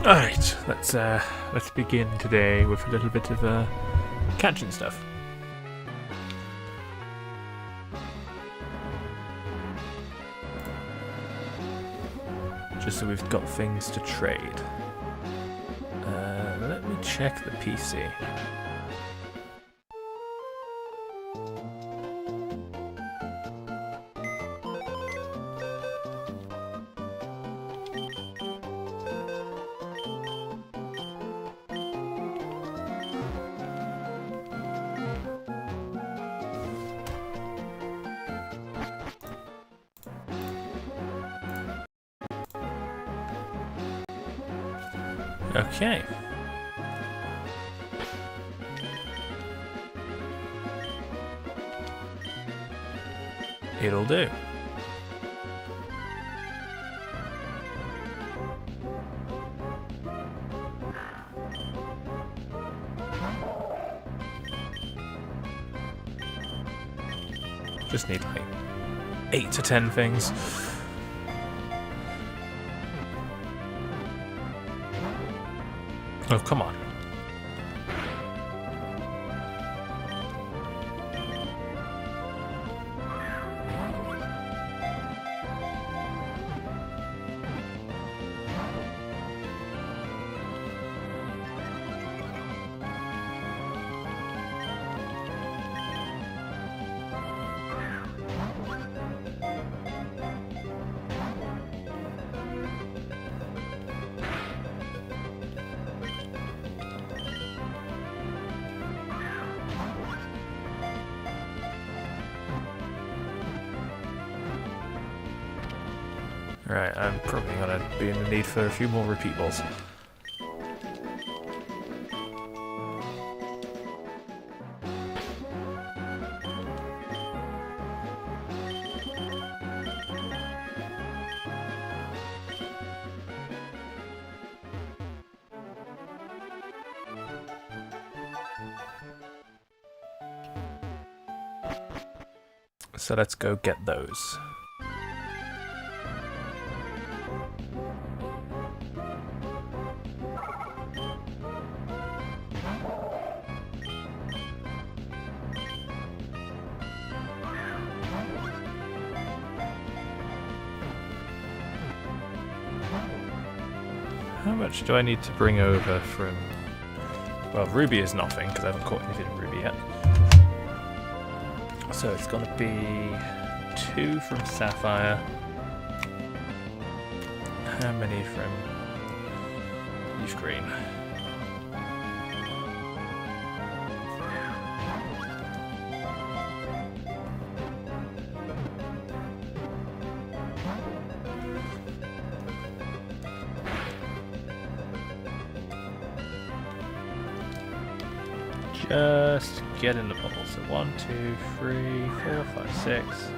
Alright, let's begin today with a little bit of catching stuff. Just so we've got things to trade. Let me check the PC. Okay. It'll do. Just need like 8 to 10 things. Oh, come on. Right, I'm probably gonna be in the need for a few more repeat balls. So let's go get those. How much do I need to bring over from... Well, Ruby is nothing, because I haven't caught anything in Ruby yet. So it's going to be 2 from Sapphire. How many from Leaf Green? Just get in the bubble. So 1, 2, 3, 4, 5, 6.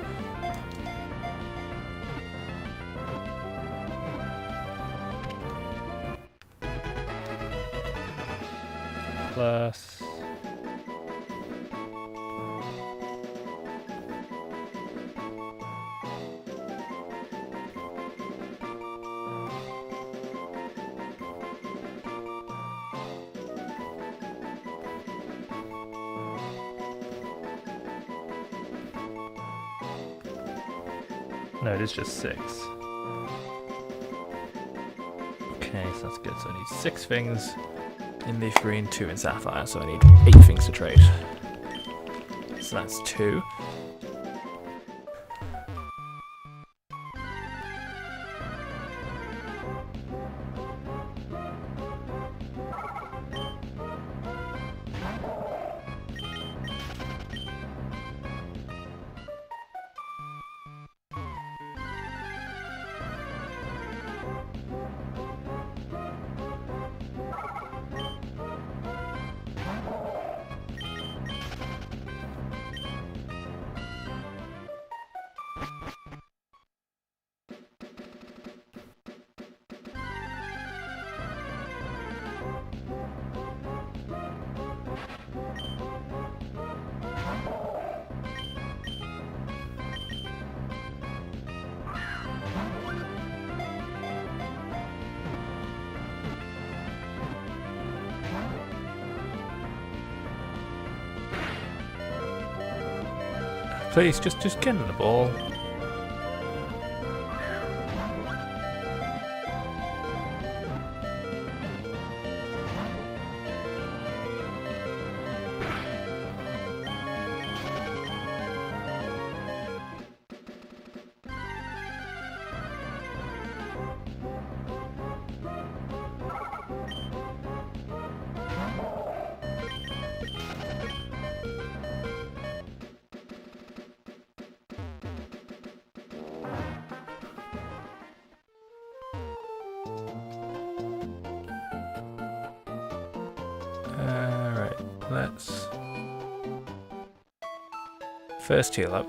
Plus. No, it is just 6. Okay, so that's good. So I need 6 things in Leaf Green, 2 in Sapphire, so I need 8 things to trade. So that's 2. Please, just get in the ball. Let's first heal up.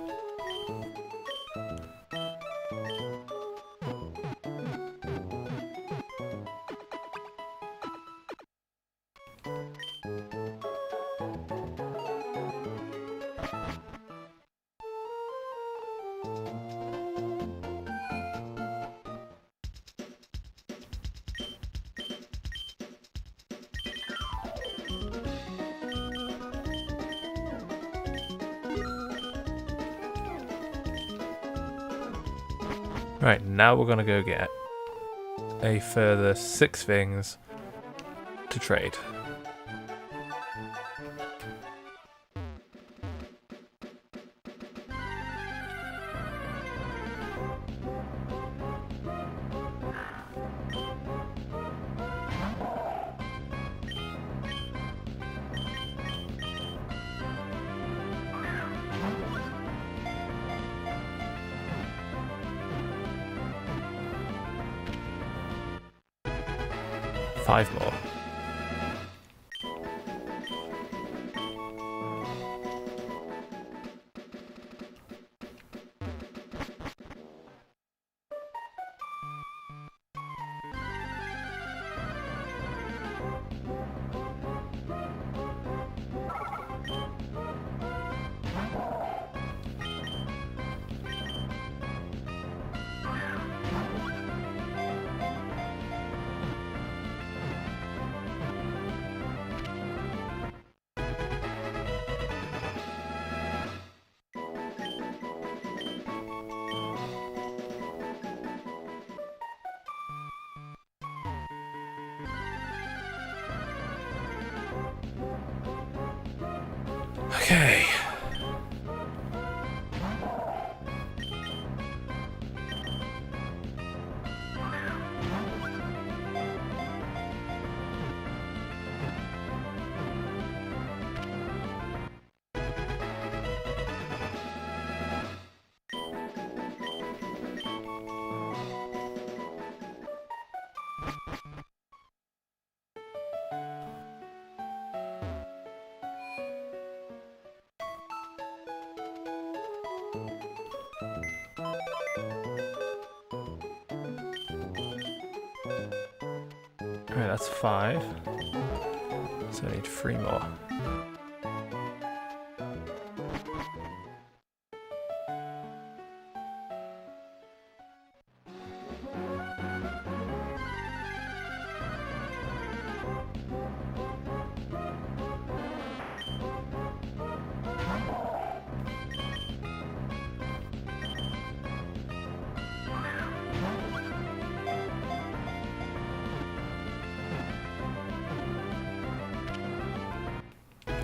Right, now we're gonna go get a further 6 things to trade. Five more. Okay. Alright, that's 5. So I need 3 more.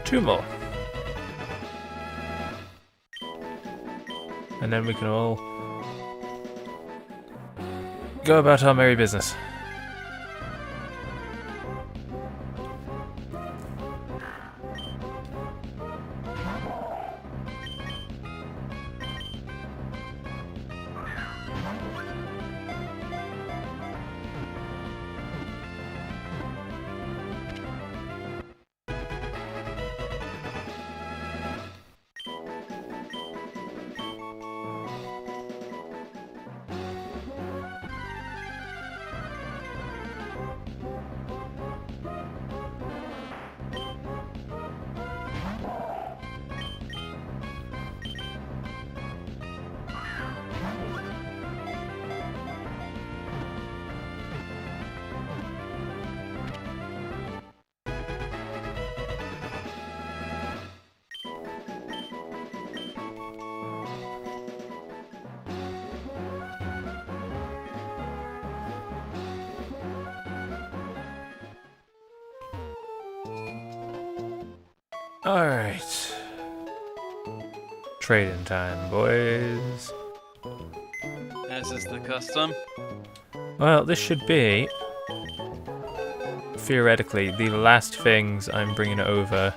Two more. And then we can all go about our merry business. Alright. Trading time, boys. As is the custom. Well, this should be, theoretically, the last things I'm bringing over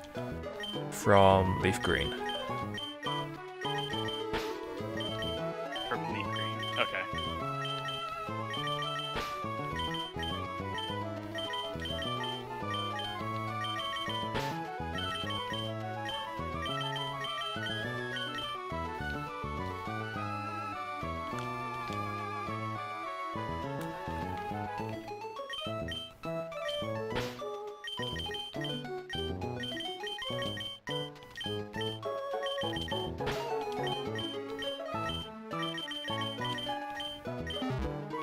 from Leaf Green. From Leaf Green. Okay.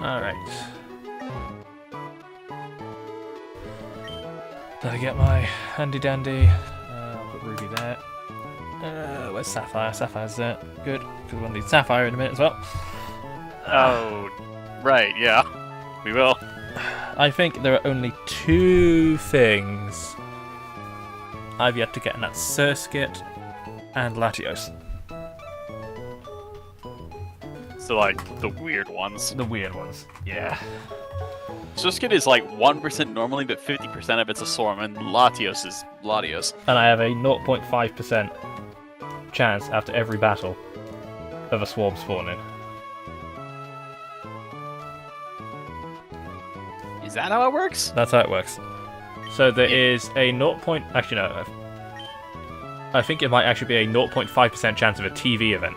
Alright. Gotta get my handy dandy. I'll put Ruby there. Where's Sapphire? Sapphire's there. Good, because we're gonna need Sapphire in a minute as well. Oh, right, yeah. We will. I think there are only 2 things I've yet to get, and that's Surskit and Latios. So, like, the weird ones. The weird ones. Yeah. Surskit is like 1% normally, but 50% of it's a Swarm, and Latios is Latios. And I have a 0.5% chance after every battle of a Swarm spawning. Is that how it works? That's how it works. So there is a 0. Actually, no. I think it might actually be a 0.5% chance of a TV event.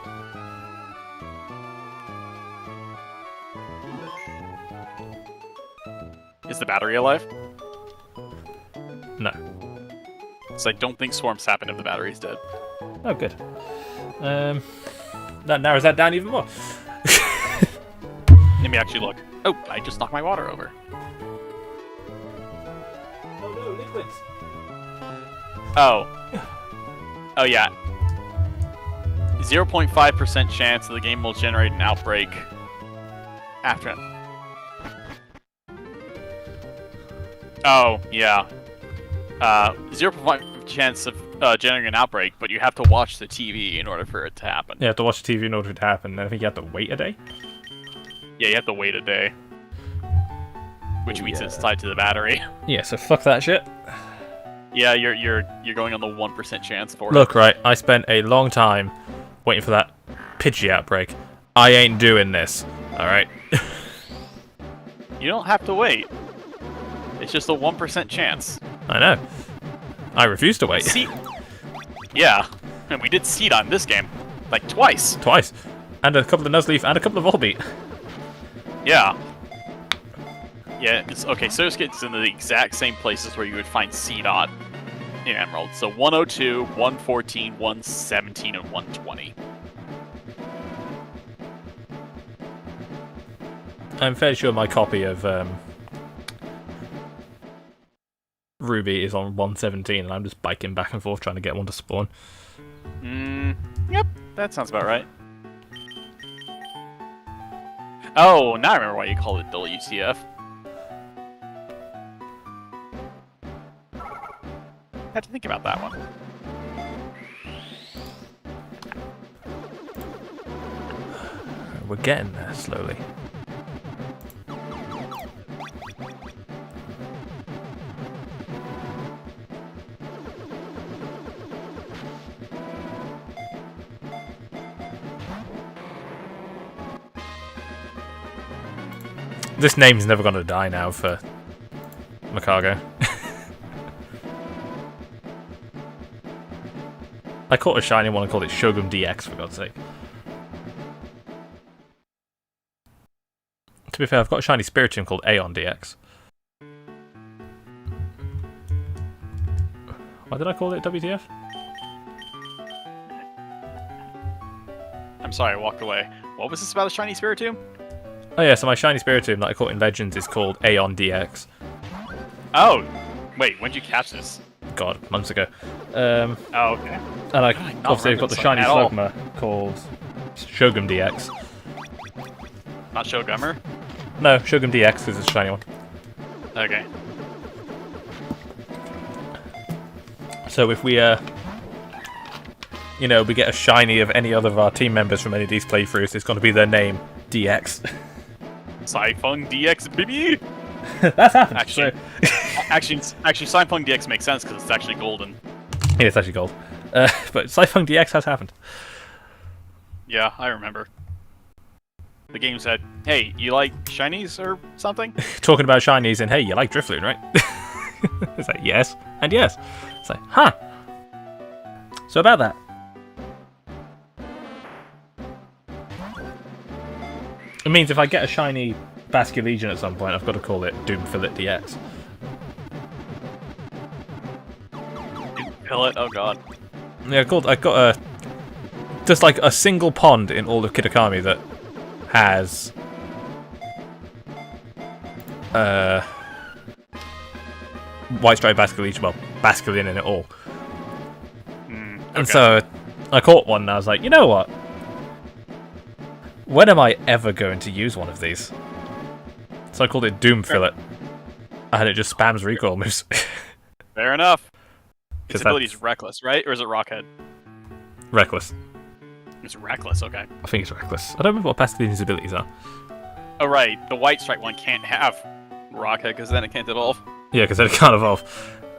Is the battery alive? No. So I don't think swarms happen if the battery's dead. Oh, good. That narrows that down even more. Let me actually look. Oh, I just knocked my water over. Oh no, liquids! Oh. Oh yeah. 0.5% chance that the game will generate an outbreak after. Oh, yeah. 0.5 chance of generating an outbreak, but you have to watch the TV in order for it to happen. You have to watch the TV in order for it to happen, and I think you have to wait a day? Yeah, you have to wait a day. Which means it's tied to the battery. Yeah, so fuck that shit. Yeah, you're going on the 1% chance for it. Look, right, I spent a long time waiting for that Pidgey outbreak. I ain't doing this, alright? You don't have to wait. It's just a 1% chance. I know. I refuse to wait. Yeah, and we did Seed on this game. Like, twice. Twice. And a couple of Nuzleaf and a couple of Volbeat. Yeah. Yeah, okay, Surskit's in the exact same places where you would find Seedot in Emerald. So 102, 114, 117, and 120. I'm fairly sure my copy of Ruby is on 117, and I'm just biking back and forth trying to get one to spawn. Yep, that sounds about right. Oh, now I remember why you called it WTF. I had to think about that one. We're getting there slowly. This name's never going to die now for Macago. I caught a shiny one and called it Shogun DX, for God's sake. To be fair, I've got a shiny Spiritomb called Aeon DX. Why did I call it WTF? I'm sorry, I walked away. What was this about a shiny Spiritomb? Oh yeah, so my shiny Spiritomb that I caught in Legends is called Aeon DX. Oh! Wait, when did you catch this? God, months ago. Oh, okay. And obviously I've got the shiny Slugma called Shogun DX. Not Shogummer? No, Shogun DX is a shiny one. Okay. So if we you know, we get a shiny of any other of our team members from any of these playthroughs, it's going to be their name, DX. Sci-Fung DX, baby! That's happened. Actually, Sci-Fung DX makes sense because it's actually golden. Yeah, it's actually gold. But Sci-Fung DX has happened. Yeah, I remember. The game said, hey, you like shinies or something? Talking about shinies and, hey, you like Drifloon, right? It's like, yes, and yes. It's like, huh. So about that. It means if I get a shiny Basculegion at some point, I've got to call it Doomfillet DX. Doomfillet? Oh god. Yeah, I got a... Just like a single pond in all of Kitakami that has... White Stripe Basculegion, well, Basculegion in it all. Okay. And so I caught one and I was like, you know what? When am I ever going to use one of these? So I called it Doomfillet. And it just spams recoil moves. Fair enough. Its Because ability is Reckless, right? Or is it Rockhead? Reckless. It's Reckless, okay. I think it's Reckless. I don't remember what Basculegion's abilities are. Oh right, the White Stripe one can't have Rockhead because then it can't evolve. Yeah, because it can't evolve.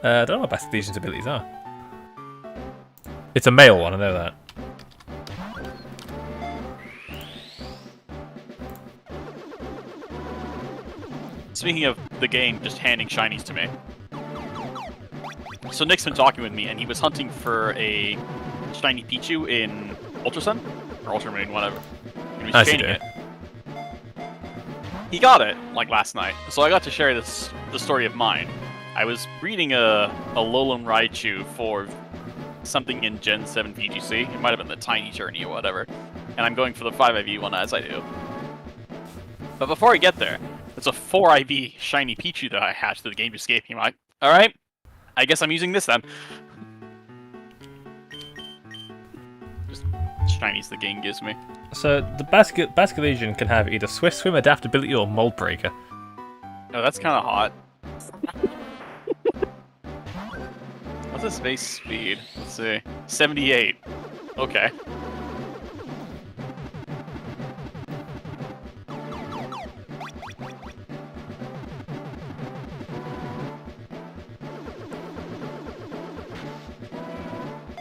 I don't know what Basculegion's abilities are. It's a male one, I know that. Speaking of the game just handing shinies to me. So Nick's been talking with me and he was hunting for a shiny Pichu in Ultra Sun? Or Ultra Moon, whatever. And he was chaining it. He got it, like last night. So I got to share the story of mine. I was breeding a Alolan Raichu for something in Gen 7 VGC. It might have been the Tiny Journey or whatever. And I'm going for the 5IV one as I do. But before I get there, there's a 4IV shiny Pichu that I hatched that the game just gave me. I'm like, alright, I guess I'm using this then. Just shinies the game gives me. So the Basculegion can have either Swift Swim, Adaptability, or Mold Breaker. Oh, that's kind of hot. What's its base speed? Let's see. 78. Okay.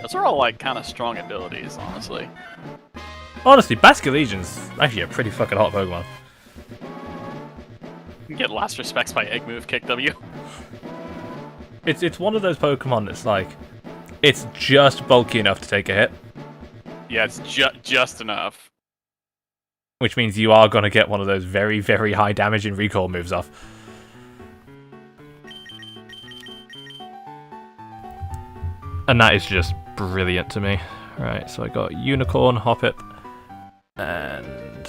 Those are all like kind of strong abilities, honestly. Honestly, Basculegion's actually a pretty fucking hot Pokemon. You can get last respects by Egg Move, Kick W. It's one of those Pokemon that's like, it's just bulky enough to take a hit. Yeah, it's just enough. Which means you are going to get one of those very, very high damage and recoil moves off. And that is just brilliant to me. Right, so I got Unicorn, Hoppip, and...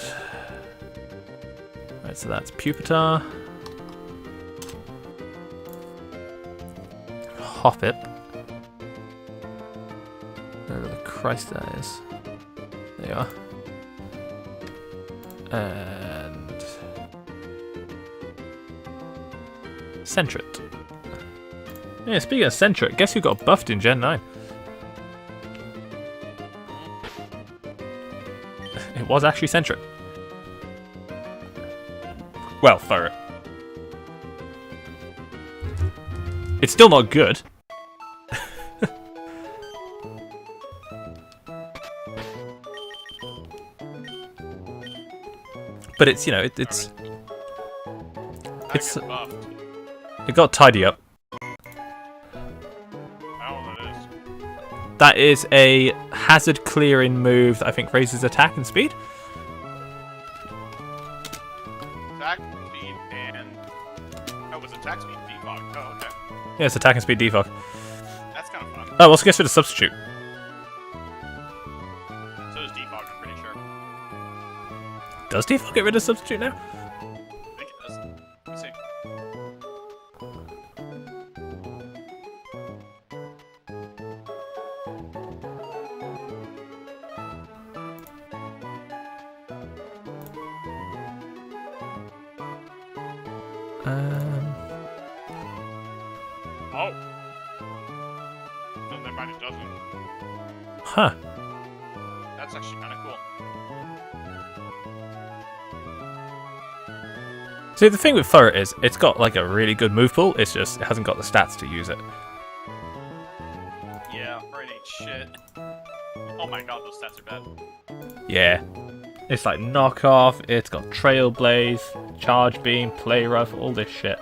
Right, so that's Pupitar. Hoppip. Wherever the Christ that is. There you are. And... Sentret. Yeah, speaking of Sentret, guess who got buffed in Gen 9? It was actually Sentret. Well, for it. It's still not good. But it's, you know, it's it got tidy up. That is a hazard clearing move that I think raises attack and speed. Attack, speed, and... Oh, it was attack, speed, defog. Oh, okay. Yeah, it's attack and speed defog. That's kind of fun. Oh, let's guess for the substitute. So does defog, I'm pretty sure. Does defog get rid of substitute now? I think it does. Let me see. Oh. Then never mind, it doesn't. Huh. It's actually kind of cool. See, the thing with Furret is, it's got like a really good move pool, it hasn't got the stats to use it. Yeah, Furret ain't shit. Oh my god, those stats are bad. Yeah. It's like knockoff, it's got Trailblaze, Charge Beam, Play Rough, all this shit.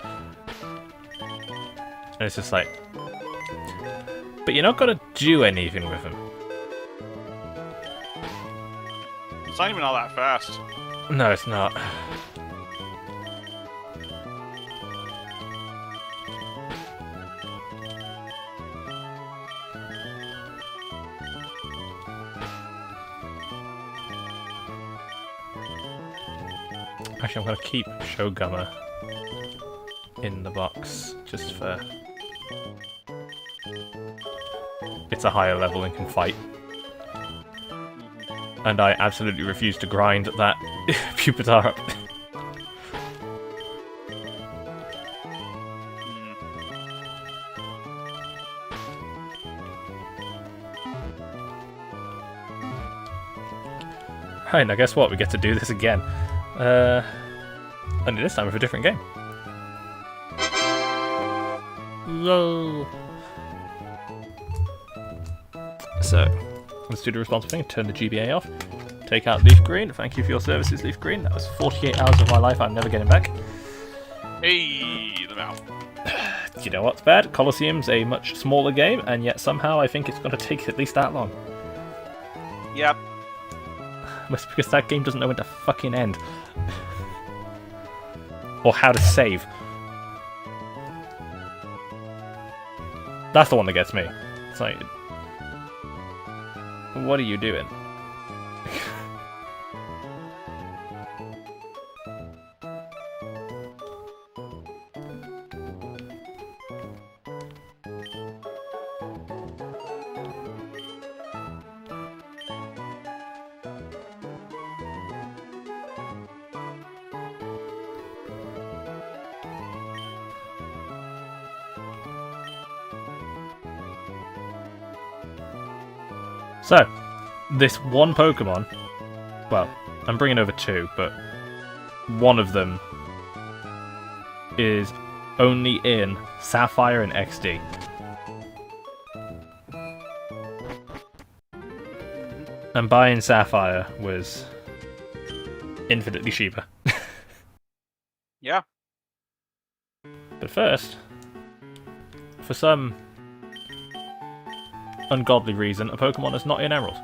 And it's just like... But you're not gonna do anything with him. It's not even all that fast. No, it's not. Actually, I'm going to keep Shogama in the box, just for... It's a higher level and can fight. And I absolutely refuse to grind that Pupitar up. Right, now guess what? We get to do this again. Only this time with a different game. Yay! So, let's do the responsible thing. Turn the GBA off. Take out Leaf Green. Thank you for your services, Leaf Green. That was 48 hours of my life I'm never getting back. Hey, the mouth. Do you know what's bad? Colosseum's a much smaller game, and yet somehow I think it's going to take at least that long. Yep. That's because that game doesn't know when to fucking end. Or how to save. That's the one that gets me. It's like... What are you doing? So, this one Pokemon, well, I'm bringing over two, but one of them is only in Sapphire and XD. And buying Sapphire was infinitely cheaper. Yeah. But first, for some ungodly reason, a Pokemon is not in Emerald.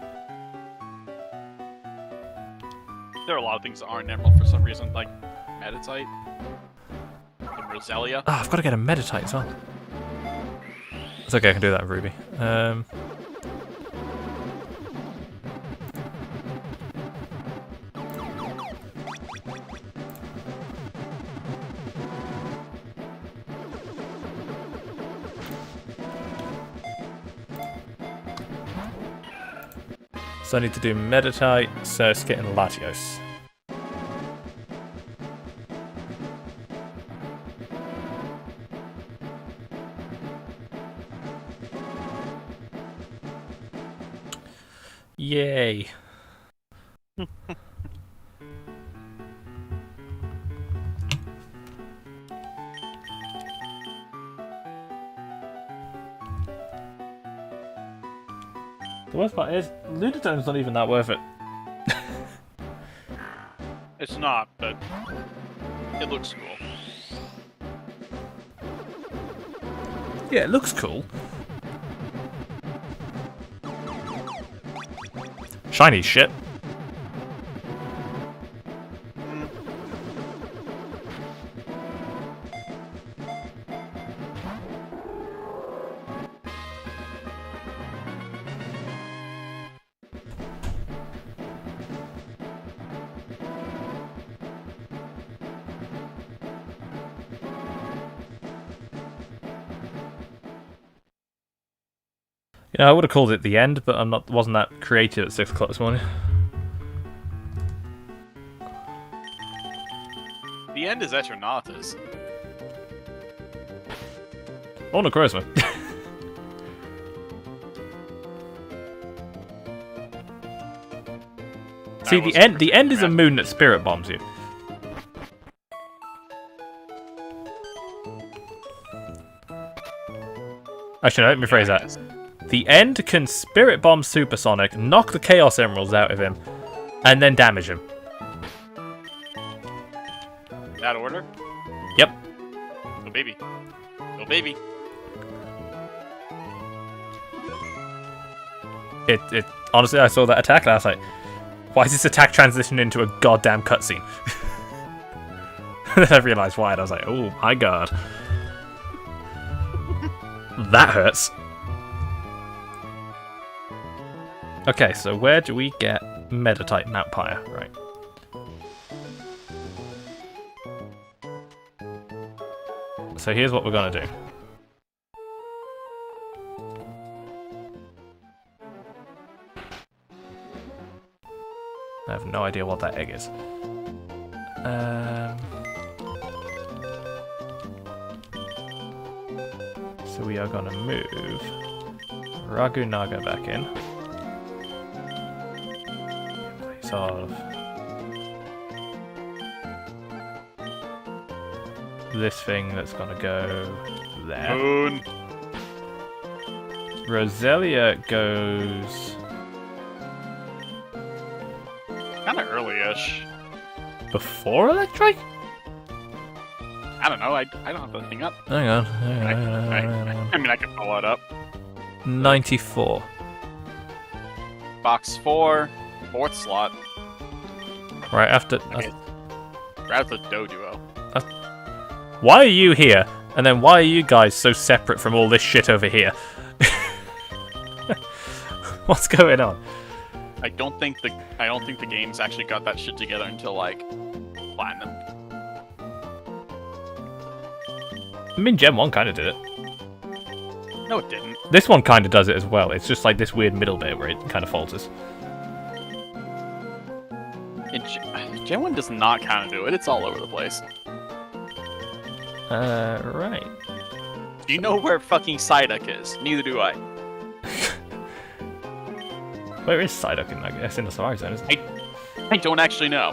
There are a lot of things that aren't in Emerald for some reason, like Meditite and Roselia. Ah, I've got to get a Meditite as well. It's okay, I can do that with Ruby. So I need to do Meditite, Surskit, and Latios. Yay. The worst part is, Ludotone's not even that worth it. It's not, but it looks cool. Yeah, it looks cool. Shiny shit. You know, I would have called it the end, but wasn't that creative at 6 o'clock this morning. The end is Eternatus. Oh, no, Charisma. See, the end is a moon that spirit bombs you. Actually, no, let me phrase that. The end can spirit bomb Supersonic, knock the Chaos Emeralds out of him, and then damage him. That order? Yep. Go baby. Go baby. It honestly, I saw that attack and I was like, why is this attack transitioned into a goddamn cutscene? And then I realised why, and I was like, oh my god. That hurts. Okay, so where do we get Meta-type Mountpire? Right. So here's what we're gonna do. I have no idea what that egg is. So we are gonna move Ragunaga back in. In place of this thing that's gonna go there. Hoenn. Roselia goes Kind of early-ish. before Electric? I don't know. I don't have the thing up. Hang on. I mean, I can pull it up. 94. Box 4, 4th slot. Right after. Okay. Right after the Doduo. Why are you here? And then why are you guys so separate from all this shit over here? What's going on? I don't think the game's actually got that shit together until like Platinum. I mean, Gen 1 kind of did it. No, it didn't. This one kind of does it as well. It's just like this weird middle bit where it kind of falters. Gen 1 does not kind of do it. It's all over the place. Right. Do you know where fucking Psyduck is? Neither do I. Where is Psyduck in that? I guess in the Safari Zone, isn't it? I don't actually know.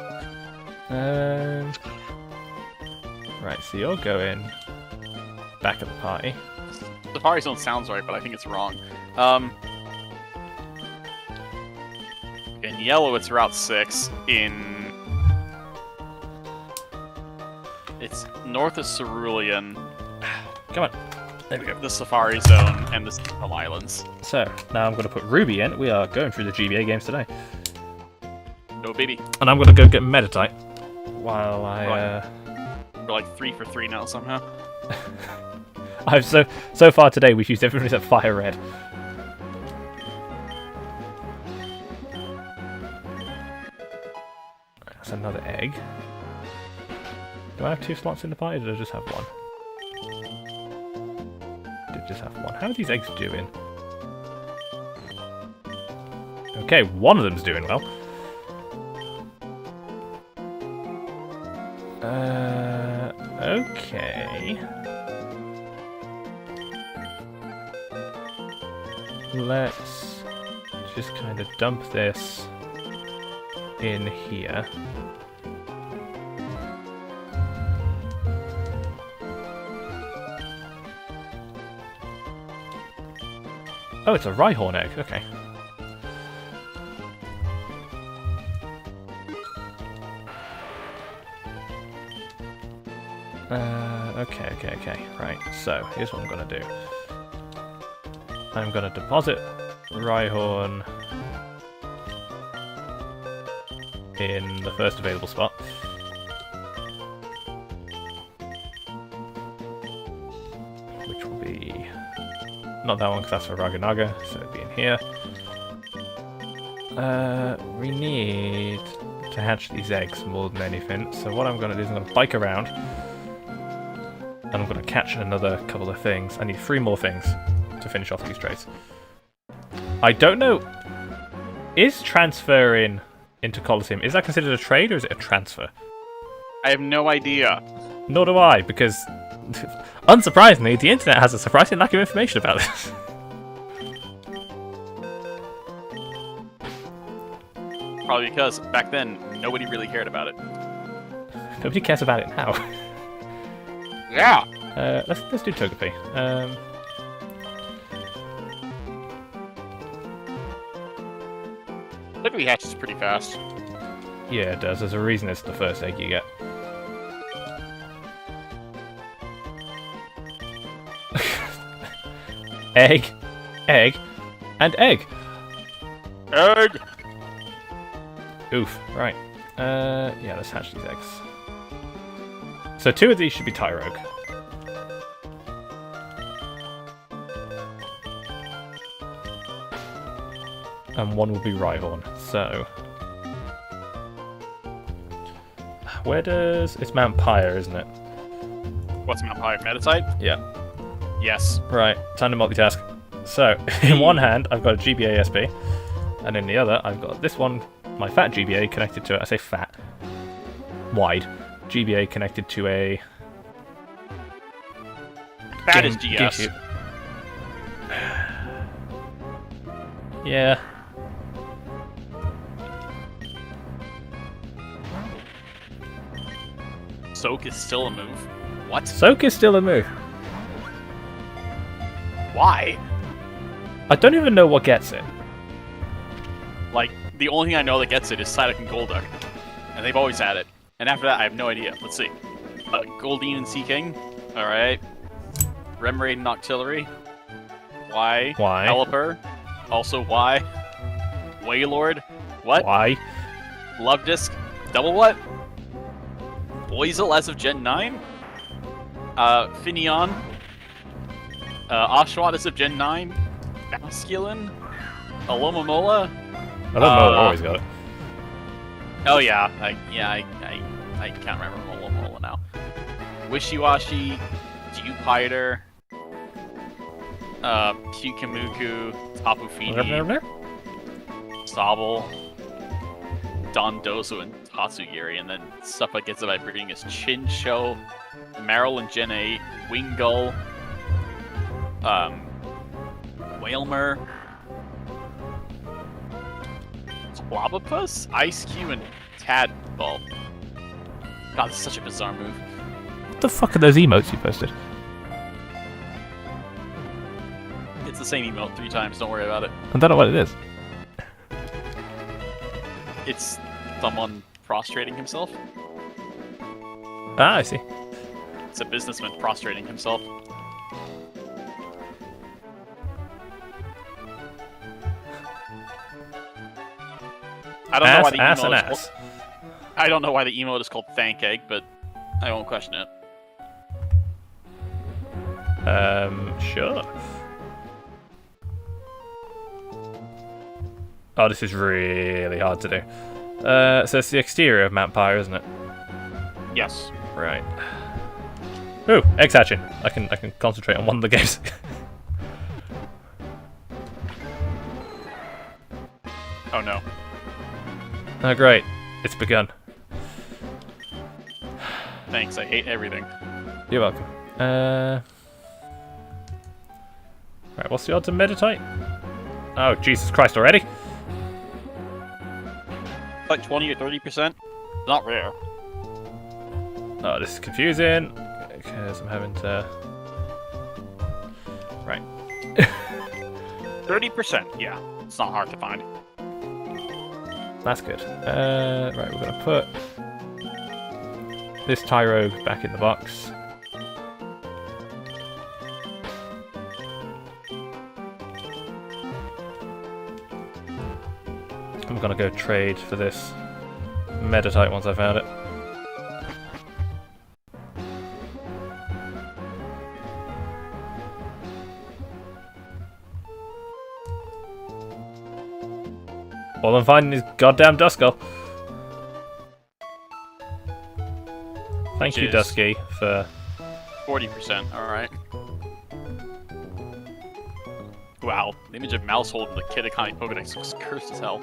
Right, so you're going back at the party. Safari Zone sounds right, but I think it's wrong. In yellow, it's Route 6. It's north of Cerulean. Come on. There we go. The Safari Zone and the Central Islands. So, now I'm going to put Ruby in. We are going through the GBA games today. No baby. And I'm going to go get Meta-type. While I, We're like 3 for 3 now somehow. I've so far today we've used everything except Fire Red. That's another egg. Do I have 2 slots in the party, or did I just have 1? Did just have 1. How are these eggs doing? Okay, one of them's doing well. Okay. Let's just kind of dump this in here. Oh, it's a Rhyhorn egg. Okay. Okay. Right, so here's what I'm going to do. I'm going to deposit Rhyhorn in the first available spot. Which will be... not that one, because that's for Ragunaga, so it'll be in here. We need to hatch these eggs more than anything, so what I'm going to do is I'm going to bike around, and I'm going to catch another couple of things. I need 3 more things to finish off these trades. I don't know, is transferring into Colosseum, is that considered a trade, or is it a transfer? I have no idea. Nor do I, because, unsurprisingly, the internet has a surprising lack of information about this. Probably because back then nobody really cared about it. Nobody cares about it now. Yeah. Let's do Togepi. Togepi hatches pretty fast. Yeah, it does. There's a reason it's the first egg you get. Egg, egg, and egg. Egg. Oof. Right. Yeah, let's hatch these eggs. So 2 of these should be Tyrogue. And 1 will be Rhyhorn. So where does... It's Mount Pyre, isn't it? What's Mount Pyre? Metatite? Yeah. Yes. Right, time to multitask. So, in one hand, I've got a GBA SP, and in the other, I've got this one, my fat GBA connected to it. I say fat. Wide. GBA connected to a... Fat is GS. GameCube. Yeah. Soak is still a move. What? Soak is still a move. Why? I don't even know what gets it. Like, the only thing I know that gets it is Psyduck and Golduck. And they've always had it. And after that, I have no idea. Let's see. Goldeen and Seaking. Alright. Remoraid and Octillery. Why? Why? Pelipper. Also why? Wailord. What? Why? Love Disc. Double what? Boizel as of Gen 9? Finneon. Oshawott as of Gen 9? Basculin? Alomomola? I don't know, I've always got it. Oh yeah, I can't remember Alomomola now. Wishiwashi, Dewpider, Kyukamuku, Tapu Fini, Sobble, Dondozo, and Tatsugiri, and then stuff that gets it by breeding is Chinchou, Marill and Gen 8, Wingull, Wailmer, Clobopus, Ice-Cube, and Tadpole. God, this is such a bizarre move. What the fuck are those emotes you posted? It's the same emote 3 times, don't worry about it. I don't know what it is. It's someone prostrating himself. Ah, I see. It's a businessman prostrating himself. I don't know why the emote is called, I don't know why the emote is called Thank Egg, but I won't question it. Sure. Oh, this is really hard to do. So it's the exterior of Mount Pyre, isn't it? Yes. Right. Ooh, eggs hatching. I can concentrate on one of the games. Oh no. Oh great, it's begun. Thanks, I hate everything. You're welcome. Right, what's the odds of Meditite? Oh, Jesus Christ, already? Like 20 or 30%? Not rare. Oh, this is confusing, because I'm having to... Right. 30%, yeah. It's not hard to find. That's good. Right, we're gonna put this Tyrogue back in the box. I'm gonna go trade for this Meditite once I found it. All I'm finding is goddamn Duskull. Thank you, Dusky, for 40%, alright. Wow, the image of Mouse holding the Kitakami Pokedex looks cursed as hell.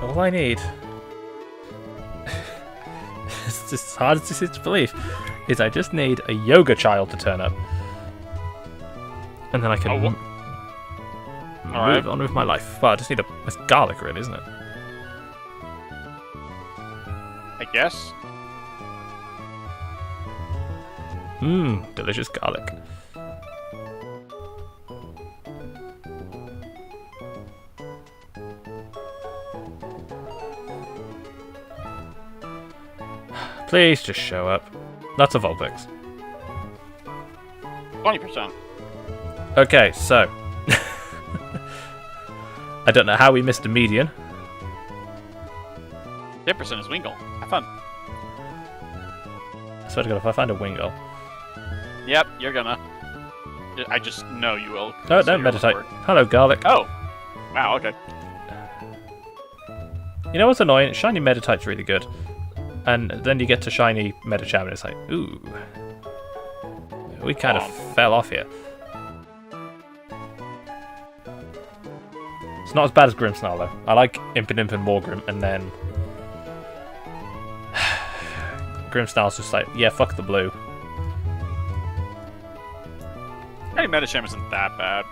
all I need. It's just as hard as this is to believe. Is I just need a yoga child to turn up. And then I can move on with my life. Well, I just need it's garlic, really, isn't it? I guess. Mmm, delicious garlic. Please just show up. Lots of Vulpix. 20%. Okay, so. I don't know how we missed a median. 10% is Wingull. Have fun. I swear to God, if I find a Wingull. Yep, you're gonna. I just know you will. No, don't meditate. Hello, garlic. Oh! Wow, okay. You know what's annoying? Shiny Meditite's really good. And then you get to shiny Medicham and it's like, ooh. We kind of fell off here. It's not as bad as Grimmsnarl though. I like Impidimp and Morgrim, and then Grimmsnarl's just like, yeah, fuck the blue. Hey, Medicham isn't that bad.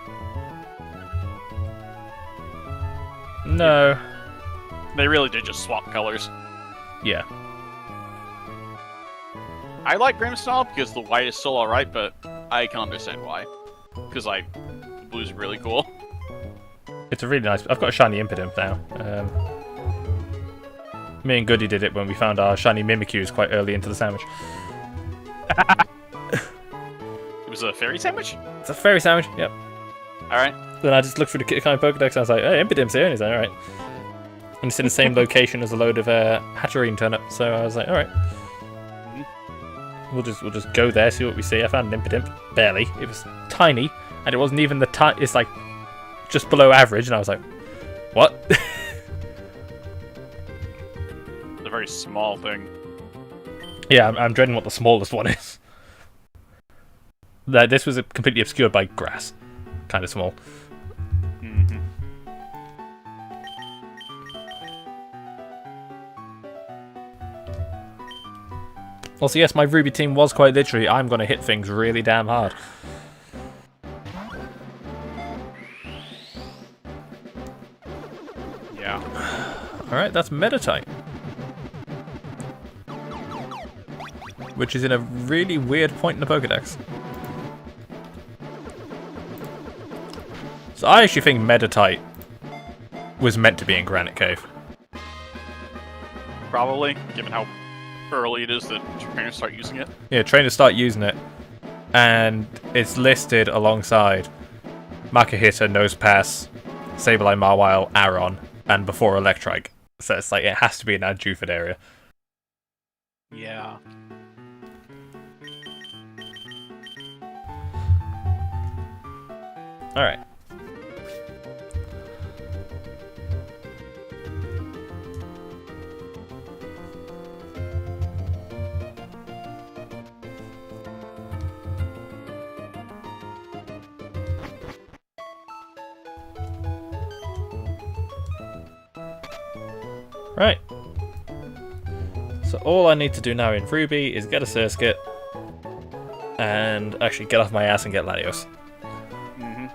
No. They really did just swap colors. Yeah. I like Grimmsnarl because the white is still alright, but I can understand why. Because, like, the blue's really cool. It's a really nice... I've got a shiny Impidimp now. Me and Goody did it when we found our shiny Mimikyus quite early into the sandwich. It was a fairy sandwich? It's a fairy sandwich, yep. Alright. Then I just looked through the Kitakain Pokedex and I was like, hey, Impidimp's here, and he's like, alright. And it's in the same location as a load of Hatterene turnip, so I was like, alright. We'll just go there, see what we see. I found an Impidimp, barely. It was tiny, and it wasn't even the it's like just below average, and I was like, what? It's a very small thing. Yeah, I'm dreading what the smallest one is. This was completely obscured by grass. Kind of small. Mm-hmm. Also, yes, my Ruby team was quite literally, I'm going to hit things really damn hard. Yeah. Alright, that's Meditite. Which is in a really weird point in the Pokedex. So I actually think Meditite was meant to be in Granite Cave. Probably, given how early it is that trainers start using it. Yeah, trainers start using it, and it's listed alongside Makuhita, Nosepass, Sableye, Mawile, Aron, and before Electrike. So it's like, it has to be in that Juford area. Yeah. Alright. Right. So all I need to do now in Ruby is get a Surskit and actually get off my ass and get Latios. Mm-hmm.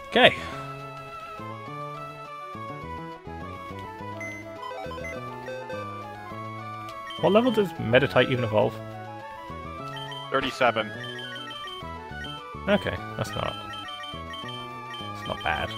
Okay. What level does Meditite even evolve? 37. Okay, that's not bad.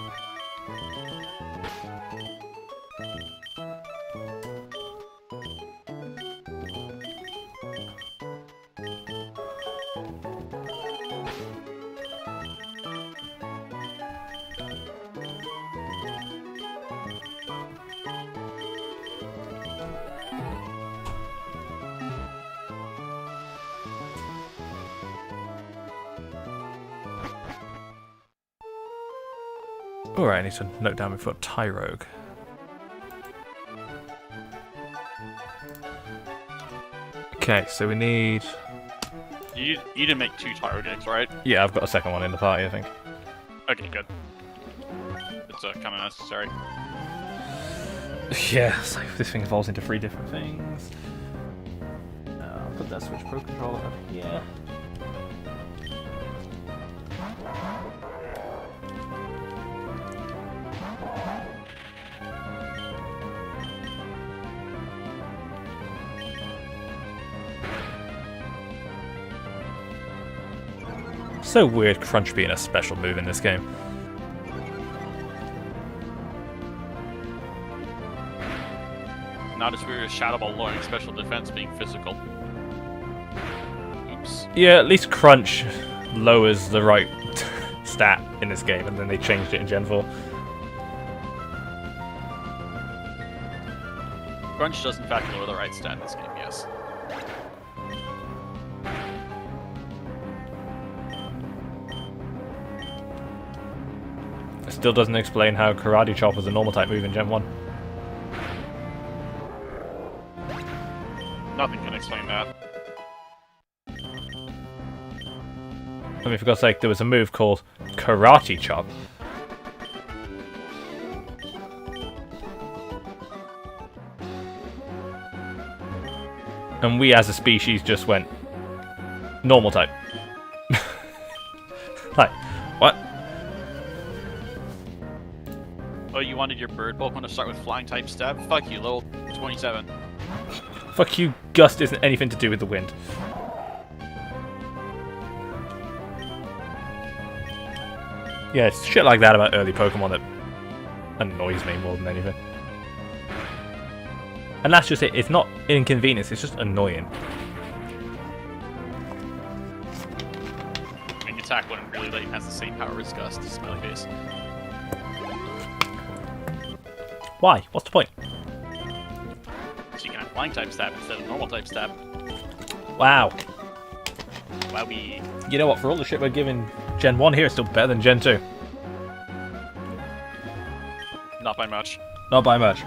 Alright, I need to note down we've got Tyrogue. Okay, so we need... You didn't make 2 Tyrogues, right? Yeah, I've got a second one in the party, I think. Okay, good. It's kind of necessary. Yeah, so this thing evolves into 3 different things. put that Switch Pro controller up here. So weird Crunch being a special move in this game. Not as weird as Shadow Ball lowering special defense being physical. Oops. Yeah, at least Crunch lowers the right stat in this game, and then they changed it in Gen 4. Crunch does in fact lower the right stat in this game, yes. It still doesn't explain how Karate Chop was a normal type move in Gen 1. Nothing can explain that. I mean, for God's sake, there was a move called Karate Chop. And we as a species just went normal type. Like, what? Oh, you wanted your bird Pokemon to start with flying type stab? Fuck you, level 27. Fuck you, Gust isn't anything to do with the wind. Yeah, it's shit like that about early Pokemon that annoys me more than anything. And that's just it. It's not inconvenience, it's just annoying. When you attack one really late and has the same power as Gust, smiley face. Why? What's the point? So you can have flying type stab instead of normal type stab. Wow. Wowie. You know what? For all the shit we're giving Gen 1 here, it's still better than Gen 2. Not by much. Not by much.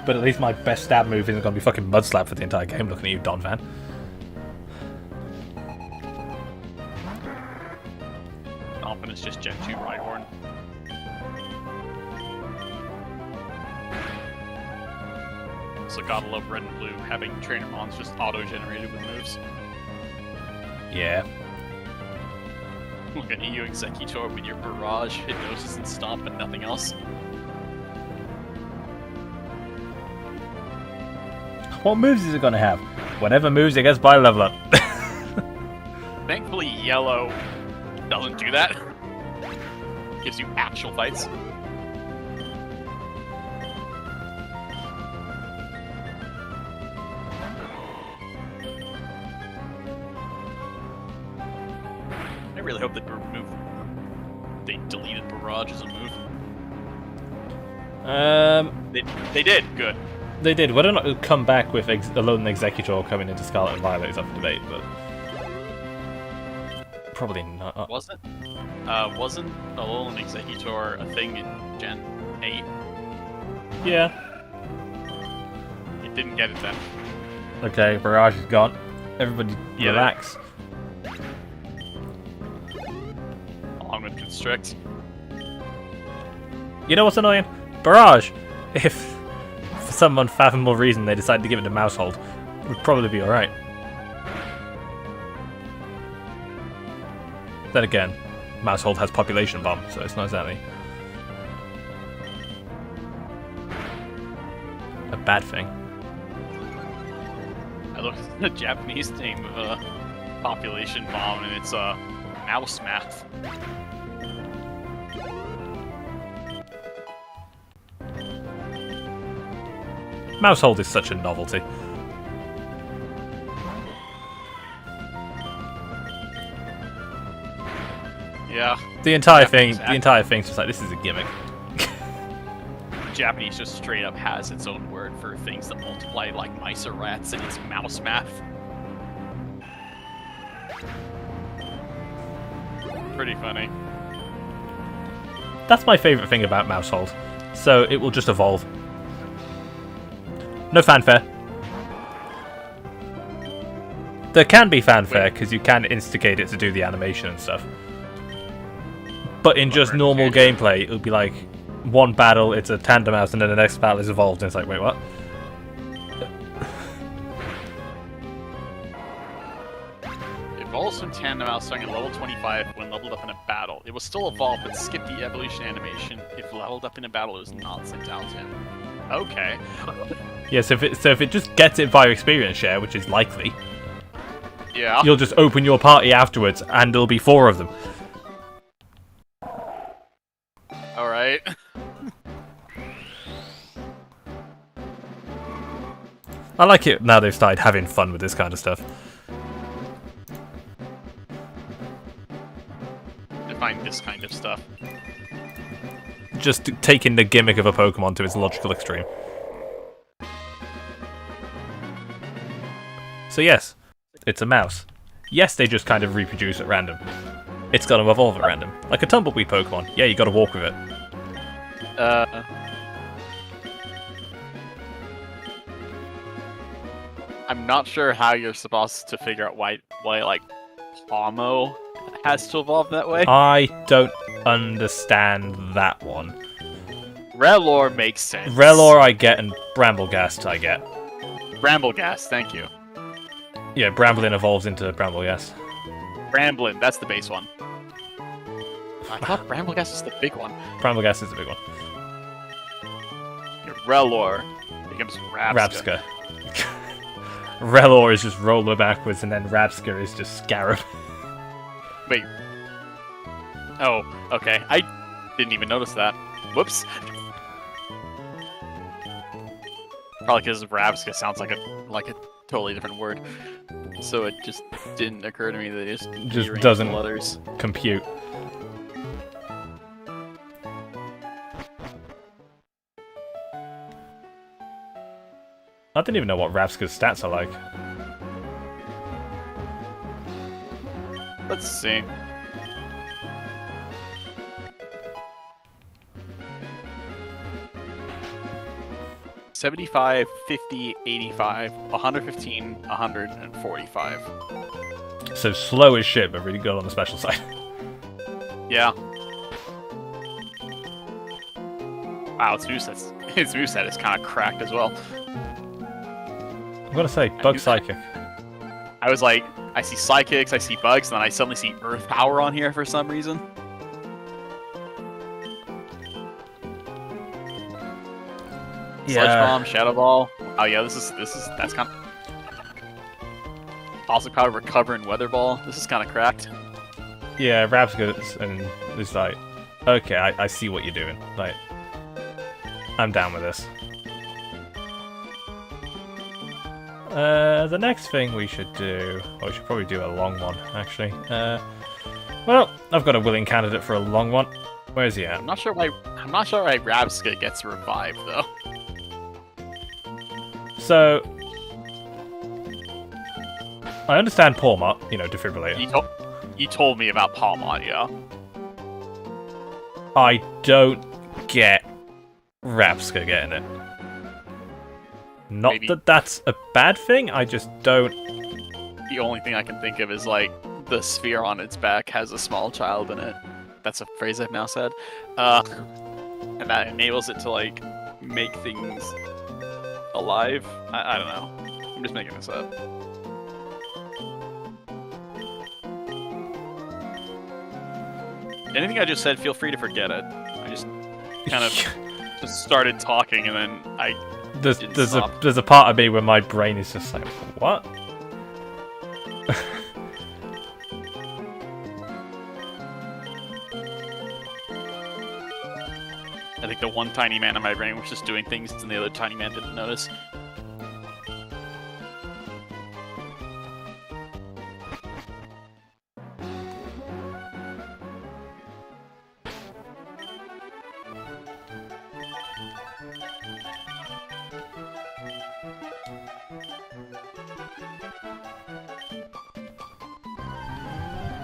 But at least my best stab move isn't going to be fucking Mud Slap for the entire game, looking at you, Don Van. Often it's just Gen 2 Rhyhorn. So gotta love Red and Blue having Trainer Mons just auto-generated with moves. Yeah. Look at you, Executor, with your Barrage, Hypnosis, and Stomp, and nothing else. What moves is it going to have? Whatever moves it gets by level up. Thankfully, Yellow doesn't do that. Gives you actual fights. I really hope they deleted Barrage as a move. They did, good. They did. Whether or not it'll come back with Alolan Executor coming into Scarlet and Violet is up for debate, but probably not. Wasn't Alolan Executor a thing in Gen 8? Yeah. It didn't get it then. Okay, Barrage is gone. Everybody relax. Along with Constrict. You know what's annoying? Barrage! If for some unfathomable reason they decide to give it to Mousehold, it would probably be alright. Then again, Mousehold has Population Bomb, so it's not exactly a bad thing. I looked at the Japanese name of Population Bomb and it's Mouse Math. Mousehold is such a novelty. Yeah. The entire thing's just like, this is a gimmick. Japanese just straight up has its own word for things that multiply like mice or rats, and it's Mouse Math. Pretty funny. That's my favourite thing about Mousehold. So it will just evolve. No fanfare. There can be fanfare because you can instigate it to do the animation and stuff. But in just normal gameplay, it would be like one battle, it's a Tandemaus, and then the next battle is evolved, and it's like, wait, what? tandem mouse starting at level 25 when leveled up in a battle. It will still evolve, but skip the evolution animation. If leveled up in a battle, it is not sent out to him. Okay. Yeah, so if it just gets it via experience share, which is likely, Yeah. you'll just open your party afterwards, and there'll be 4 of them. Alright. I like it now they've started having fun with this kind of stuff. Define this kind of stuff. Just taking the gimmick of a Pokemon to its logical extreme. So yes, it's a mouse. Yes, they just kind of reproduce at random. It's got to evolve at random. Like a Tumbleweed Pokemon. Yeah, you got to walk with it. I'm not sure how you're supposed to figure out why like, Pomo has to evolve that way. I don't understand that one. Rellor makes sense. Rellor I get, and Brambleghast I get. Brambleghast, thank you. Yeah, Bramblin evolves into Brambleghast. Bramblin, that's the base one. I thought Brambleghast was the big one. Brambleghast is the big one. Rellor becomes Rabska. Rellor is just roller backwards, and then Rabska is just Scarab. Wait. Oh, okay. I didn't even notice that. Whoops. Probably because Rabska sounds like a totally different word, so it just didn't occur to me that it just rearranged doesn't the letters. compute. I don't even know what Rabska's stats are like. Let's see. $75, $50, $85, $115, $145. So slow as shit, but really good on the special side. Yeah. Wow, its moveset is kind of cracked as well. I'm gonna say Bug Psychic. I was like, I see Psychics, I see Bugs, and then I suddenly see Earth Power on here for some reason. Sludge Bomb, Shadow Ball. Oh yeah, that's kind of... Also Power, Recover, and Weather Ball. This is kind of cracked. Yeah, Rabska and it's like, okay, I see what you're doing. Like, I'm down with this. The next thing we should do... Well, we should probably do a long one, actually. Well, I've got a willing candidate for a long one. Where's he at? I'm not sure why Rabska gets revived, though. So... I understand Pawmot, you know, Defibrillator. You told me about Pawmot, yeah. I don't get Rabska getting it. Not Maybe. that that's a bad thing, I just don't... The only thing I can think of is, like, the sphere on its back has a small child in it. That's a phrase I've now said. And that enables it to, like, make things alive. I don't know. I'm just making this up. Anything I just said, feel free to forget it. I just kind of just started talking and then I There's a part of me where my brain is just like, what? I think the one tiny man in my brain was just doing things and the other tiny man didn't notice.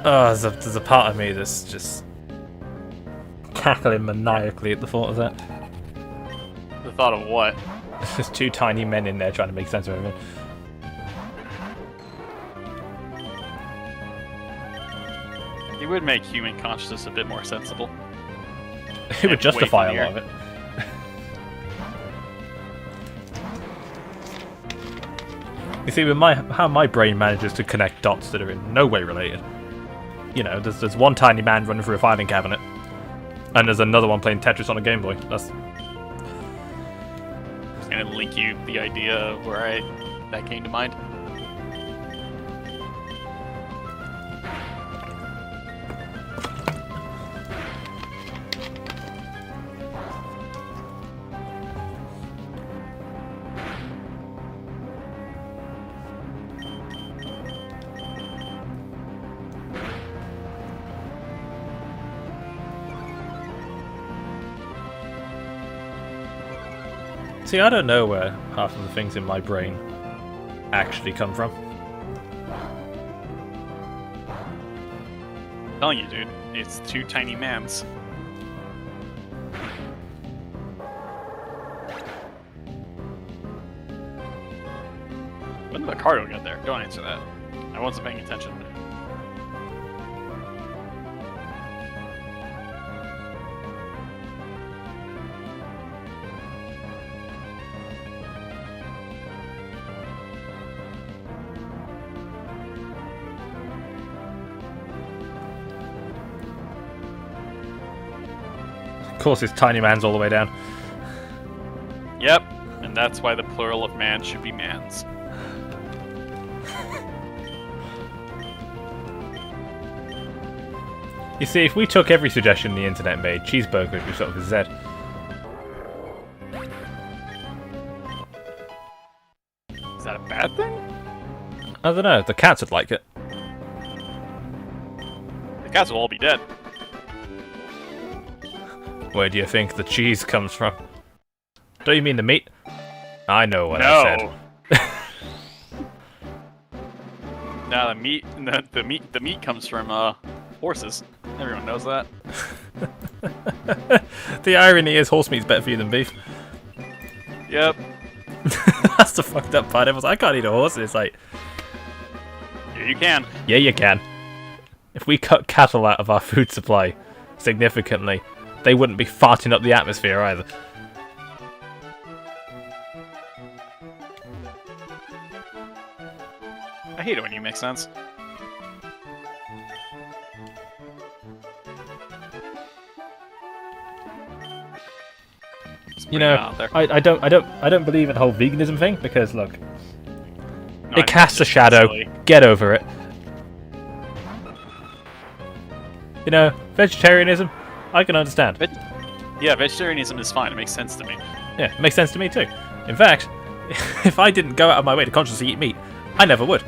Oh, there's a part of me that's just cackling maniacally at the thought of that. The thought of what? There's two tiny men in there trying to make sense of everything. It would make human consciousness a bit more sensible. It would justify a funnier. lot of it. You see, with how my brain manages to connect dots that are in no way related. you know, there's one tiny man running through a filing cabinet, and there's another one playing Tetris on a Game Boy. That's Just gonna link you the idea of where that came to mind. See, I don't know where half of the things in my brain actually come from. I'm telling you, dude, it's two tiny mans. When did the cargo get there? Don't answer that. I wasn't paying attention. Of course, it's tiny man's all the way down. Yep, and that's why the plural of man should be mans. You see, if we took every suggestion the internet made, cheeseburger would be sort of a Z. Is that a bad thing? I don't know, the cats would like it. The cats will all be dead. Where do you think the cheese comes from? Don't you mean the meat? I know what I said. No, the meat comes from horses. Everyone knows that. The irony is horse meat's better for you than beef. Yep. That's the fucked up part. Everyone's like, I can't eat a horse. And it's like, Yeah, you can. yeah, you can. If we cut cattle out of our food supply significantly, they wouldn't be farting up the atmosphere either. I hate it when you make sense. You know, I don't believe in the whole veganism thing because look, it casts a shadow. Get over it. You know, vegetarianism, I can understand. Yeah, vegetarianism is fine. It makes sense to me. Yeah, it makes sense to me too. In fact, if I didn't go out of my way to consciously eat meat, I never would.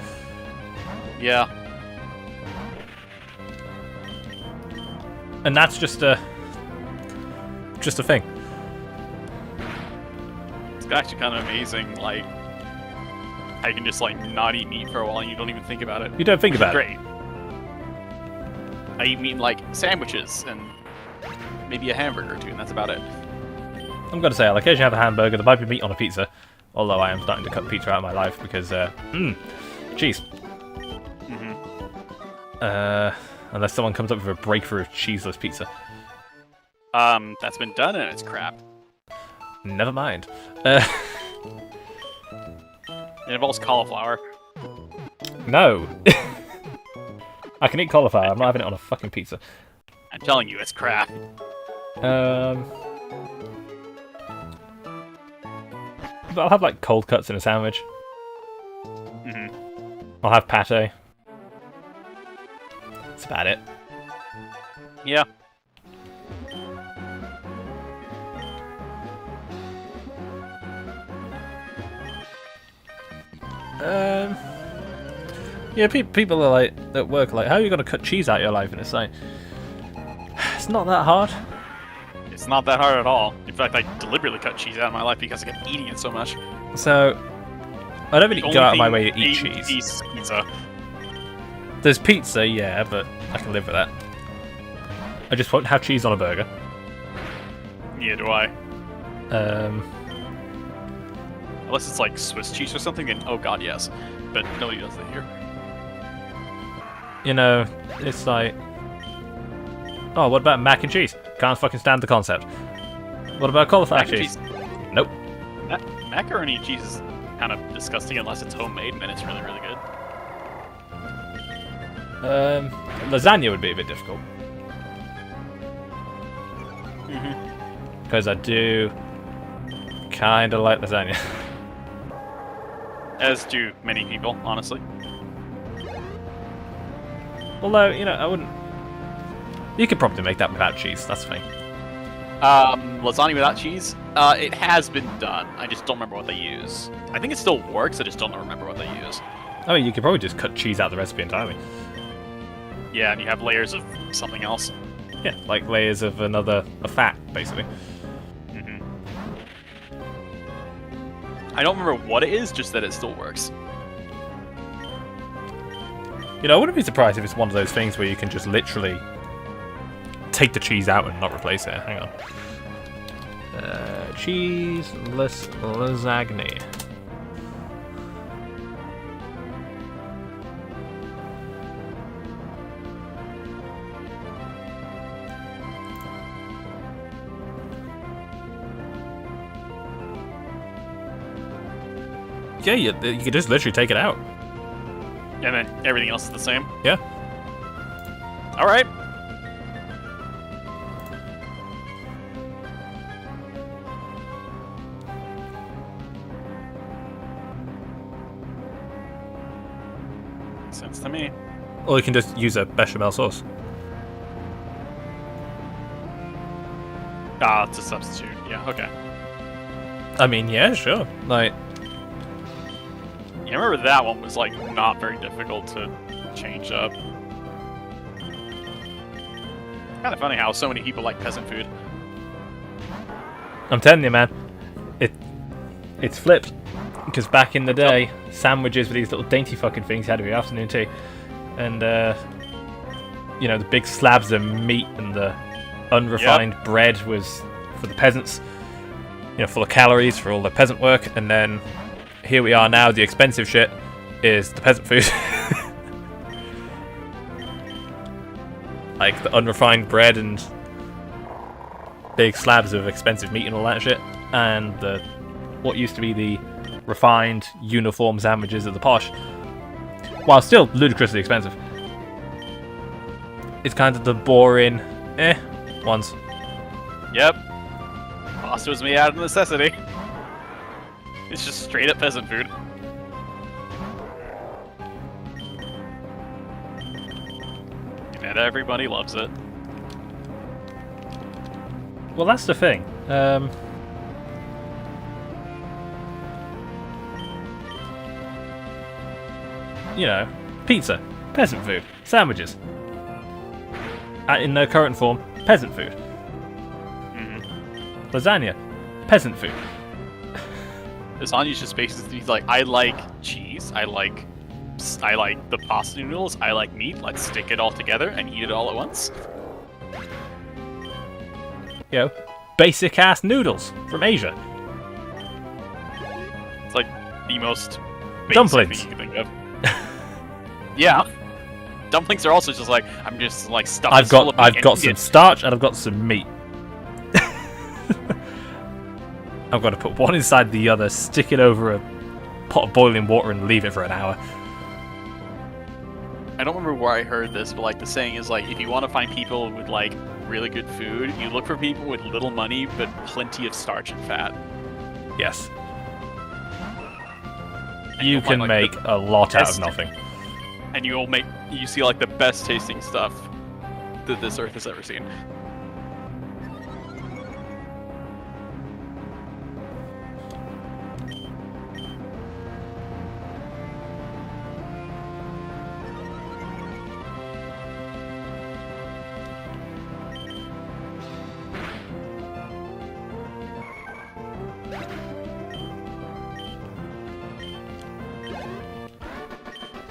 Yeah. And that's just a thing. It's actually kind of amazing, like, how you can just, like, not eat meat for a while and you don't even think about it. You don't think about it. Great. I eat meat in, like, sandwiches and maybe a hamburger or two, and that's about it. I'm gonna say, I'll occasionally have a hamburger. There might be meat on a pizza. Although I am starting to cut pizza out of my life because, cheese. Unless someone comes up with a breakthrough of cheeseless pizza. That's been done and it's crap. Never mind. It involves cauliflower. No. I can eat cauliflower. I'm not having it on a fucking pizza. I'm telling you, it's crap. But I'll have like cold cuts in a sandwich. I'll have pate. That's about it. Yeah. Yeah, people are like at work like, how are you gonna cut cheese out of your life? And it's like, it's not that hard. It's not that hard at all. In fact, I deliberately cut cheese out of my life because I kept eating it so much. So, I don't really go out of my way to eat cheese. Pizza. There's pizza, yeah, but I can live with that. I just won't have cheese on a burger. Neither do I. Unless it's like Swiss cheese or something, then oh god, yes. But nobody does that here. You know, it's like, oh, what about mac and cheese? Can't fucking stand the concept. What about cauliflower cheese? Nope. Macaroni cheese is kind of disgusting unless it's homemade, and then it's really, really good. Lasagna would be a bit difficult. Because I do kind of like lasagna. As do many people, honestly. Although, you know, I wouldn't... You could probably make that without cheese, that's the thing. Lasagna without cheese? It has been done. I just don't remember what they use. I think it still works, I just don't remember what they use. I mean, you could probably just cut cheese out of the recipe entirely. Yeah, and you have layers of something else. Yeah, like layers of a fat, basically. I don't remember what it is, just that it still works. You know, I wouldn't be surprised if it's one of those things where you can just literally take the cheese out and not replace it. Hang on. Cheeseless lasagna. Yeah, you could just literally take it out. And then everything else is the same? Yeah. Alright. Makes sense to me. Or you can just use a bechamel sauce. Ah, it's a substitute. Yeah, okay. I mean, yeah, sure. Like... I remember that one was like not very difficult to change up. Kind of funny how so many people like peasant food. I'm telling you, man, it's flipped. Because back in the day, sandwiches were these little dainty fucking things you had with your afternoon tea, and you know, the big slabs of meat and the unrefined bread was for the peasants. You know, full of calories for all the peasant work, and then. Here we are now, the expensive shit is the peasant food. Like the unrefined bread and big slabs of expensive meat and all that shit. And the what used to be the refined, uniform sandwiches of the posh, while still ludicrously expensive. It's kind of the boring, ones. Yep. Pasta was made out of necessity. It's just straight up peasant food. And everybody loves it. Well, that's the thing. You know, pizza, peasant food. Sandwiches. In their current form, peasant food. Lasagna, peasant food. Lasagna's just basically like, I like cheese, I like the pasta noodles, I like meat, let's stick it all together and eat it all at once. You know, basic ass noodles from Asia. It's like the most basic dumplings thing you can think of. Yeah. Dumplings are also just like, I'm just like stuffed. I've got some starch and I've got some meat. I've got to put one inside the other, stick it over a pot of boiling water and leave it for an hour. I don't remember where I heard this, but like the saying is like, if you want to find people with like really good food, you look for people with little money but plenty of starch and fat. Yes. And You can make a lot out of nothing. And you see like the best tasting stuff that this earth has ever seen.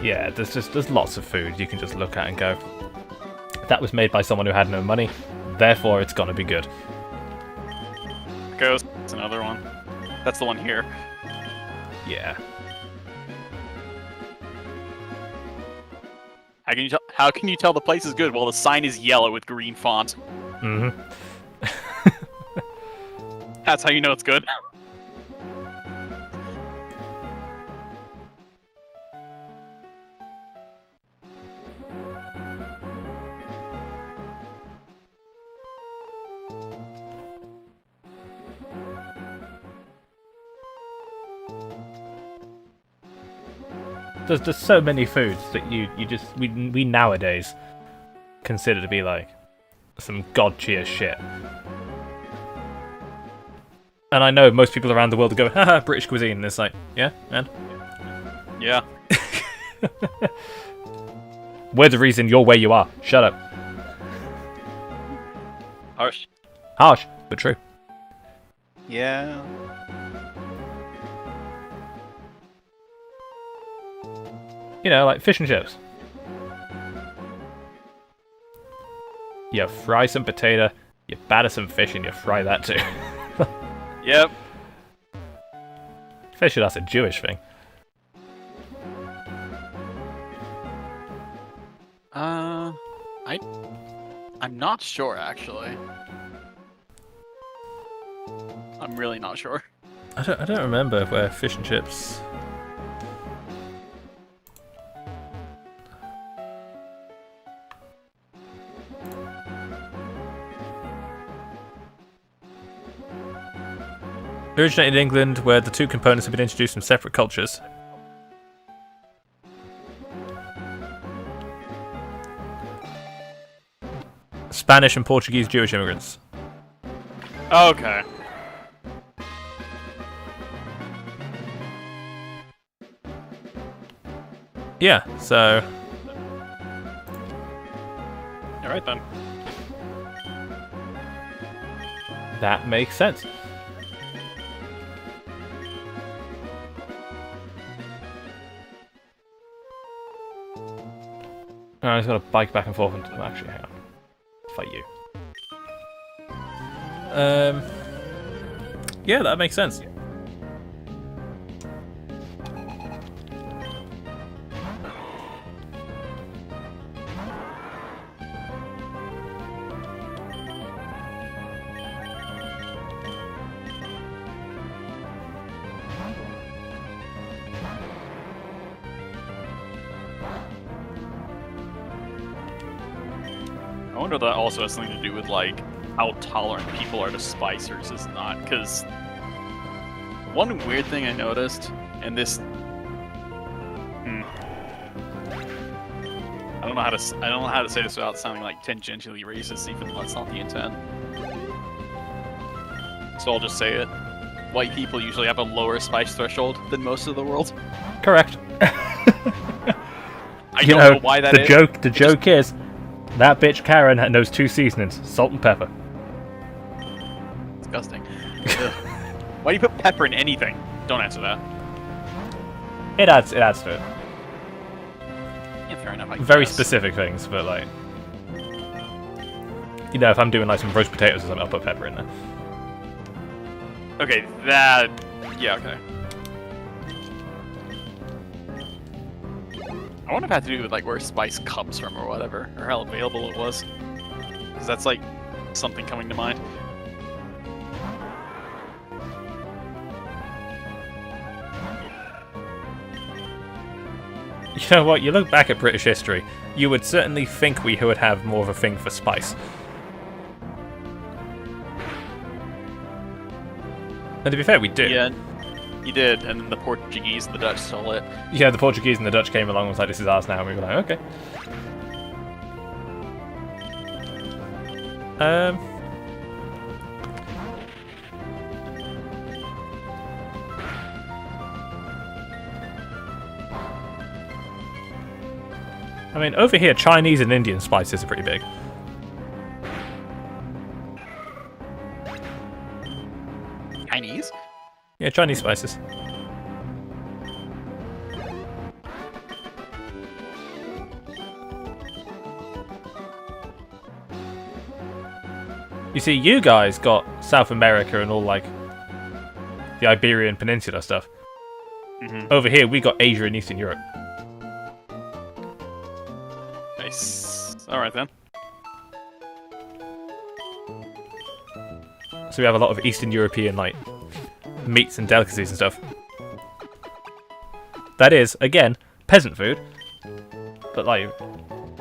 Yeah, there's lots of food you can just look at and go, that was made by someone who had no money, therefore it's gonna be good. Ghost, that's another one. That's the one here. Yeah. How can you tell the place is good? Well, the sign is yellow with green font. Mm-hmm. That's how you know it's good. There's so many foods that we nowadays consider to be like some god tier shit. And I know most people around the world go, haha, British cuisine, and it's like, yeah, man. Yeah. We're the reason you're where you are. Shut up. Harsh. Harsh, but true. Yeah. You know, like fish and chips. You fry some potato, you batter some fish, and you fry that too. Yep. Fish, that's a Jewish thing. I'm not sure actually. I'm really not sure. I don't remember where fish and chips. Originated in England, where the two components have been introduced from separate cultures. Spanish and Portuguese Jewish immigrants. Okay. Yeah, so... Alright then. That makes sense. I just got to bike back and forth and actually hang on. Fight you. Yeah, that makes sense. I wonder if that also has something to do with like how tolerant people are to spice versus not. Because one weird thing I noticed, and this, I don't know how to say this without sounding like tangentially racist, even though that's not the intent. So I'll just say it. White people usually have a lower spice threshold than most of the world. Correct. I don't know why that is. The joke is, that bitch Karen knows two seasonings, salt and pepper. Disgusting. Why do you put pepper in anything? Don't answer that. It adds to it. Yeah, fair enough. Very specific things, but like, you know, if I'm doing like some roast potatoes or something, I'll put pepper in there. Okay, that. Yeah, okay. I wonder if it had to do with like where spice comes from or whatever, or how available it was. Because that's like something coming to mind. You know what? You look back at British history, you would certainly think we would have more of a thing for spice. And to be fair, we do. Yeah, you did, and then the Portuguese and the Dutch stole it. Yeah, the Portuguese and the Dutch came along and was like, this is ours now, and we were like, okay. I mean, over here, Chinese and Indian spices are pretty big. Chinese? Yeah, Chinese spices. You see, you guys got South America and all, like, the Iberian Peninsula stuff. Mm-hmm. Over here, we got Asia and Eastern Europe. Nice. Alright then. So we have a lot of Eastern European, like, meats and delicacies and stuff. That is, again, peasant food, but, like,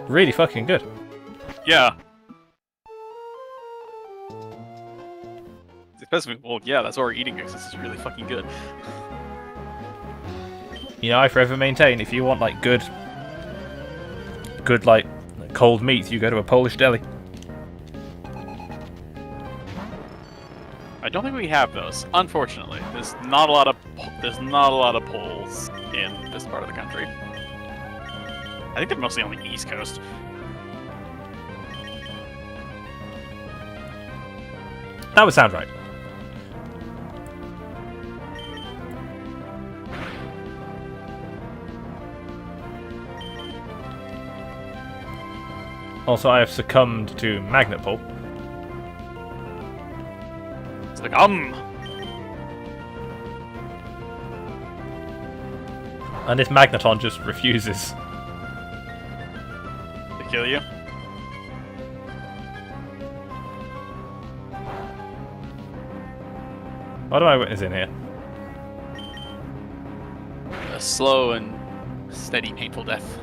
really fucking good. Yeah. Well, yeah, that's why we're eating it, 'cause this is really fucking good. You know, I forever maintain, if you want like good like cold meat, you go to a Polish deli. I don't think we have those, unfortunately. There's not a lot of Poles in this part of the country. I think they're mostly on the East Coast. That would sound right. Also, I have succumbed to magnet pull. It's like, And this magneton just refuses. to kill you. What do I witness in here? A slow and steady, painful death.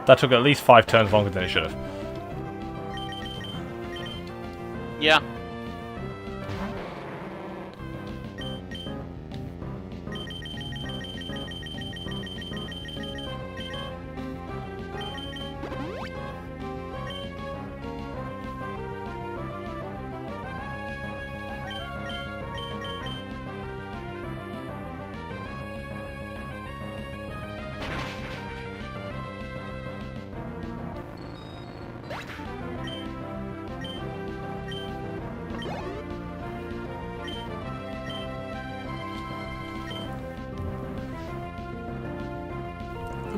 That took at least 5 turns longer than it should have. Yeah.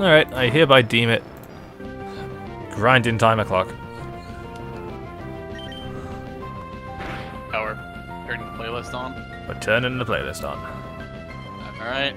Alright, I hereby deem it grinding time o'clock. Oh, we're turning the playlist on. We're turning the playlist on. Alright.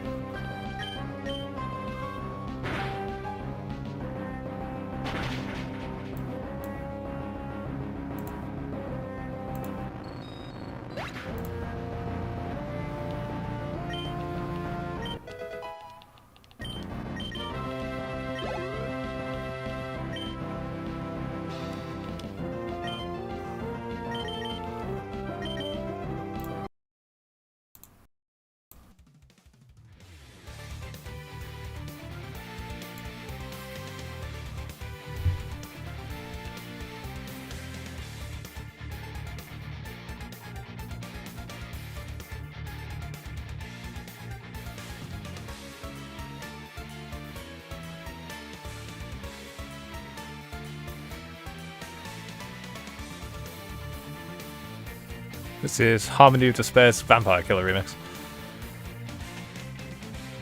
This is Harmony of Despair's Vampire Killer remix.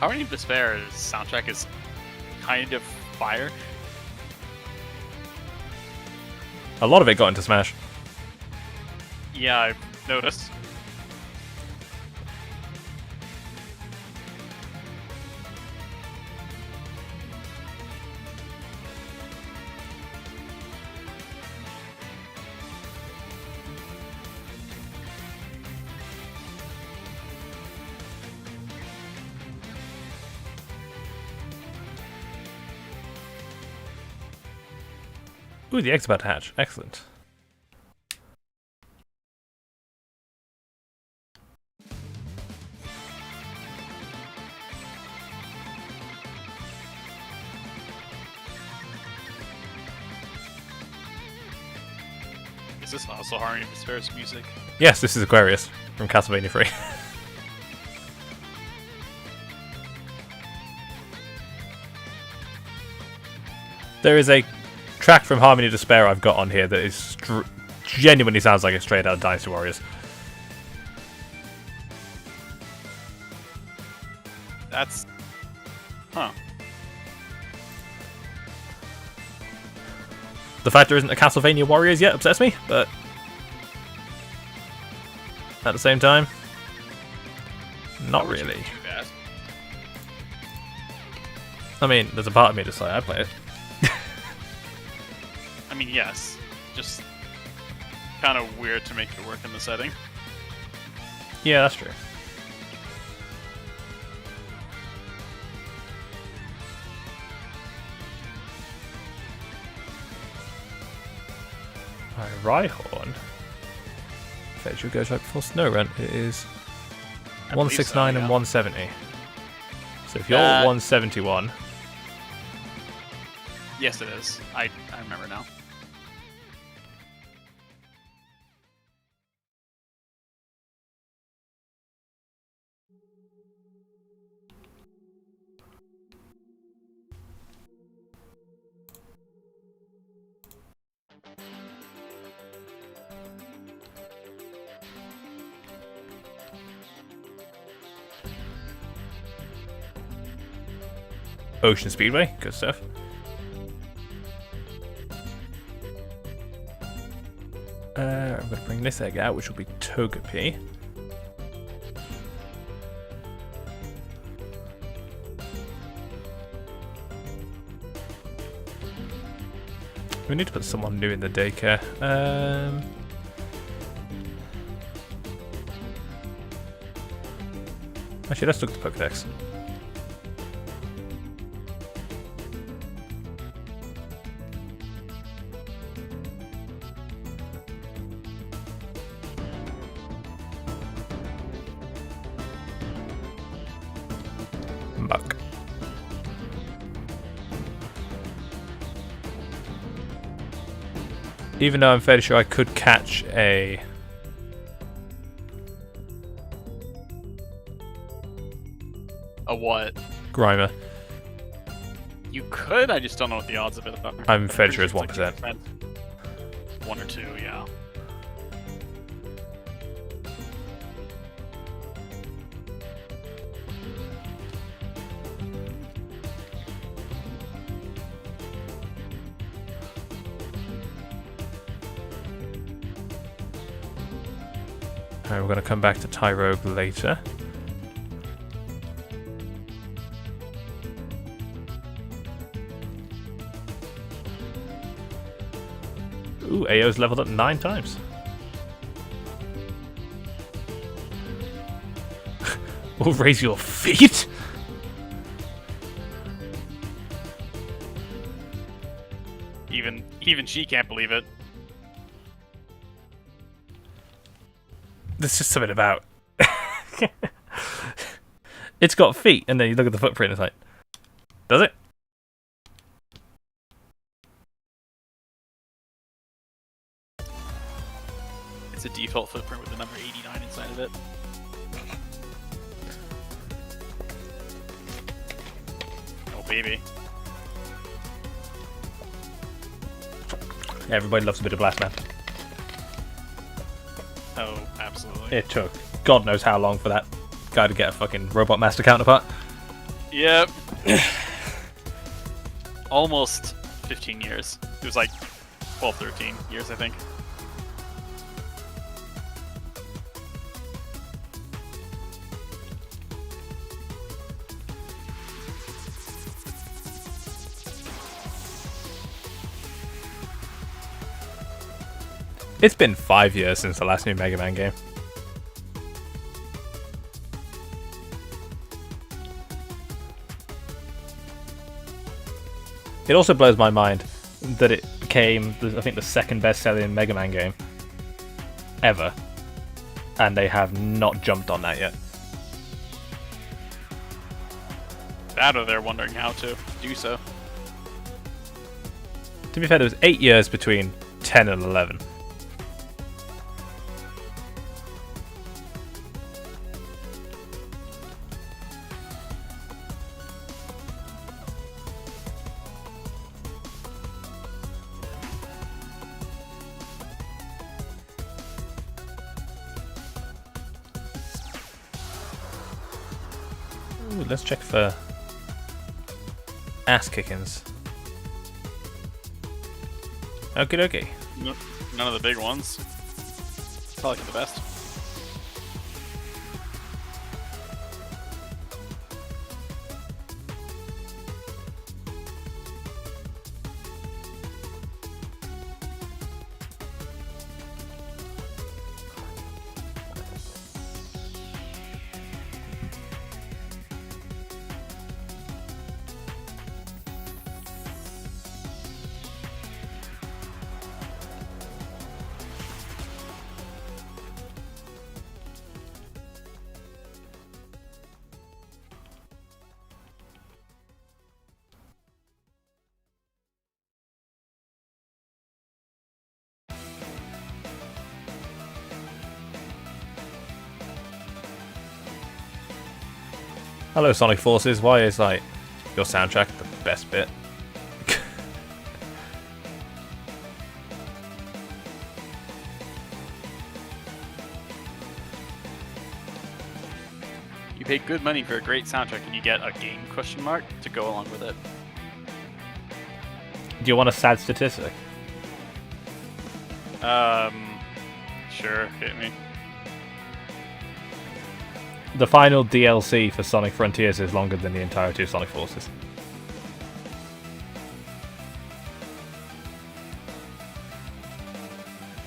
Harmony of Despair's soundtrack is kind of fire. A lot of it got into Smash. Yeah, I've noticed. Ooh, the egg's about to hatch. Excellent. Is this also Harmony of Despair's music? Yes, this is Aquarius from Castlevania 3. There is a track from Harmony of Despair I've got on here that is genuinely sounds like it's straight out of Dynasty Warriors. That's... Huh. The fact there isn't a Castlevania Warriors yet upsets me, but at the same time, not really. Too bad. I mean, there's a part of me that's like, I'd play it. I mean, yes. Just kind of weird to make it work in the setting. Yeah, that's true. Rhyhorn. Fetch goes like full snow run. It is I believe 169 so, and yeah. 170. So if you're That- 171, Yes, it is. I remember now. Ocean Speedway, good stuff. I'm going to bring this egg out, which will be Togepi. We need to put someone new in the daycare. Actually, let's look at the Pokedex. Muck. Even though I'm fairly sure I could catch a A what? Grimer. You could. I just don't know what the odds of it are. I'm fairly sure it's Like 1%. 2%. 1 or 2, yeah. Alright, we're going to come back to Tyrogue later. Ooh, AO's leveled up 9 times. We'll raise your feet? Even she can't believe it. There's just something about... It's got feet, and then you look at the footprint and it's like... Does it? It's a default footprint with the number 89 inside of it. Oh baby. Everybody loves a bit of Blast Man. Oh, absolutely. It took God knows how long for that guy to get a fucking Robot Master counterpart. Yep. Almost 15 years. It was like 12, 13 years, I think. It's been 5 years since the last new Mega Man game. It also blows my mind that it became, I think, the second best-selling Mega Man game ever, and they have not jumped on that yet. That or they're wondering how to do so. To be fair, there was 8 years between 10 and 11. Ooh, let's check for ass kickings. Okie dokie. Nope. None of the big ones. Probably the best. Hello, Sonic Forces. Why is like your soundtrack the best bit? You pay good money for a great soundtrack, and you get a game ? To go along with it. Do you want a sad statistic? Sure, hit me. The final DLC for Sonic Frontiers is longer than the entirety of Sonic Forces.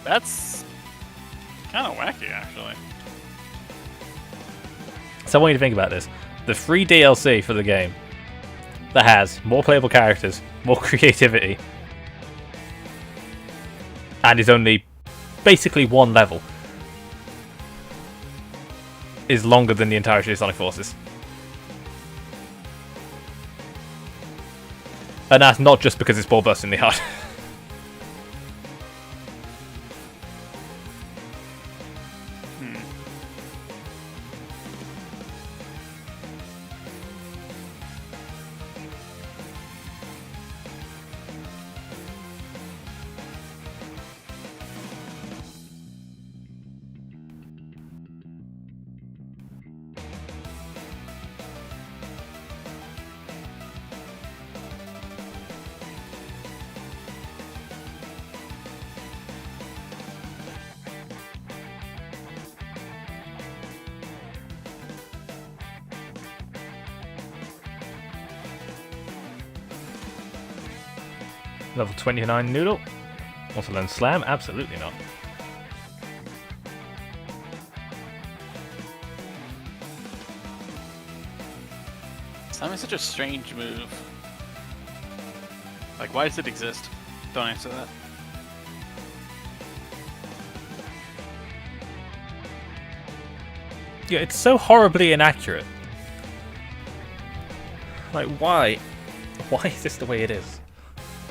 That's kind of wacky, actually. So I want you to think about this. The free DLC for the game that has more playable characters, more creativity, and is only basically one level, is longer than the entirety of Sonic Forces. And that's not just because it's ball busting the heart. Level 29 Noodle. Want to learn Slam? Absolutely not. Slam is such a strange move. Like, why does it exist? Don't answer that. Yeah, it's so horribly inaccurate. Like, why? Why is this the way it is?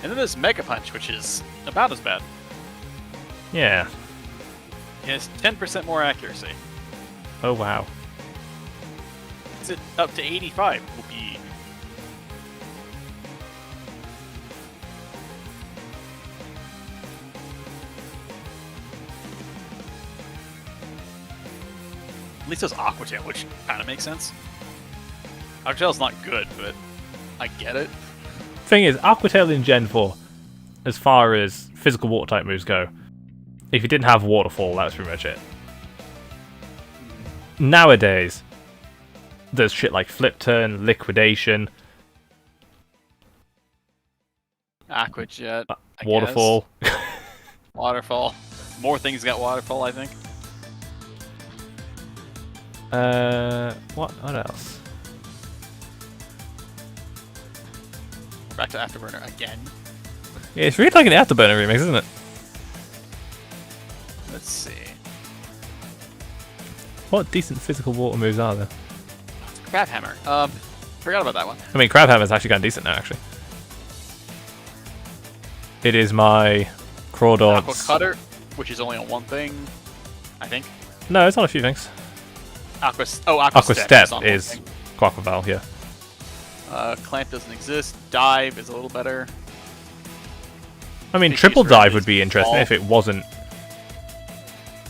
And then there's Mega Punch, which is about as bad. Yeah. It has 10% more accuracy. Oh, wow. It's up to 85 will be... At least there's Aqua Tail, which kind of makes sense. Aqua Tail's not good, but I get it. Thing is, Aqua Tail in Gen 4, as far as physical water type moves go, if you didn't have Waterfall, that was pretty much it. Nowadays, there's shit like Flip Turn, Liquidation, Aqua Jet, I Waterfall. guess. Waterfall. More things got Waterfall, I think. What else? Back to Afterburner again. Yeah, it's really like an Afterburner remix, isn't it? Let's see. What decent physical water moves are there? Crab Hammer. Forgot about that one. I mean, Crab Hammer's actually gotten decent now, actually. It is my Crawdaunt's... Aqua Cutter, which is only on one thing, I think. No, it's on a few things. Aqua Step is Quaquaval, yeah. Clamp doesn't exist. Dive is a little better. I mean, Triple Dive would be interesting if it wasn't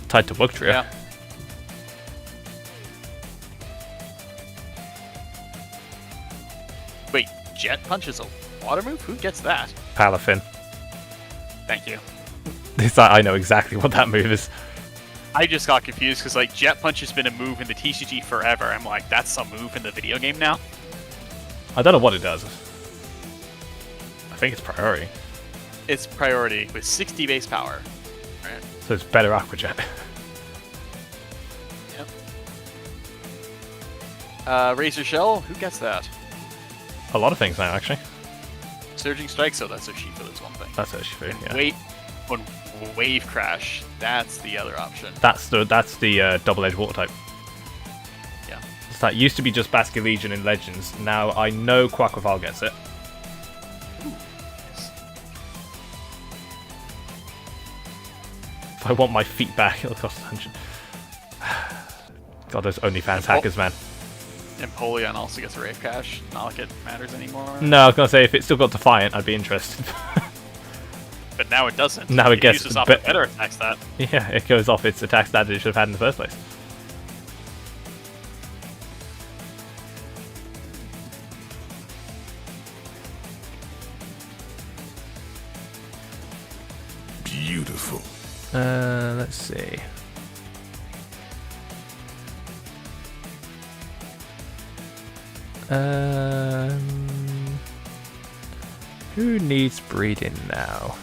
tied to Bugtria. Yeah. Wait, Jet Punch is a water move? Who gets that? Palafin. Thank you. I know exactly what that move is. I just got confused because like Jet Punch has been a move in the TCG forever. I'm like, that's a move in the video game now? I don't know what it does. I think it's priority. It's priority with 60 base power. Right. So it's better Aqua Jet. Yep. Razor Shell, who gets that? A lot of things now, actually. Surging Strike, so that's Urshifu, that's one thing. That's Urshifu, yeah. Wave Crash, that's the other option. That's the double-edged water type. Yeah. So that used to be just Basket Legion in Legends. Now I know Quaquaval gets it. Ooh, nice. If I want my feet back, it'll cost 100. God, those OnlyFans hackers, man. Empoleon also gets a Rave Cache. Not like it matters anymore. No, I was gonna say if it still got Defiant, I'd be interested. But now it doesn't. Now it gets uses off a better attack stat. Yeah, it goes off its attack stat it should have had in the first place. Beautiful. Let's see. Who needs breeding now?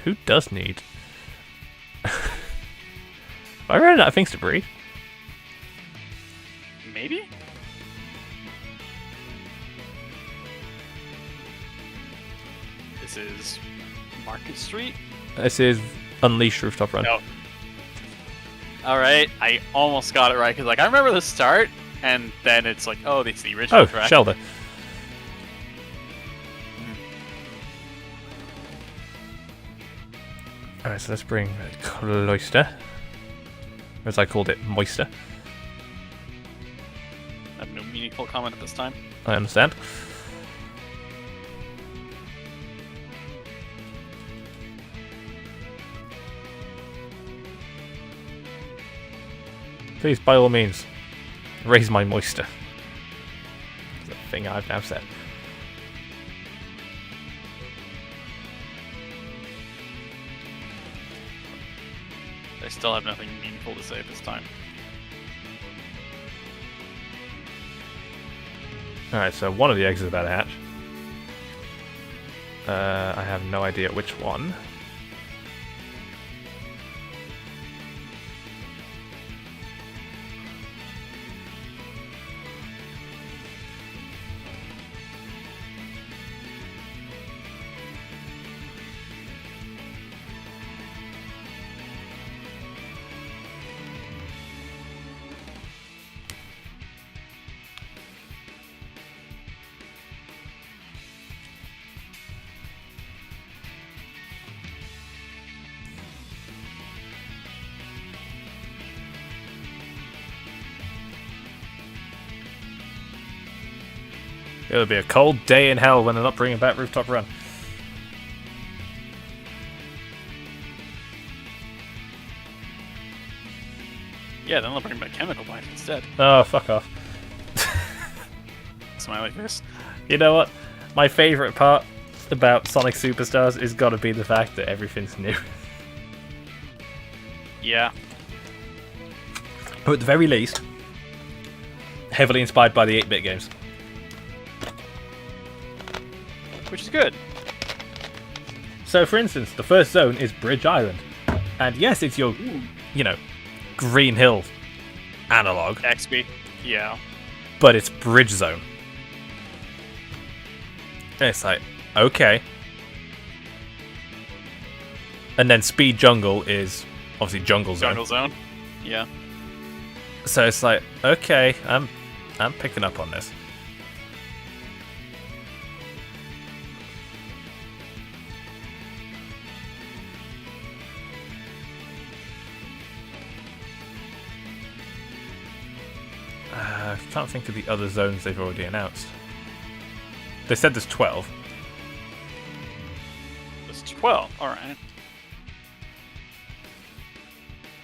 Who does need? I ran out of things to breed. Maybe? This is Market Street? This is Unleash Rooftop Run. No. Alright, I almost got it right, because like, I remember the start, and then it's like, oh, it's the original track. Shelter. Alright, so let's bring Cloister. Or as I called it, Moister. I have no meaningful comment at this time. I understand. Please, by all means, raise my moisture. It's a thing I've now said. I still have nothing meaningful to say at this time. Alright, so one of the eggs is about to hatch. I have no idea which one. It'll be a cold day in hell when they're not bringing back Rooftop Run. Yeah, then they'll bring back Chemical Plant instead. Oh, fuck off. Smiley face. You know what? My favourite part about Sonic Superstars is gotta be the fact that everything's new. Yeah. Or at the very least, heavily inspired by the 8-bit games. Which is good. So, for instance, the first zone is Bridge Island. And yes, it's your, you know, Green Hill analog, XP. Yeah. but it's Bridge Zone. And it's like, okay. And then Speed Jungle is obviously Jungle Zone. Jungle Zone. Yeah. So it's like, okay, I'm picking up on this. I can't think of the other zones they've already announced. They said there's 12. It's 12. Alright.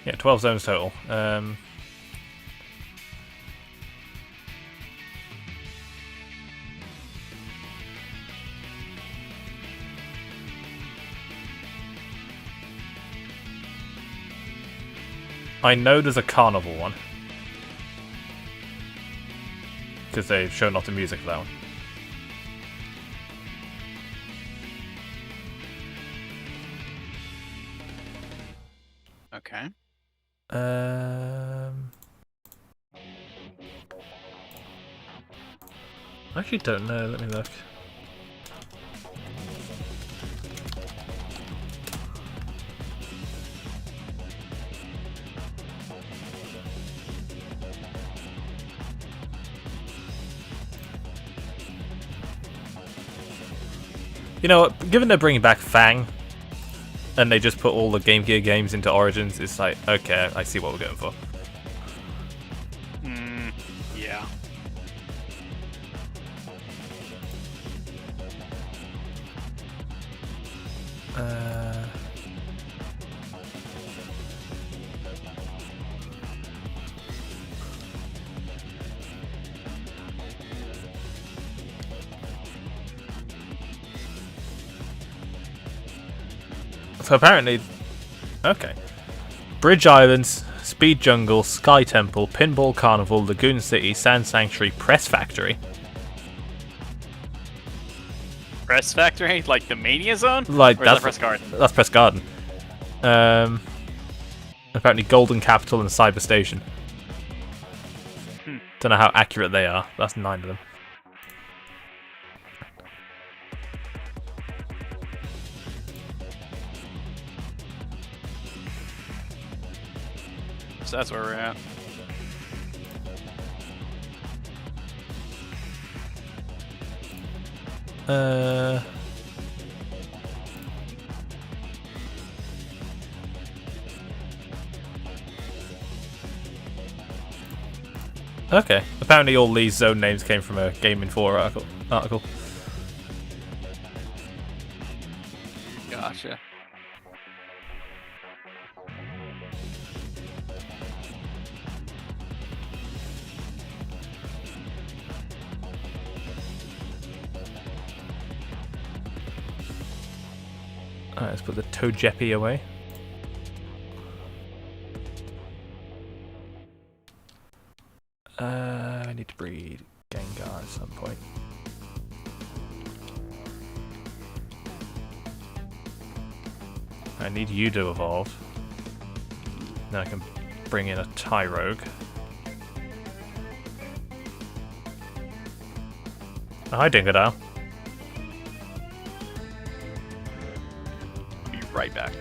Yeah, 12 zones total. I know there's a carnival one. Because they've shown off the music for that one. Okay. I actually don't know. Let me look. You know what? Given they're bringing back Fang, and they just put all the Game Gear games into Origins, it's like, okay, I see what we're going for. Yeah. So apparently, okay. Bridge Islands, Speed Jungle, Sky Temple, Pinball Carnival, Lagoon City, Sand Sanctuary, Press Factory. Press Factory? Like the Mania Zone? Like, or is that's that Press Garden? That's Press Garden. Apparently Golden Capital and Cyber Station. Don't know how accurate they are. That's 9 of them. So that's where we're at. Okay. Apparently all these zone names came from a Game Info article. Gotcha. Alright, let's put the Togepi away. I need to breed Gengar at some point. I need you to evolve. Then I can bring in a Tyrogue. Oh, hi, Dingodile. Be right back.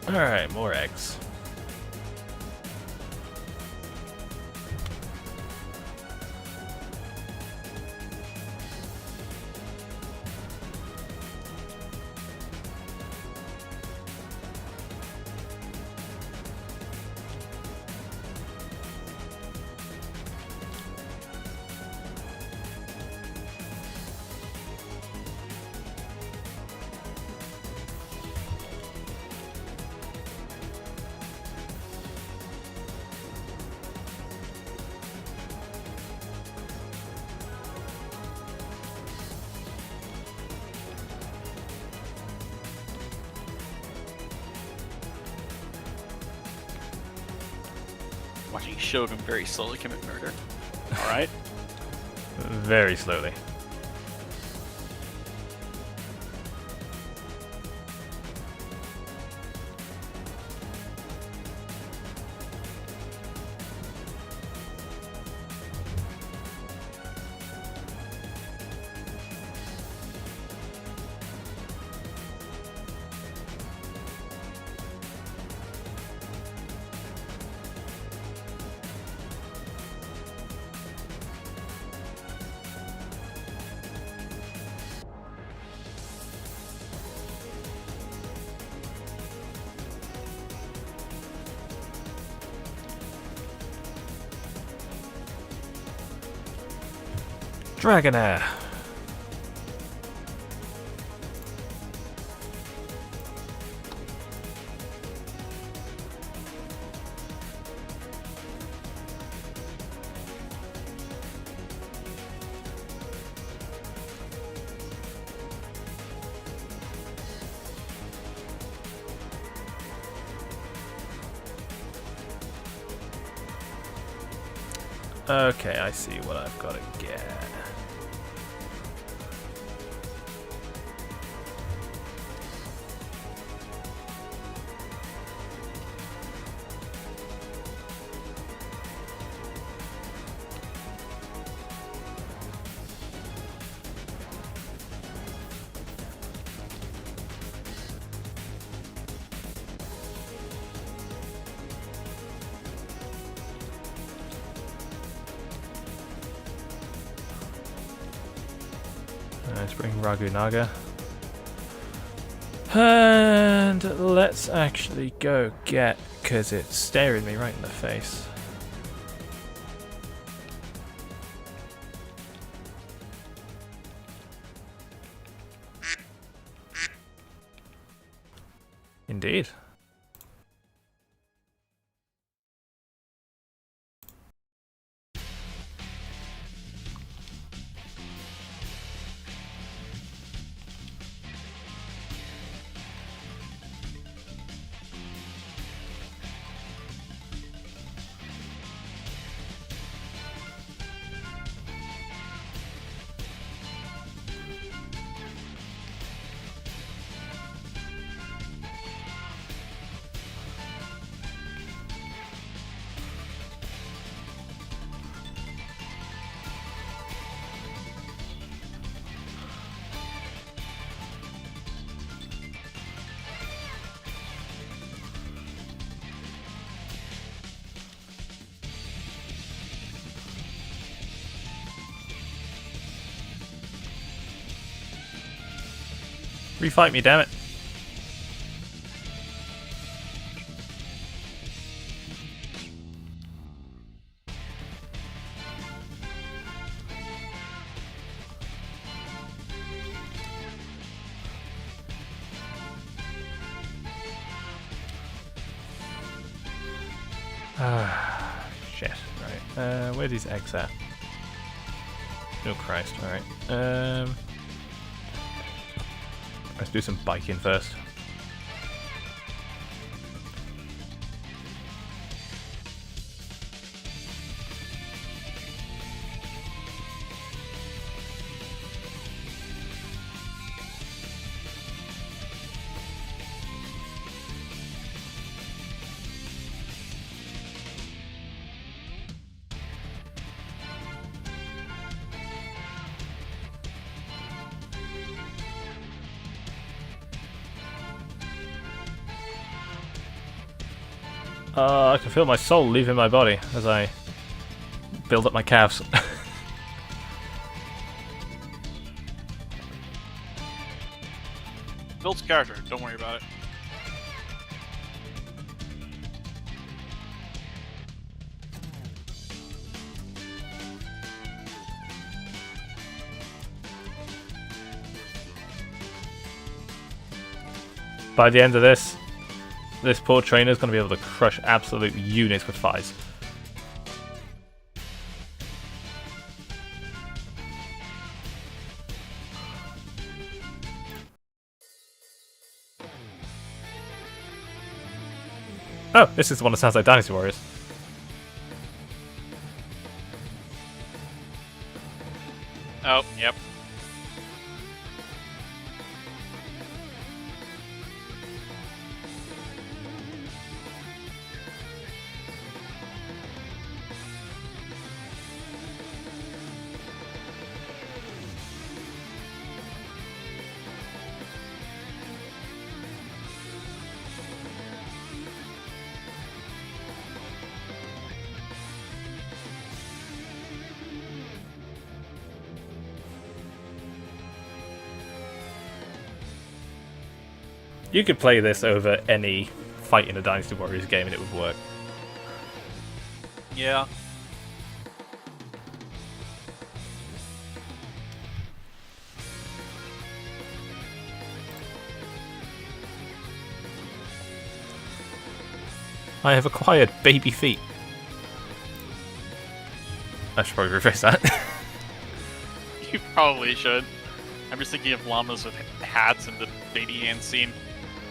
Alright, more eggs. Watching Shogun very slowly commit murder. Alright. Very slowly. Dragonair. Okay, I see what I've got to get. Let's bring Ragunaga. And let's actually go get, because it's staring me right in the face. Indeed. Refight me, damn it. Shit. Right. Where's these eggs at? Oh Christ. Alright. Let's do some biking first. I can feel my soul leaving my body as I build up my calves. Builds character, don't worry about it. By the end of this poor trainer is going to be able to crush absolute units with fires. Oh, this is the one that sounds like Dynasty Warriors. Oh, yep. You could play this over any fight in a Dynasty Warriors game and it would work. Yeah. I have acquired baby feet. I should probably rephrase that. You probably should. I'm just thinking of llamas with hats and the baby hand scene.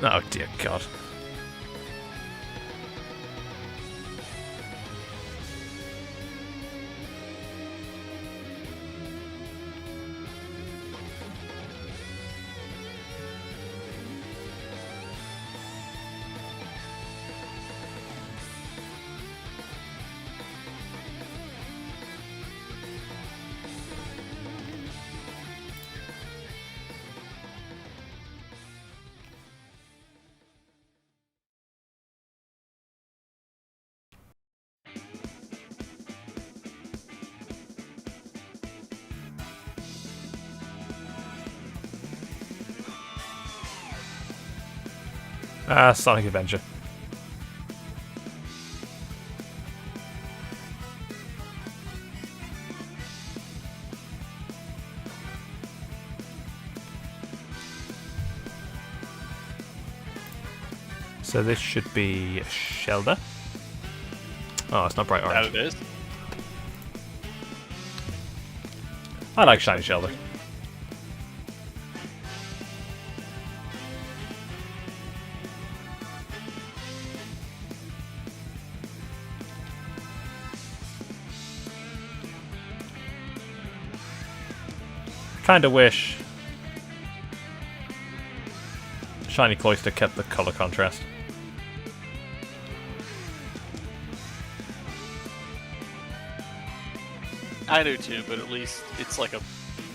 Oh dear God. Sonic Adventure. So this should be Shelder. Oh, it's not bright orange. That it is. I like shiny Shelder. Kinda wish Shiny Cloyster kept the color contrast. I do too, but at least it's like a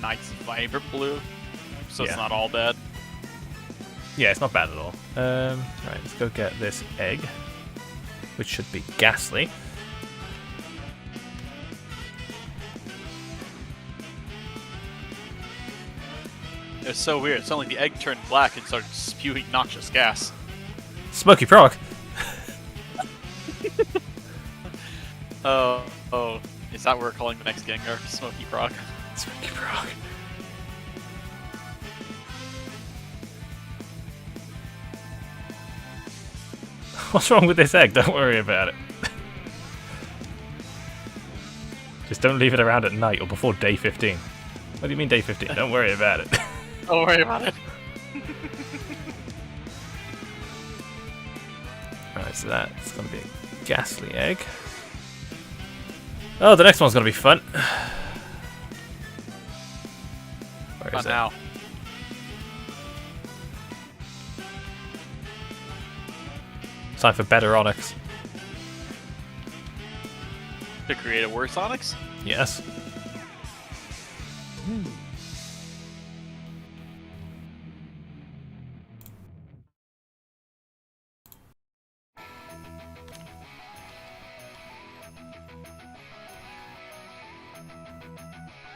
nice vibrant blue, so it's Yeah. not all bad. Yeah, it's not bad at all. Right, let's go get this egg, which should be Ghastly. It's so weird. It's only the egg turned black and started spewing noxious gas. Smoky Frog. Oh, is that what we're calling the next Gengar? Smoky Frog. Smoky Frog. What's wrong with this egg? Don't worry about it. Just don't leave it around at night or before day 15. What do you mean day 15? Don't worry about it. Don't worry about it. Right, so that's going to be a Ghastly egg. Oh, the next one's going to be fun. Where Not is it? now. Time for better Onyx. To create a worse Onyx? Yes.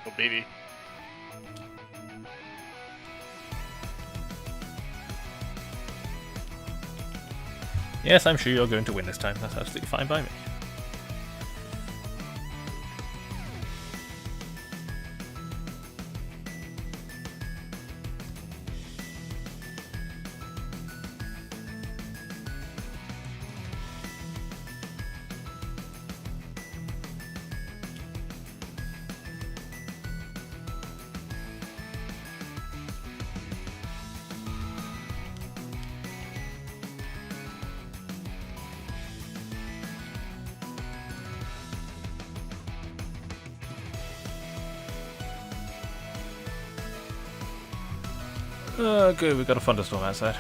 Oh, baby. Yes, I'm sure you're going to win this time. That's absolutely fine by me. Good, we've got a thunderstorm outside.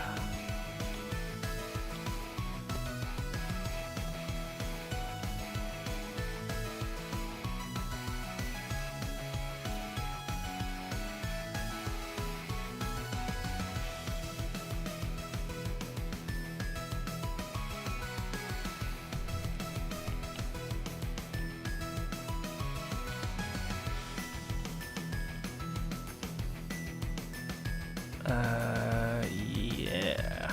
Yeah.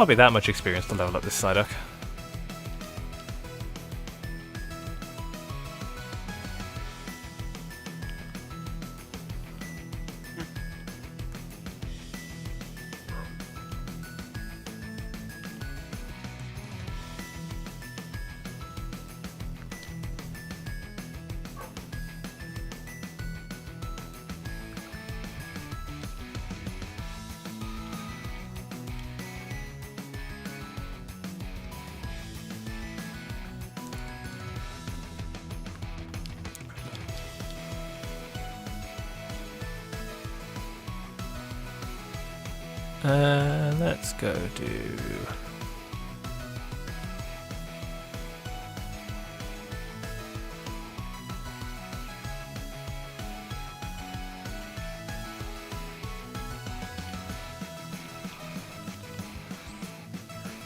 Can't be that much experience to level up this Psyduck. Let's go do...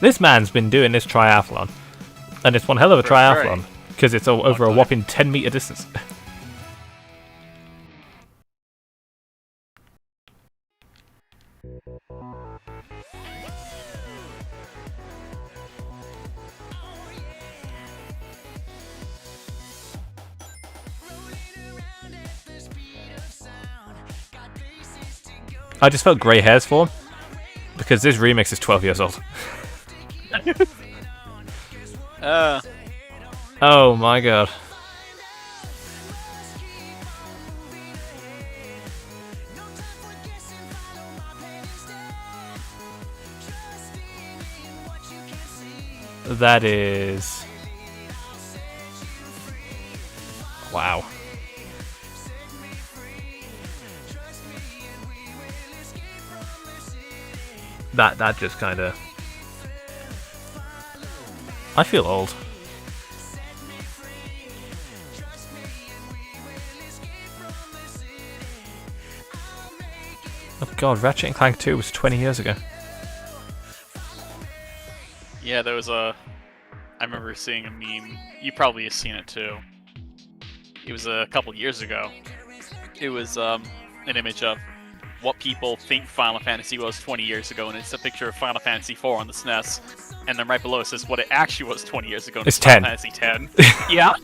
This man's been doing this triathlon, and it's one hell of a triathlon, because it's over a whopping 10-meter distance. I just felt grey hairs for him, because this remix is 12 years old. Oh my god. That is... Wow. That just kind of... I feel old. Oh god, Ratchet and Clank 2 was 20 years ago. Yeah, there was a... I remember seeing a meme. You probably have seen it too. It was a couple years ago. It was an image of what people think Final Fantasy was 20 years ago, and it's a picture of Final Fantasy IV on the SNES. And then right below it says what it actually was 20 years ago. It's Final 10. Fantasy 10. Yeah.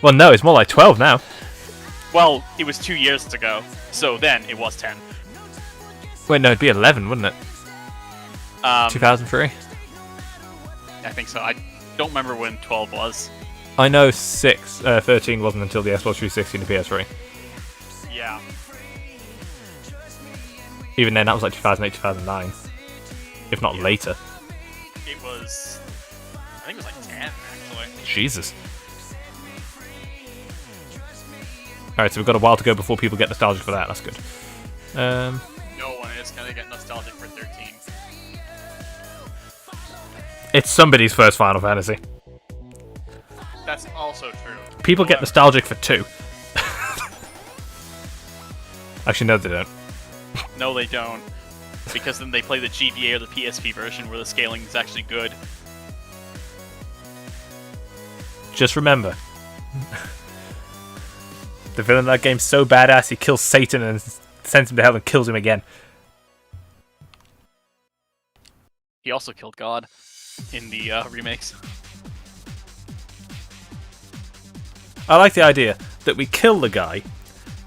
Well, no, it's more like 12 now. Well, it was 2 years ago, so then it was 10. Wait, no, it'd be 11, wouldn't it? 2003? I think so. I don't remember when 12 was. I know 13 wasn't until the Xbox 360 and the PS3. Yeah. Even then, that was like 2008, 2009. If not later. It was... I think it was like 10, actually. Jesus. Alright, so we've got a while to go before people get nostalgic for that. That's good. No one is going to get nostalgic for 13. It's somebody's first Final Fantasy. That's also true. People get nostalgic for 2. Actually, no, they don't. No, they don't. Because then they play the GBA or the PSP version where the scaling is actually good. Just remember. The villain of that game's so badass he kills Satan and sends him to hell and kills him again. He also killed God in the remakes. I like the idea that we kill the guy,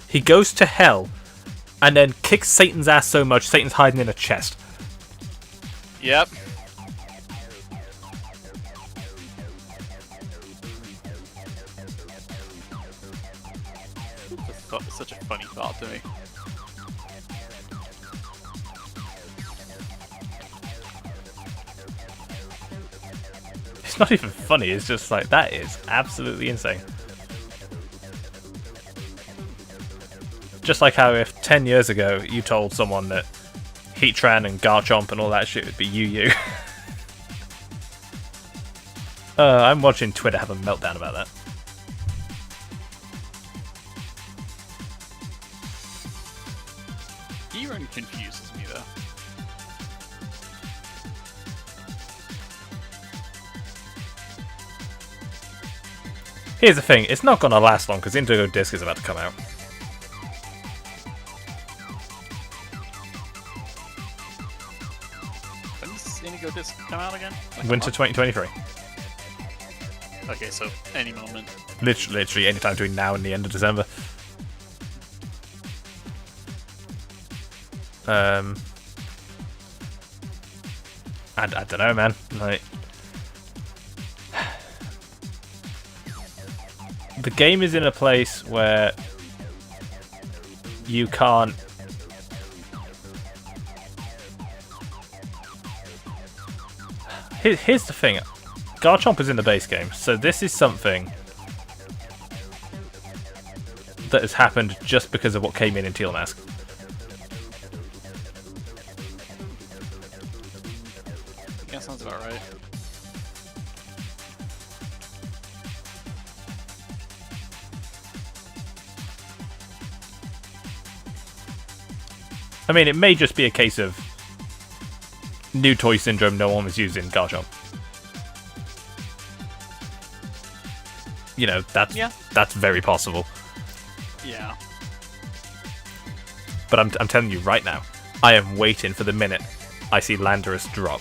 he goes to hell, and then kicks Satan's ass so much Satan's hiding in a chest. Yep. It's such a funny thought to me. It's not even funny, it's just like, that is absolutely insane. Just like how if 10 years ago you told someone that Heatran and Garchomp and all that shit would be Yu. I'm watching Twitter have a meltdown about that. He confuses me though. Here's the thing, it's not going to last long because Indigo Disc is about to come out. Indigo Disc come out again? Like Winter 2023. Okay, so any moment. Literally any time between now and the end of December. I don't know, man. Like, the game is in a place where you can't. Here's the thing. Garchomp is in the base game, so this is something that has happened just because of what came in Teal Mask. Yeah, sounds about right. I mean, it may just be a case of new toy syndrome no one was using Garchomp. You know, that's very possible. Yeah. But I'm telling you right now, I am waiting for the minute I see Landorus drop.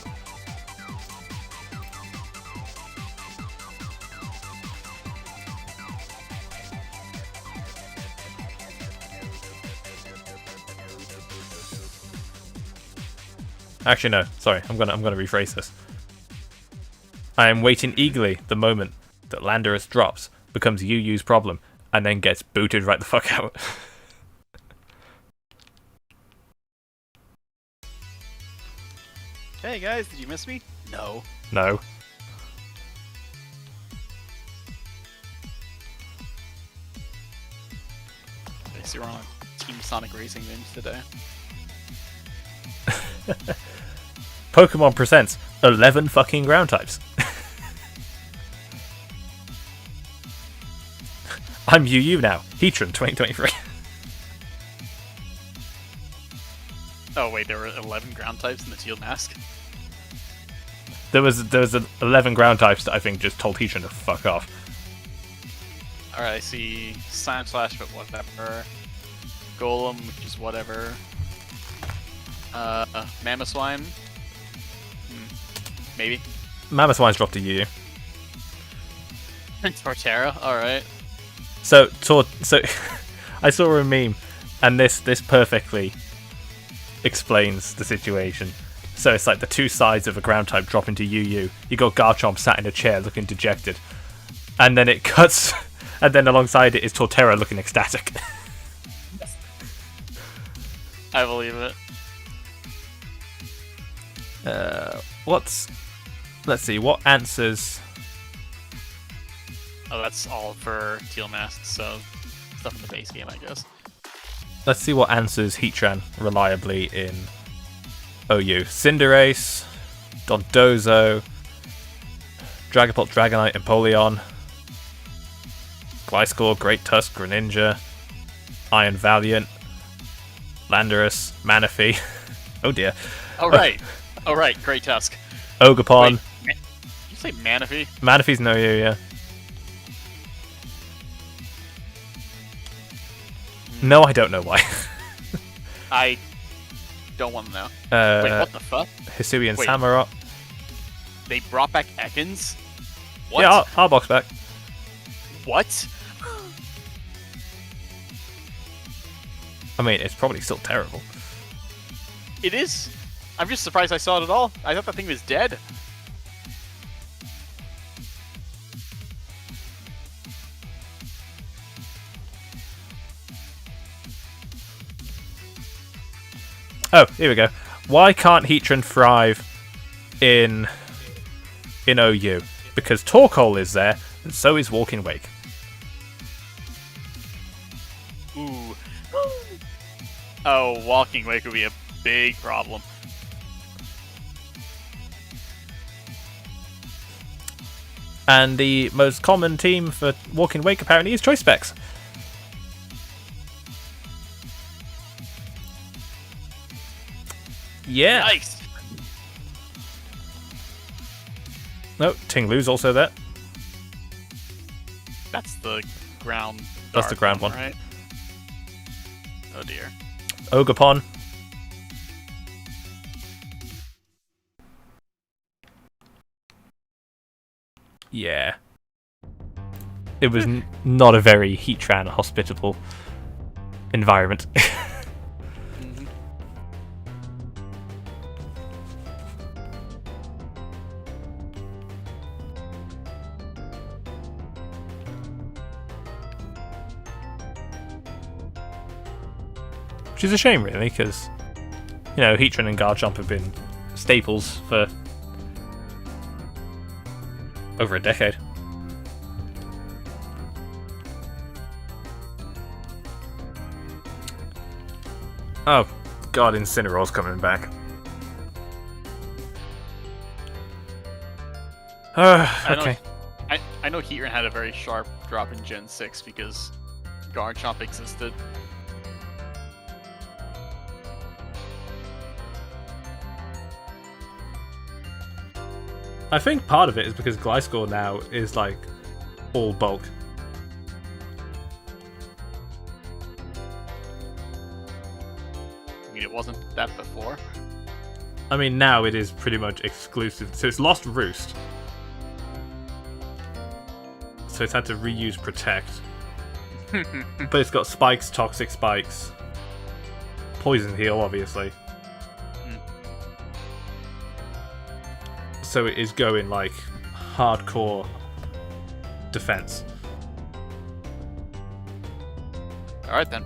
Actually, no. Sorry, I'm gonna rephrase this. I am waiting eagerly the moment that Landorus drops, becomes UU's problem, and then gets booted right the fuck out. Hey guys, did you miss me? No. No. I see we're on a Team Sonic Racing binge today. Pokemon presents 11 fucking ground types. I'm UU now. Heatran 2023. Oh wait, there were 11 ground types in the Teal Mask? There was 11 ground types that I think just told Heatran to fuck off. Alright, I see Sand Slash, but whatever. Golem, which is whatever. Mamoswine? Maybe. Mamoswine's dropped a UU. Torterra, alright. So I saw a meme, and this perfectly explains the situation. So it's like the two sides of a ground type drop into UU. You got Garchomp sat in a chair looking dejected, and then it cuts, and then alongside it is Torterra looking ecstatic. I believe it. Let's see, what answers? Oh, that's all for Teal Mask, so stuff in the base game, I guess. Let's see what answers Heatran reliably in OU. Cinderace, Dondozo, Dragapult, Dragonite, Empoleon, Gliscor, Great Tusk, Greninja, Iron Valiant, Landorus, Manaphy. Oh dear. Alright. Alright, Great Tusk. Ogerpon. Wait, you say Manaphy? Manaphy's no OU, yeah. No, I don't know why. I don't want to know. Wait, what the fuck? Hisuian Wait. Samurott. They brought back Ekans? What? Yeah, our box back. What? I mean, it's probably still terrible. It is? I'm just surprised I saw it at all. I thought that thing was dead. Oh, here we go. Why can't Heatran thrive in OU? Because Torkoal is there, and so is Walking Wake. Ooh. Oh, Walking Wake would be a big problem. And the most common team for Walking Wake apparently is Choice Specs. Yeah. Nice. No, Tinglu's also there. That's the ground. That's the ground one. Right? Oh dear. Ogerpon. Yeah. It was not a very Heatran hospitable environment. Mhm. Which is a shame, really, because, you know, Heatran and Garchomp have been staples for over a decade. Oh, God, Incineroar's coming back. Okay. I know Heatran had a very sharp drop in Gen 6 because Garchomp existed. I think part of it is because Gliscor now is, like, all bulk. I mean, it wasn't that before. I mean, now it is pretty much exclusive. So it's lost Roost. So it's had to reuse Protect. But it's got Spikes, Toxic Spikes, Poison Heal, obviously. So it is going, like, hardcore defense. Alright then.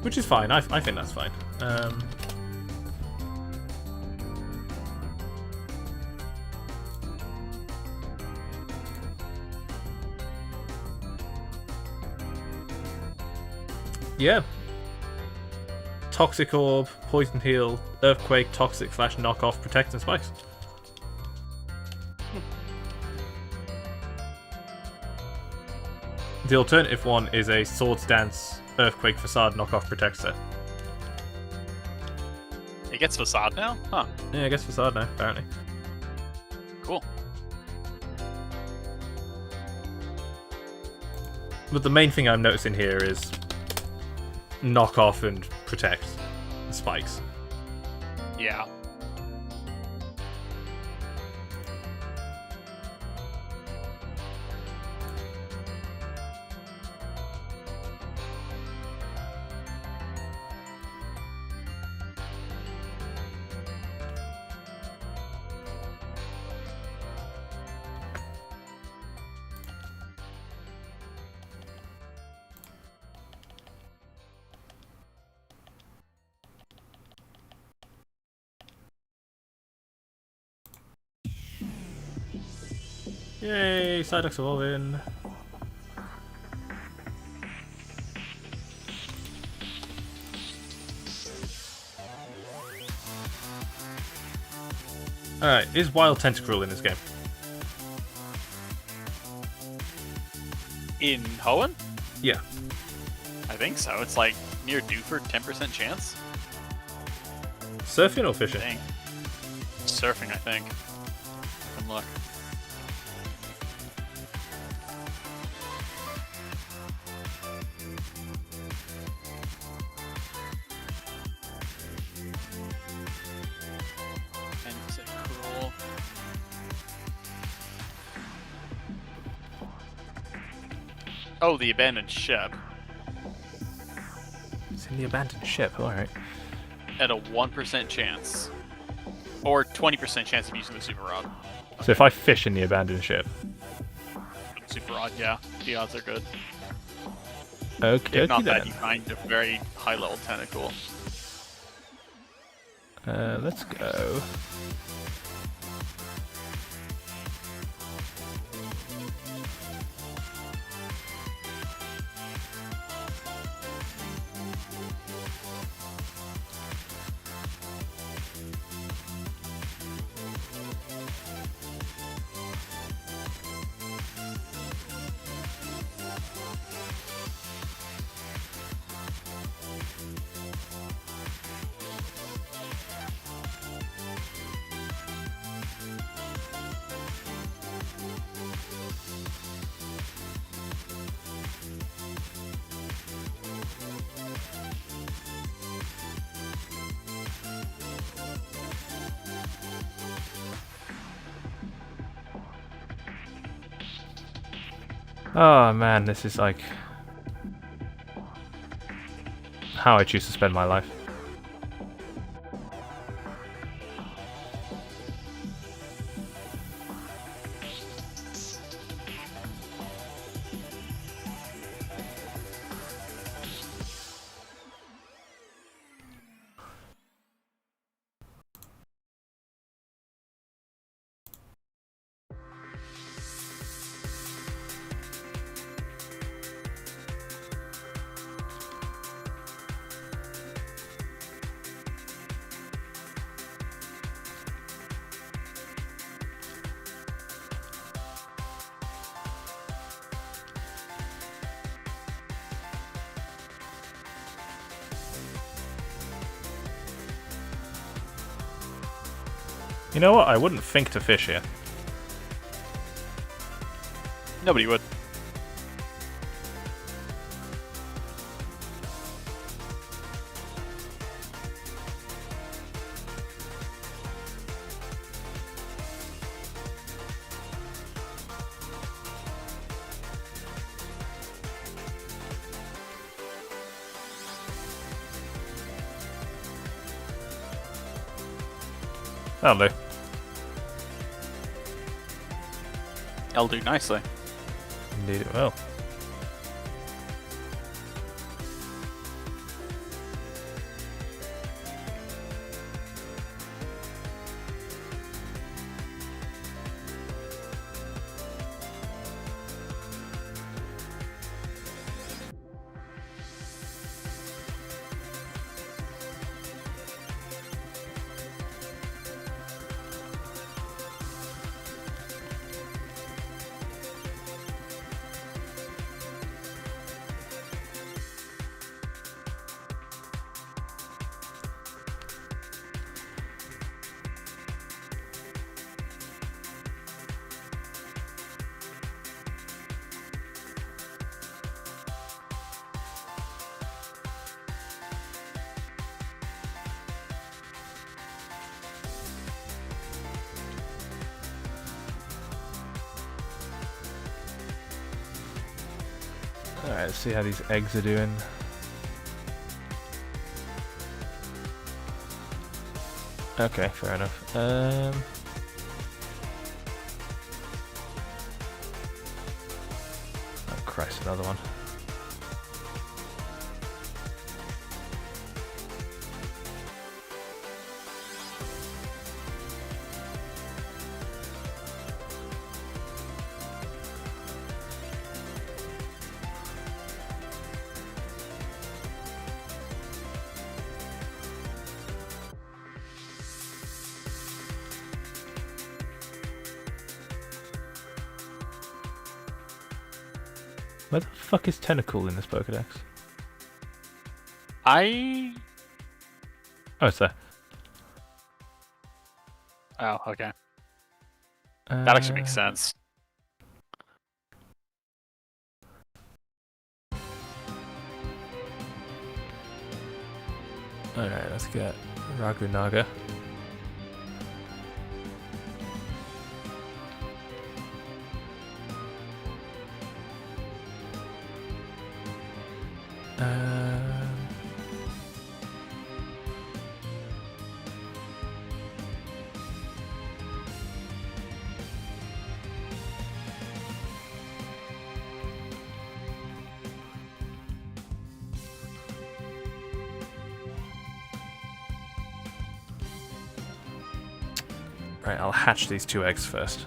Which is fine. I think that's fine. Yeah. Toxic Orb, Poison Heal, Earthquake, Toxic / Knockoff, Protect, and Spikes. The alternative one is a Swords Dance, Earthquake, Facade, Knockoff, Protect set. It gets Facade now? Huh. Yeah, I guess Facade now, apparently. Cool. But the main thing I'm noticing here is Knockoff and Protect and Spikes. Yeah. Yay, Psyduck's evolving. Alright, is Wild Tentacruel in this game? In Hoenn? Yeah. I think so. It's like near due for 10% chance. Surfing or fishing? Dang. Surfing, I think. Good luck. Tentacruel. Oh, the abandoned ship. It's in the abandoned ship, alright. At a 1% chance. Or 20% chance of using the Super Rod. So if I fish in the abandoned ship. Super Rod, yeah. The odds are good. Okay, If not that, then. you find a very high level tentacle. Let's go. Oh man, this is like how I choose to spend my life. You know what? I wouldn't think to fish here. Nobody would. That'll do. I'll do nicely. Indeed it will. Alright, let's see how these eggs are doing. Okay, fair enough. Oh Christ, another one. Where the fuck is Tentacle in this Pokedex? I... Oh, it's there. Oh, okay. That actually makes sense. Alright, let's get Ragunaga. Right, I'll hatch these 2 eggs first.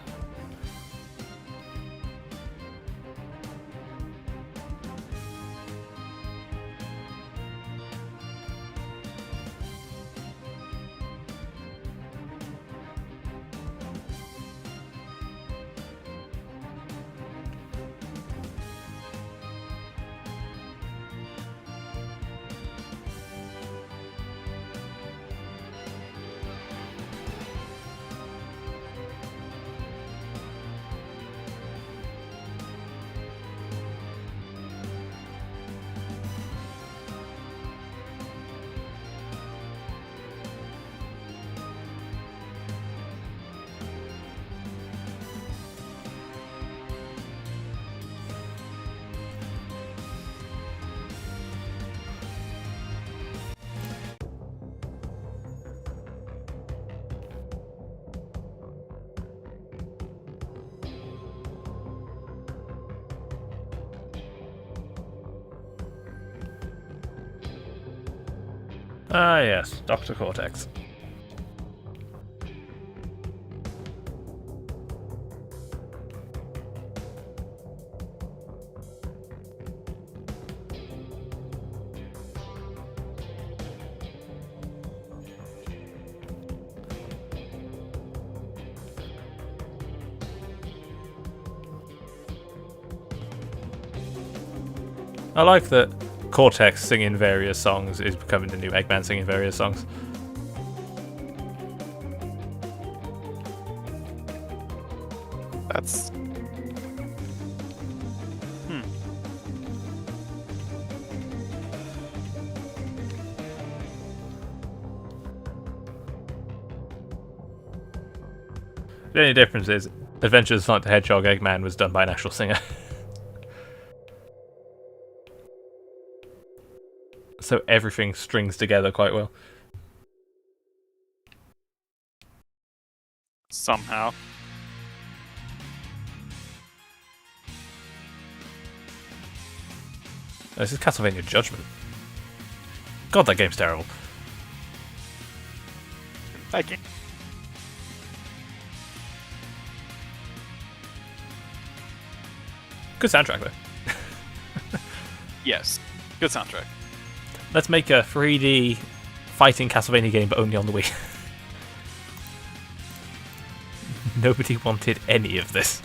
Ah, yes, Dr. Cortex. I like that Cortex singing various songs is becoming the new Eggman singing various songs. That's... The only difference is Adventures of Sonic the Hedgehog Eggman was done by an actual singer. So everything strings together quite well. Somehow. This is Castlevania Judgment. God, that game's terrible. Thank you. Good soundtrack though. Yes. Good soundtrack. Let's make a 3D fighting Castlevania game, but only on the Wii. Nobody wanted any of this.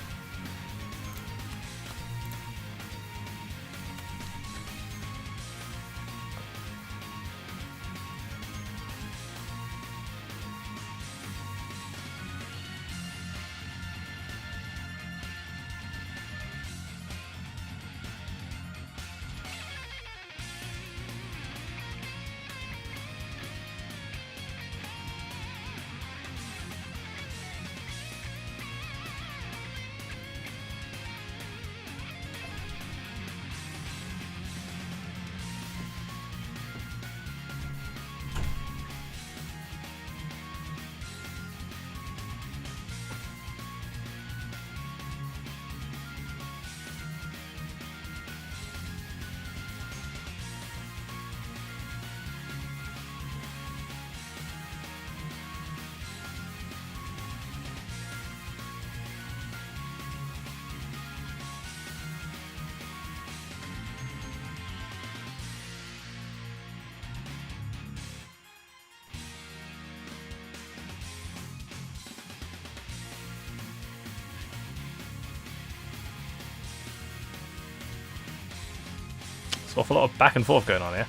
There's an awful lot of back and forth going on here.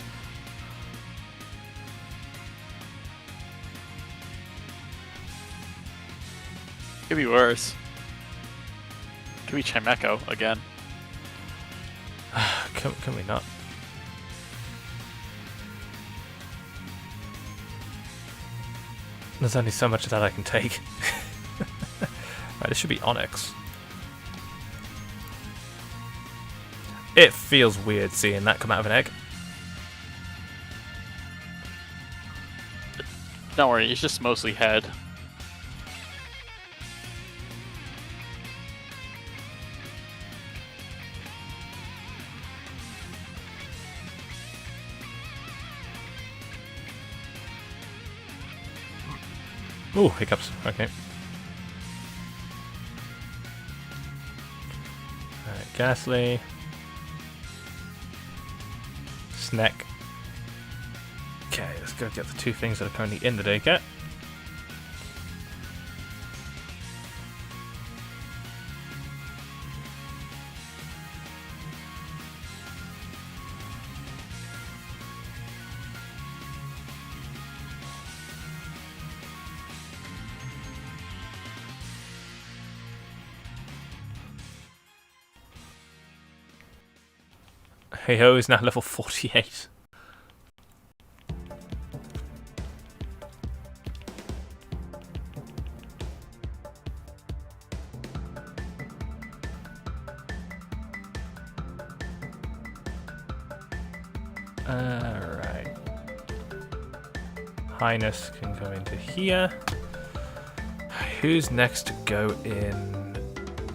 Could be worse. Could be Chimeco again. Can we not? There's only so much of that I can take. Right, this should be Onyx. It feels weird seeing that come out of an egg. Don't worry, it's just mostly head. Ooh, hiccups. Okay. Alright, Ghastly. Snack. Okay, let's go get the two things that are currently in the day kit. Hey ho is now level 48. Alright. Highness can go into here. Who's next to go in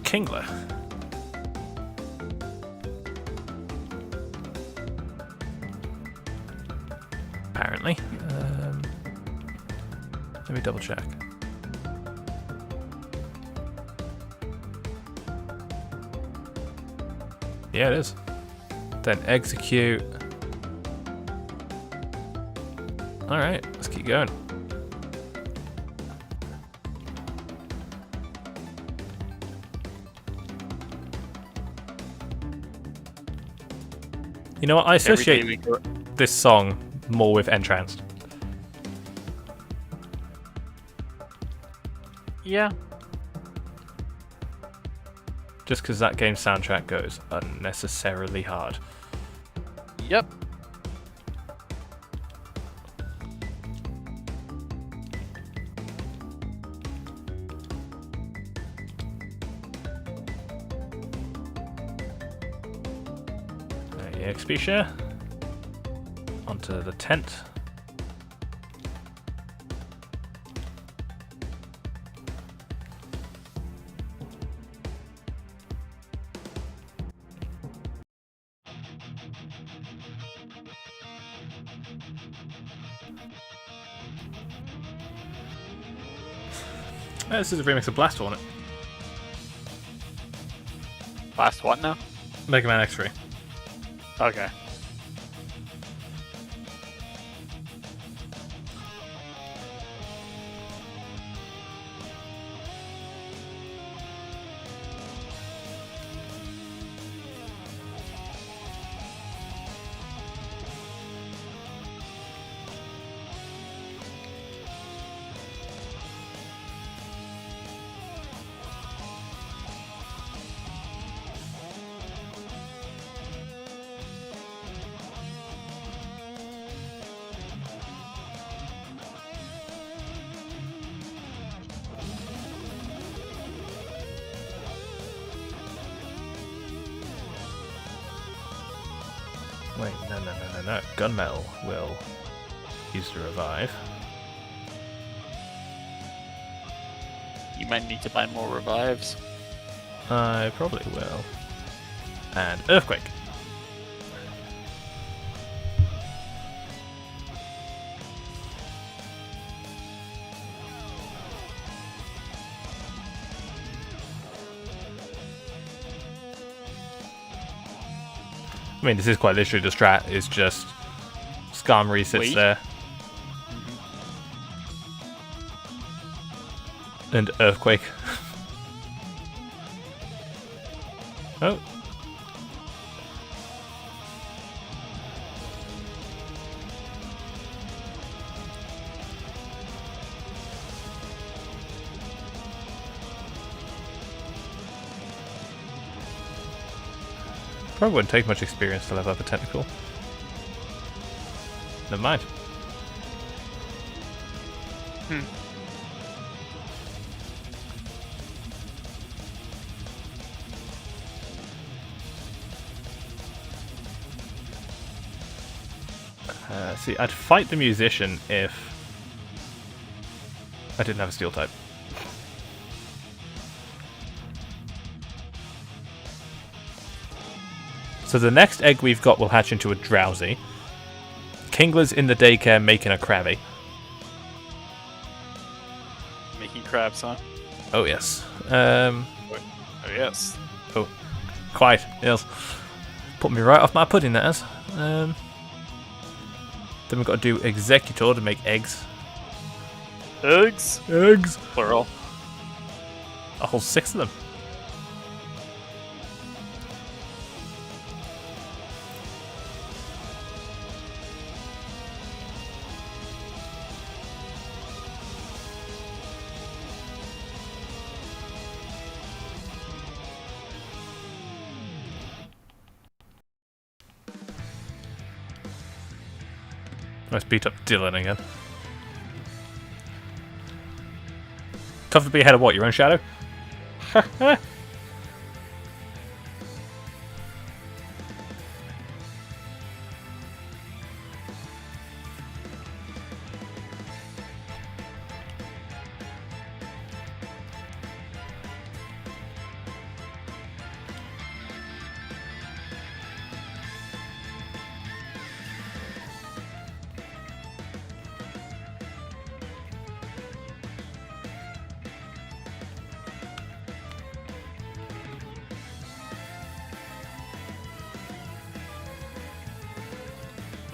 Kingler? Apparently. Let me double check. Yeah, it is. Then execute. Alright, let's keep going. You know what? I associate this song more with Entranced. Yeah. Just because that game's soundtrack goes unnecessarily hard. Yep. XP share. Onto the tent. This is a remix of Blast Hornet. Last what now? Mega Man X3. Okay. Wait, no. Gunmetal will use the revive. You might need to buy more revives. I probably will. And Earthquake. I mean, this is quite literally the strat, is just Skarmory sits Wait. there. And Earthquake. Oh. Probably wouldn't take much experience to level up a technical. Never mind. See, I'd fight the musician if I didn't have a steel type. So the next egg we've got will hatch into a Drowsy. Kingler's in the daycare making a Krabby. Making crabs, huh? Oh yes. Oh yes. Oh, quite. Yes. Put me right off my pudding, that is. Then we've got to do Executor to make eggs. Eggs? Eggs! Plural. A whole 6 of them. Let's beat up Dylan again. Tough to be ahead of what? Your own shadow?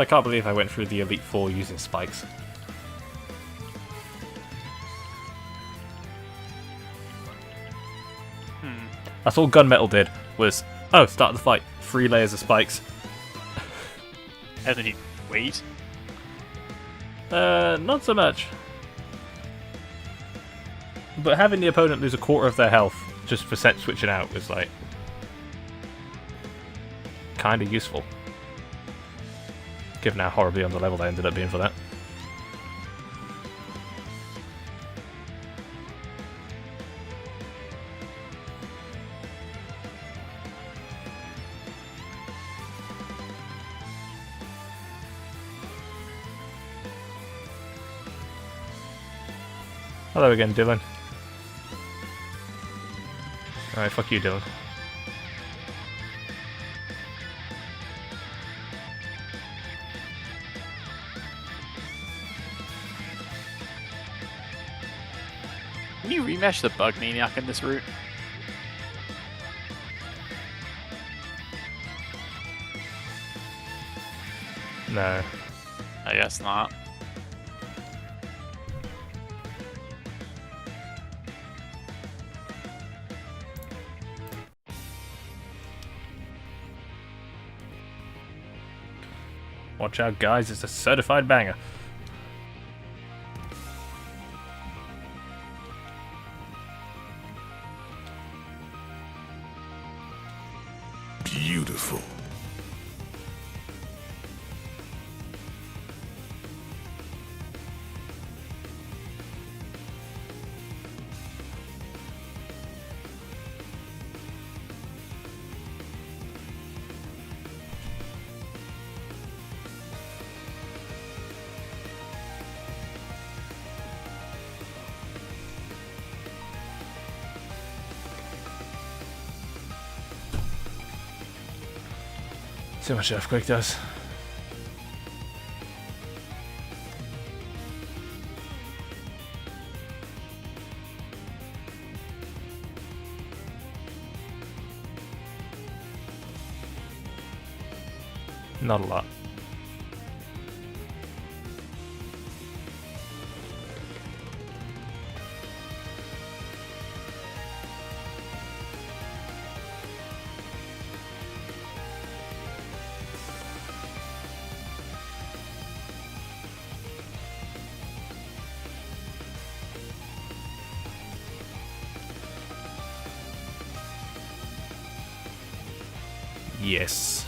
I can't believe I went through the Elite Four using spikes. That's all Gunmetal did, was, oh, start the fight. 3 layers of spikes. And then you wait. Not so much. But having the opponent lose a quarter of their health just for set switching out was like kind of useful. Given how horribly on the level they ended up being for that. Hello again, Dylan. Alright, fuck you, Dylan. Can you rematch the Bug Maniac in this route? No. I guess not. Watch out, guys, it's a certified banger. Beautiful. See what Earthquake does. Not a lot. Yes.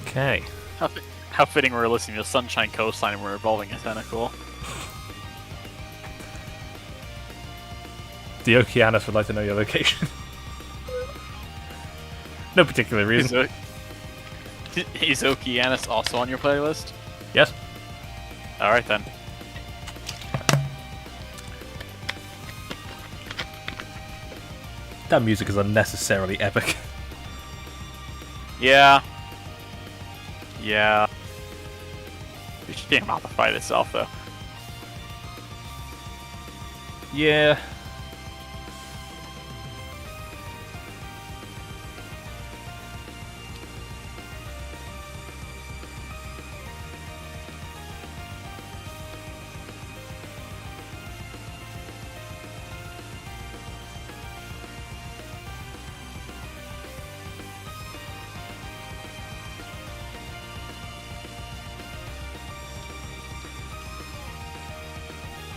Okay. How fitting we're listening to Sunshine Coastline and we're evolving a tentacle. The Okeanos would like to know your location. No particular reason. Is Okeanos also on your playlist? Yes. Alright then. That music is unnecessarily epic. Yeah. Yeah. We should game out the fight itself though. Yeah.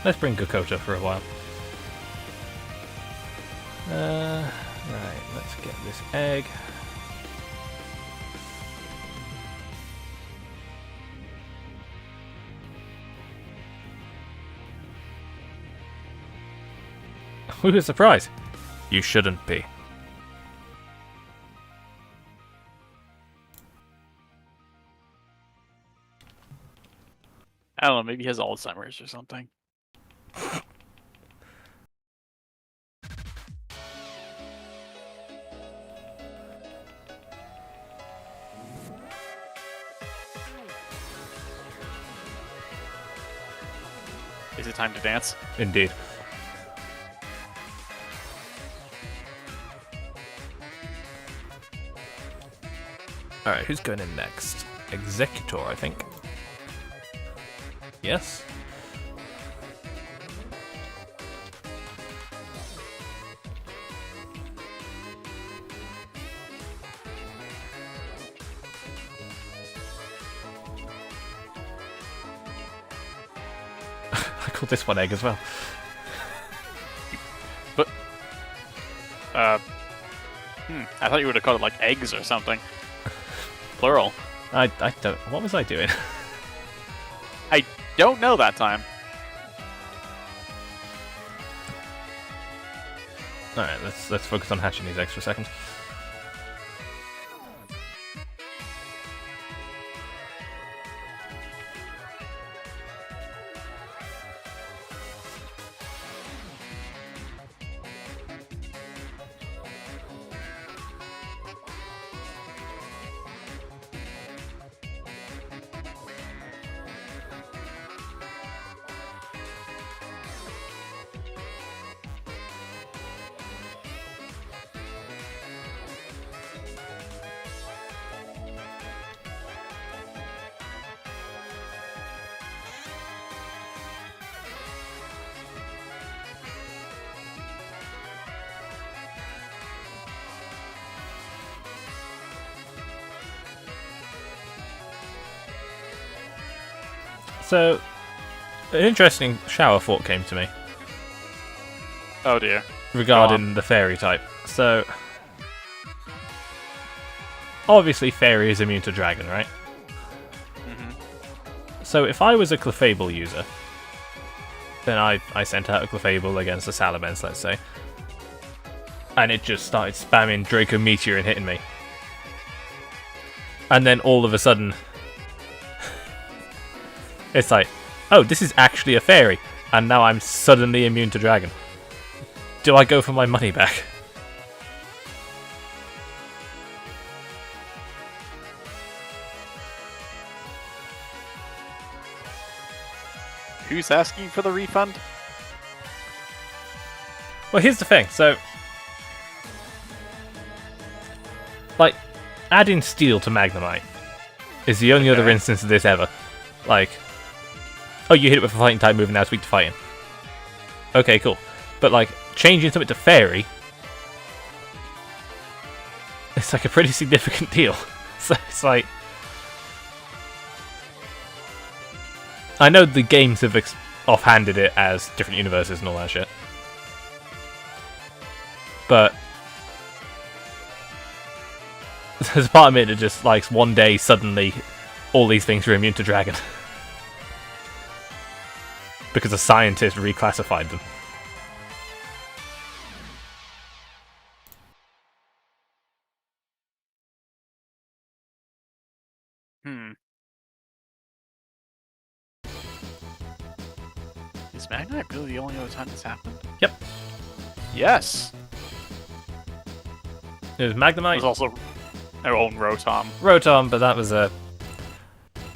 Let's bring Gokota for a while. Right, let's get this egg. We were surprised. You shouldn't be. I don't know, maybe he has Alzheimer's or something. Is it time to dance? Indeed. Alright, who's going in next? Executor, I think. Yes? I called this one egg as well. But, I thought you would have called it like eggs or something. Plural. I don't... What was I doing? I don't know that time. Alright, let's focus on hatching these eggs for a second. So, an interesting shower thought came to me Oh dear. regarding the fairy type. So, obviously fairy is immune to dragon, right? So if I was a Clefable user, then I sent out a Clefable against a Salamence, let's say, and it just started spamming Draco Meteor and hitting me. And then all of a sudden, it's like, oh, this is actually a fairy, and now I'm suddenly immune to dragon. Do I go for my money back? Who's asking for the refund? Well, here's the thing. So, like, adding steel to Magnemite is the only other instance of this ever. Like, oh, you hit it with a fighting type move and now it's weak to fighting. Okay, cool. But, like, changing something to fairy, it's like a pretty significant deal. So it's like, I know the games have offhanded it as different universes and all that shit, but there's a part of me that just likes one day suddenly all these things are immune to dragon because a scientist reclassified them. Is Magnite really the only other time this happened? Yep. Yes. It was Magnemite. There's also our own Rotom. Rotom, but that was a...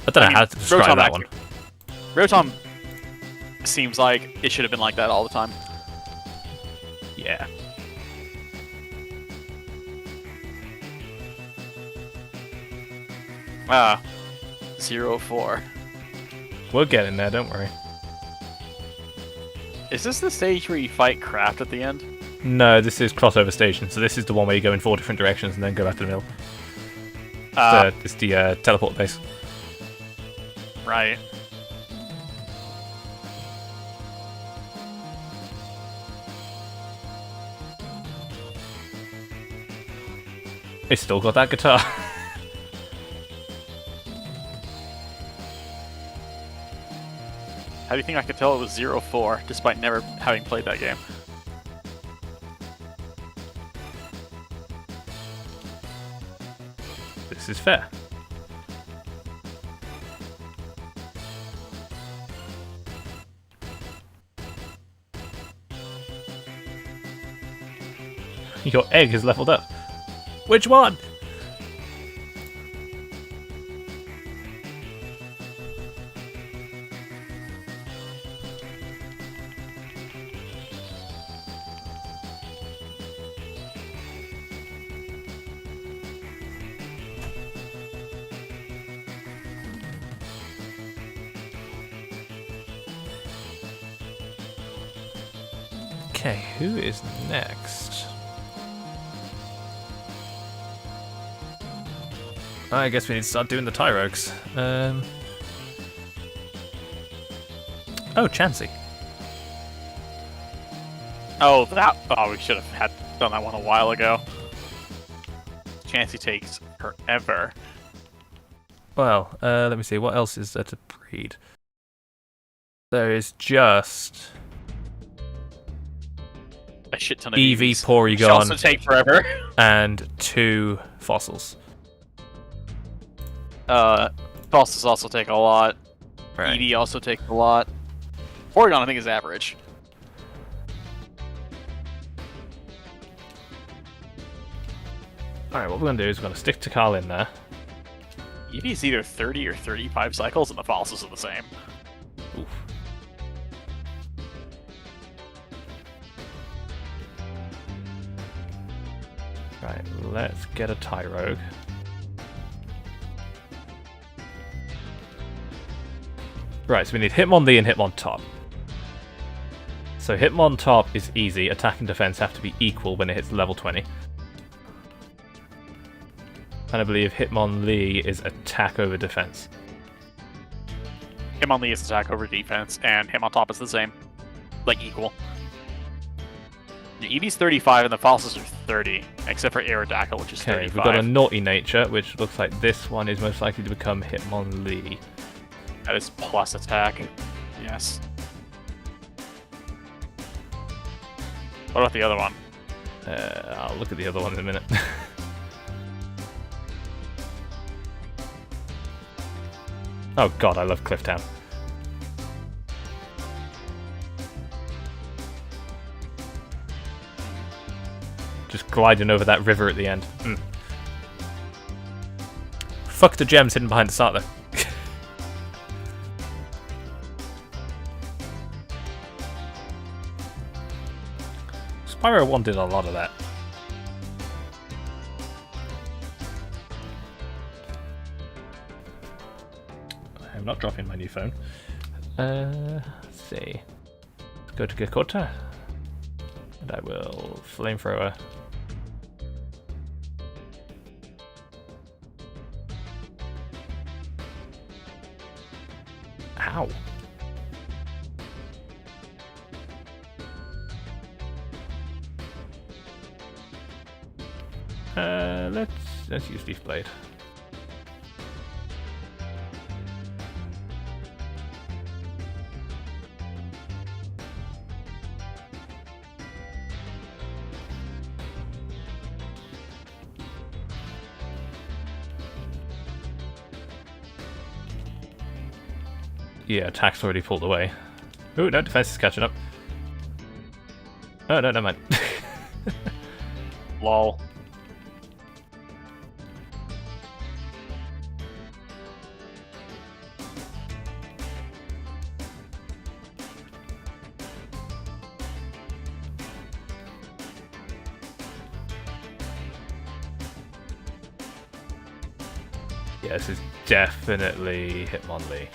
I don't know how to describe Rotom that one. Rotom seems like it should have been like that all the time. Yeah. Ah. 0-4. We'll get in there, don't worry. Is this the stage where you fight Craft at the end? No, this is crossover station, so this is the one where you go in 4 different directions and then go back to the middle. It's the teleport base. Right. It's still got that guitar. How do you think I could tell it was 0-4, despite never having played that game? This is fair. Your egg has leveled up. Which one? Okay, who is next? I guess we need to start doing the Tyrogues. Oh, Chansey. Oh, that. Oh, we should have done that one a while ago. Chansey takes forever. Well, let me see. What else is there to breed? There is just A shit ton of EV Which also Porygon take forever. and 2 fossils. Fossils also take a lot. Right. EV also takes a lot. Porygon, I think, is average. Alright, what we're going to do is we're going to stick Tikal in there. EV is either 30 or 35 cycles, and the fossils are the same. Oof. Right, let's get a Tyrogue. Right, so we need Hitmonlee and Hitmontop. So Hitmontop is easy. Attack and defense have to be equal when it hits level 20. And I believe Hitmonlee is attack over defense. Hitmonlee is attack over defense, and Hitmontop is the same. Like, equal. The EV's 35 and the fossils are 30, except for Aerodactyl, which is Okay, 35. we've got a Naughty Nature, which looks like this one is most likely to become Hitmonlee. That is plus attack. Yes. What about the other one? I'll look at the other one in a minute. Oh god, I love Clifftown. Just gliding over that river at the end. Fuck the gems hidden behind the starter. Spyro 1 did a lot of that. I'm not dropping my new phone. Let's see. Let's go to Gakota. And I will flamethrower. Ow. Let's use Leaf Blade. Yeah, attack's already pulled away. Ooh, no, defense is catching up. Oh, no, never mind. Lol. Yeah, this is definitely Hitmonlee.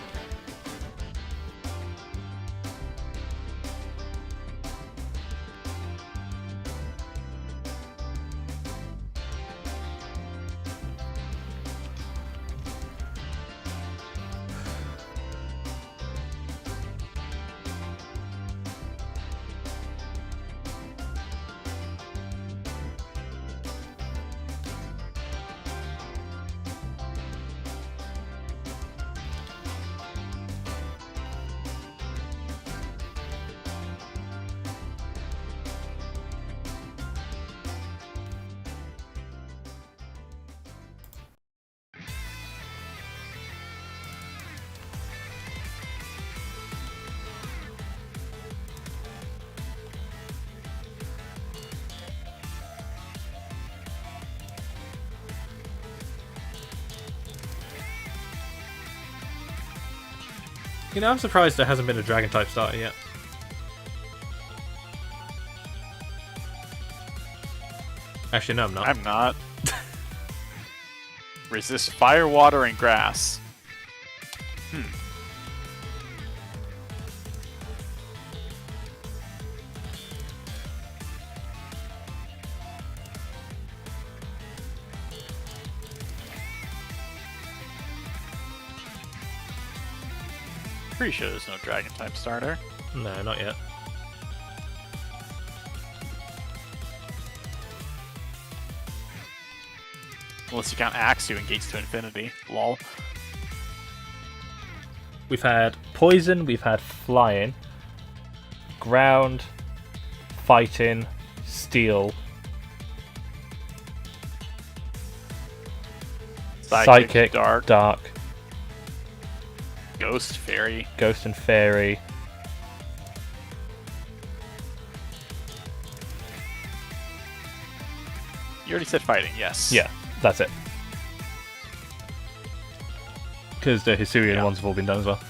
You know, I'm surprised there hasn't been a Dragon type starter yet. Actually, no, I'm not. I'm not. Resist fire, water, and grass. Pretty sure there's no dragon type starter. No, not yet. Unless you count Axew and Gates to Infinity. Lol. We've had poison, we've had flying, ground, fighting, steel, psychic, dark, ghost, fairy. ghost and fairy. You already said fighting, yes. Yeah, that's it. Because the Hisuian Yeah. ones have all been done as well.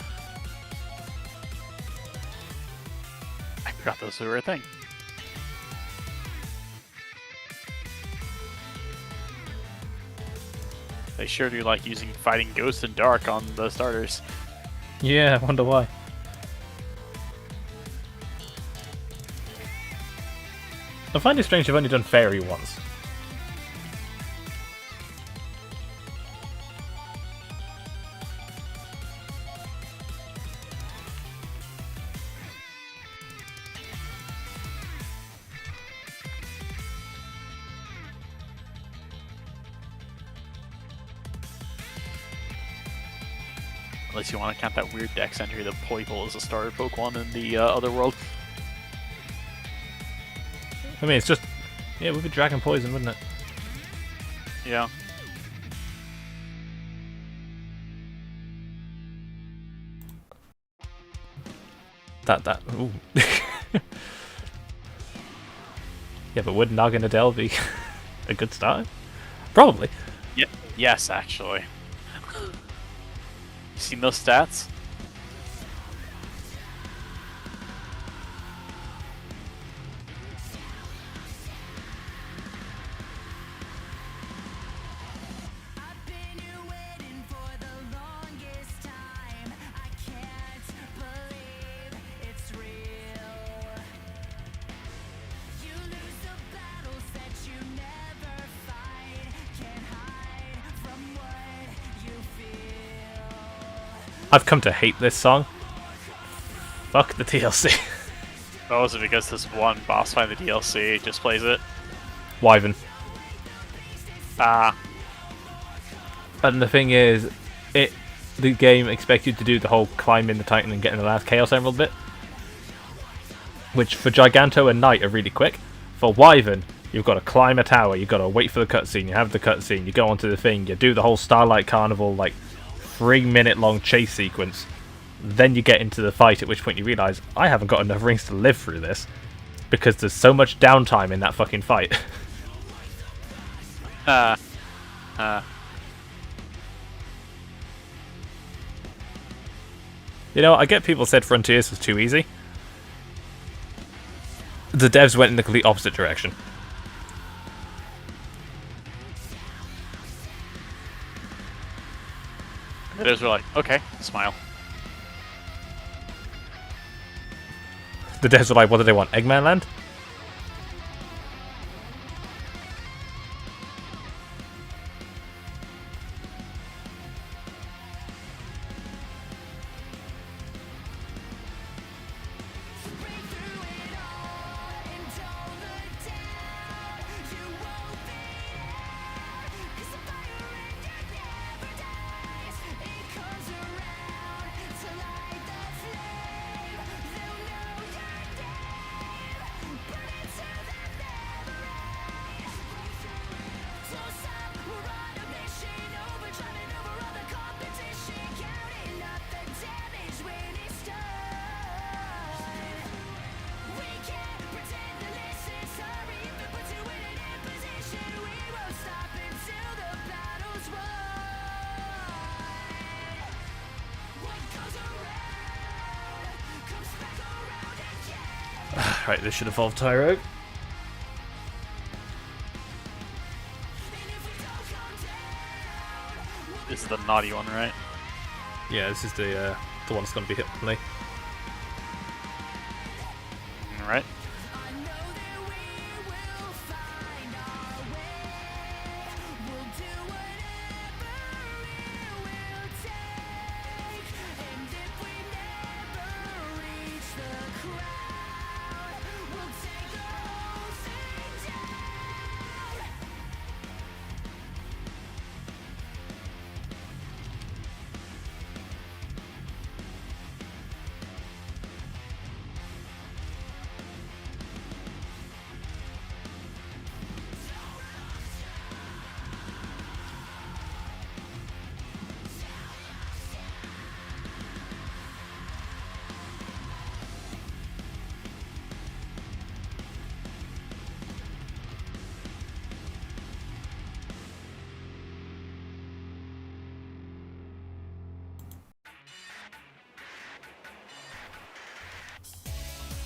I forgot those were a thing. They sure do like using fighting ghost and dark on the starters. Yeah, I wonder why. I find it strange they've only done fairy once. Unless you want to count that weird dex entry that Poiple is a starter Pokemon in the other world. I mean, it's just... Yeah, it would be Dragon Poison, wouldn't it? Yeah. That... Ooh. Yeah, but would Naganadel be a good start? Probably. Yeah. Yes, actually. You seen those stats? I've come to hate this song. Fuck the DLC. Oh, is it because this one boss fight in the DLC just plays it? Wyvern. Ah. And the thing is, the game expects you to do the whole climbing the Titan and getting the last Chaos Emerald bit. Which for Giganto and Knight are really quick. For Wyvern, you've got to climb a tower, you've got to wait for the cutscene, you have the cutscene, you go onto the thing, you do the whole Starlight Carnival, like, 3-minute long chase sequence. Then you get into the fight, at which point you realise, I haven't got enough rings to live through this. Because there's so much downtime in that fucking fight. You know, I get people said Frontiers was too easy. The devs went in the complete opposite direction. The devs were like, okay, smile. The devs were like, what do they want? Eggman Land? Right, this should evolve Tyro. This is the naughty one, right? Yeah, this is the one that's going to be hit with me. Alright.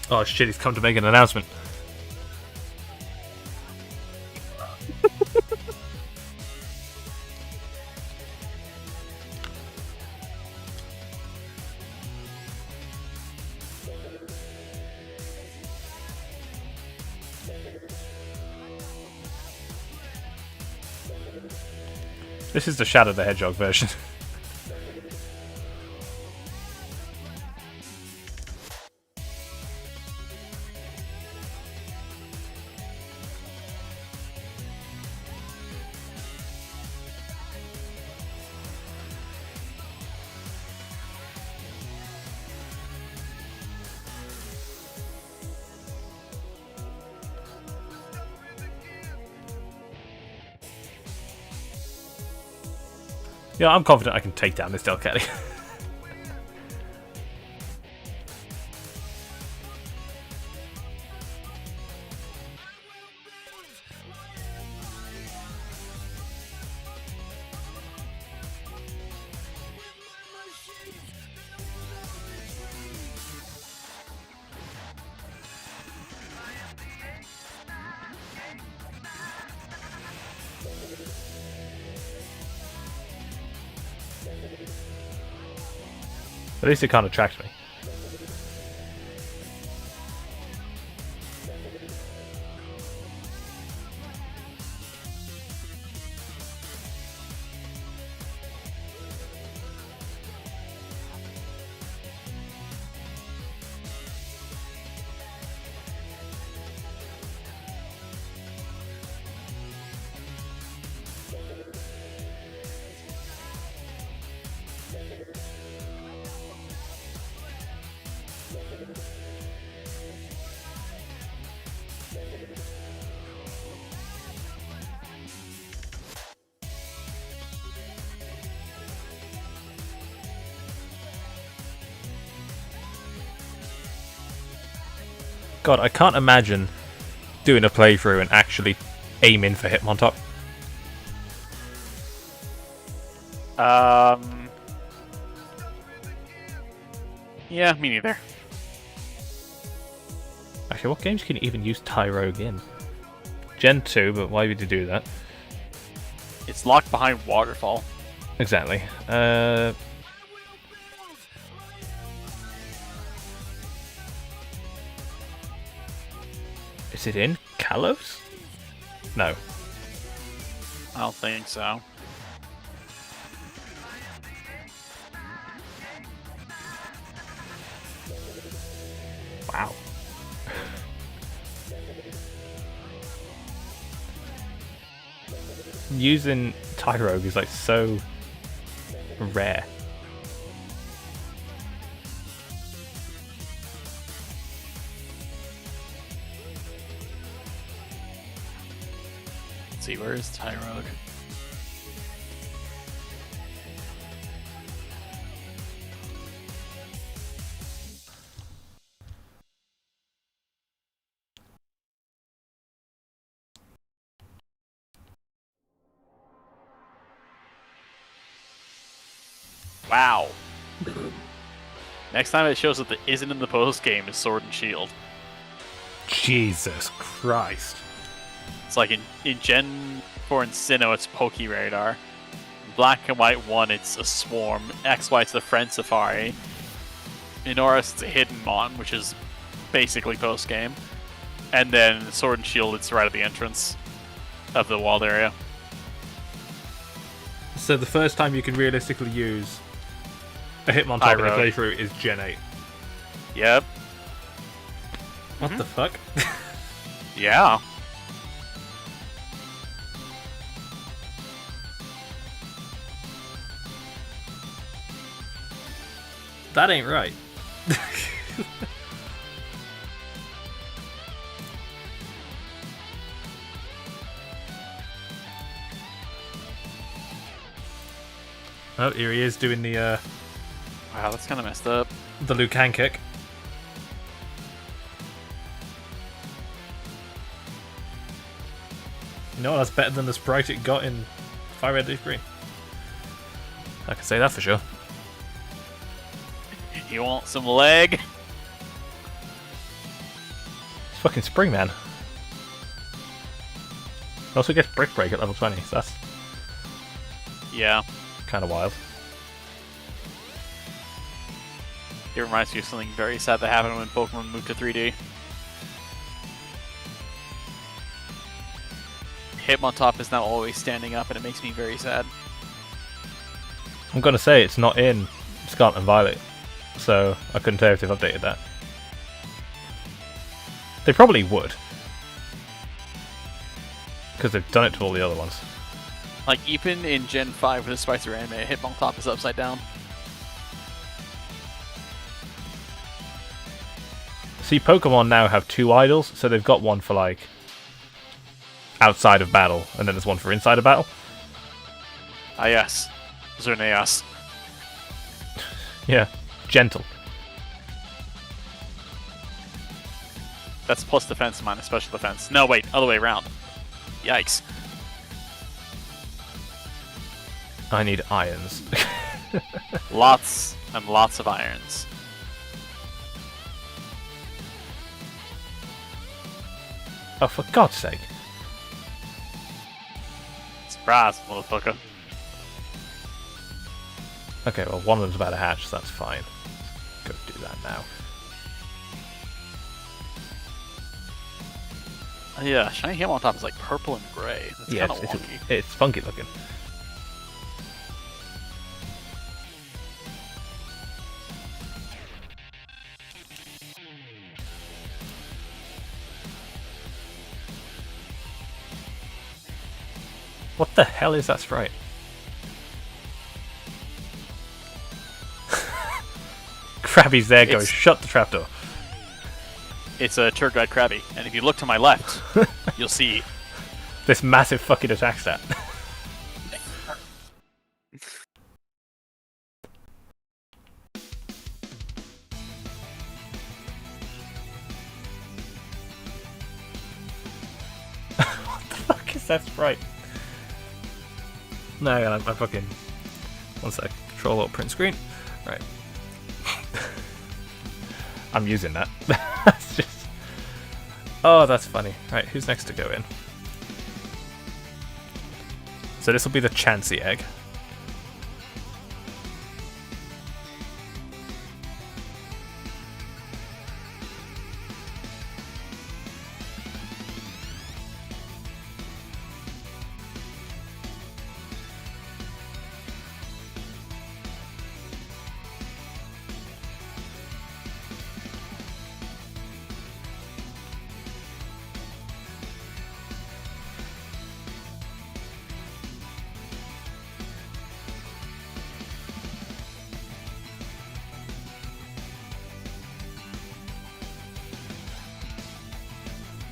Oh shit, he's come to make an announcement. This is the Shadow the Hedgehog version. Yeah, I'm confident I can take down this Delcatty. At least it can't attract me. God, I can't imagine doing a playthrough and actually aiming for Hitmontop. Yeah, me neither. Actually, what games can you even use Tyrogue in? Gen 2, but why would you do that? It's locked behind Waterfall. Exactly. Is it in Kalos? No. I don't think so. Wow. Using Tyrogue is like so rare. Let's see, where is Tyrogue? Wow. Next time it shows up that isn't in the post game is Sword and Shield. Jesus Christ. It's like in Gen 4 and Sinnoh, it's Poke Radar. In Black and White 1, it's a Swarm. XY, it's the Friend Safari. In Oris, it's a Hidden Mon, which is basically post game. And then Sword and Shield, it's right at the entrance of the walled area. So the first time you can realistically use a Hitmontop in a playthrough is Gen 8. Yep. What the fuck? Yeah. That ain't right. Oh, here he is doing the Wow, that's kind of messed up. the Liu Kang kick. You know what? That's better than the sprite it got in Fire Red Leaf Green. I can say that for sure. You want some leg? fucking Spring Man. Also gets Brick Break at level 20, so that's Yeah. kind of wild. It reminds me of something very sad that happened when Pokemon moved to 3D. Hitmontop is now always standing up, and it makes me very sad. I'm gonna say it's not in Scarlet and Violet, so I couldn't tell if they've updated that. They probably would, because they've done it to all the other ones. Like, even in Gen 5 with the Spicer anime, Hitmontop is upside down. See, Pokemon now have 2 idols, so they've got one for, like, outside of battle, and then there's one for inside of battle. Ah, yes. Xerneas. Yeah, gentle. That's plus defense minus special defense. No, wait, other way around. Yikes. I need irons. Lots and lots of irons. Oh, for God's sake. Surprise, motherfucker. Okay, well, one of them's about to hatch, so that's fine. Go do that now. Yeah, shiny Hitmontop is like purple and gray. That's Yeah, kind of wonky. it's funky looking. What the hell is that sprite? Krabby's there going, shut the trapdoor. It's a tour guide Krabby, and if you look to my left, you'll see this massive fucking attack stat. What the fuck is that sprite? No, I fucking... One sec. Control Alt print screen. Right. I'm using that. That's just... Oh, that's funny. Right, who's next to go in? So this will be the Chansey egg.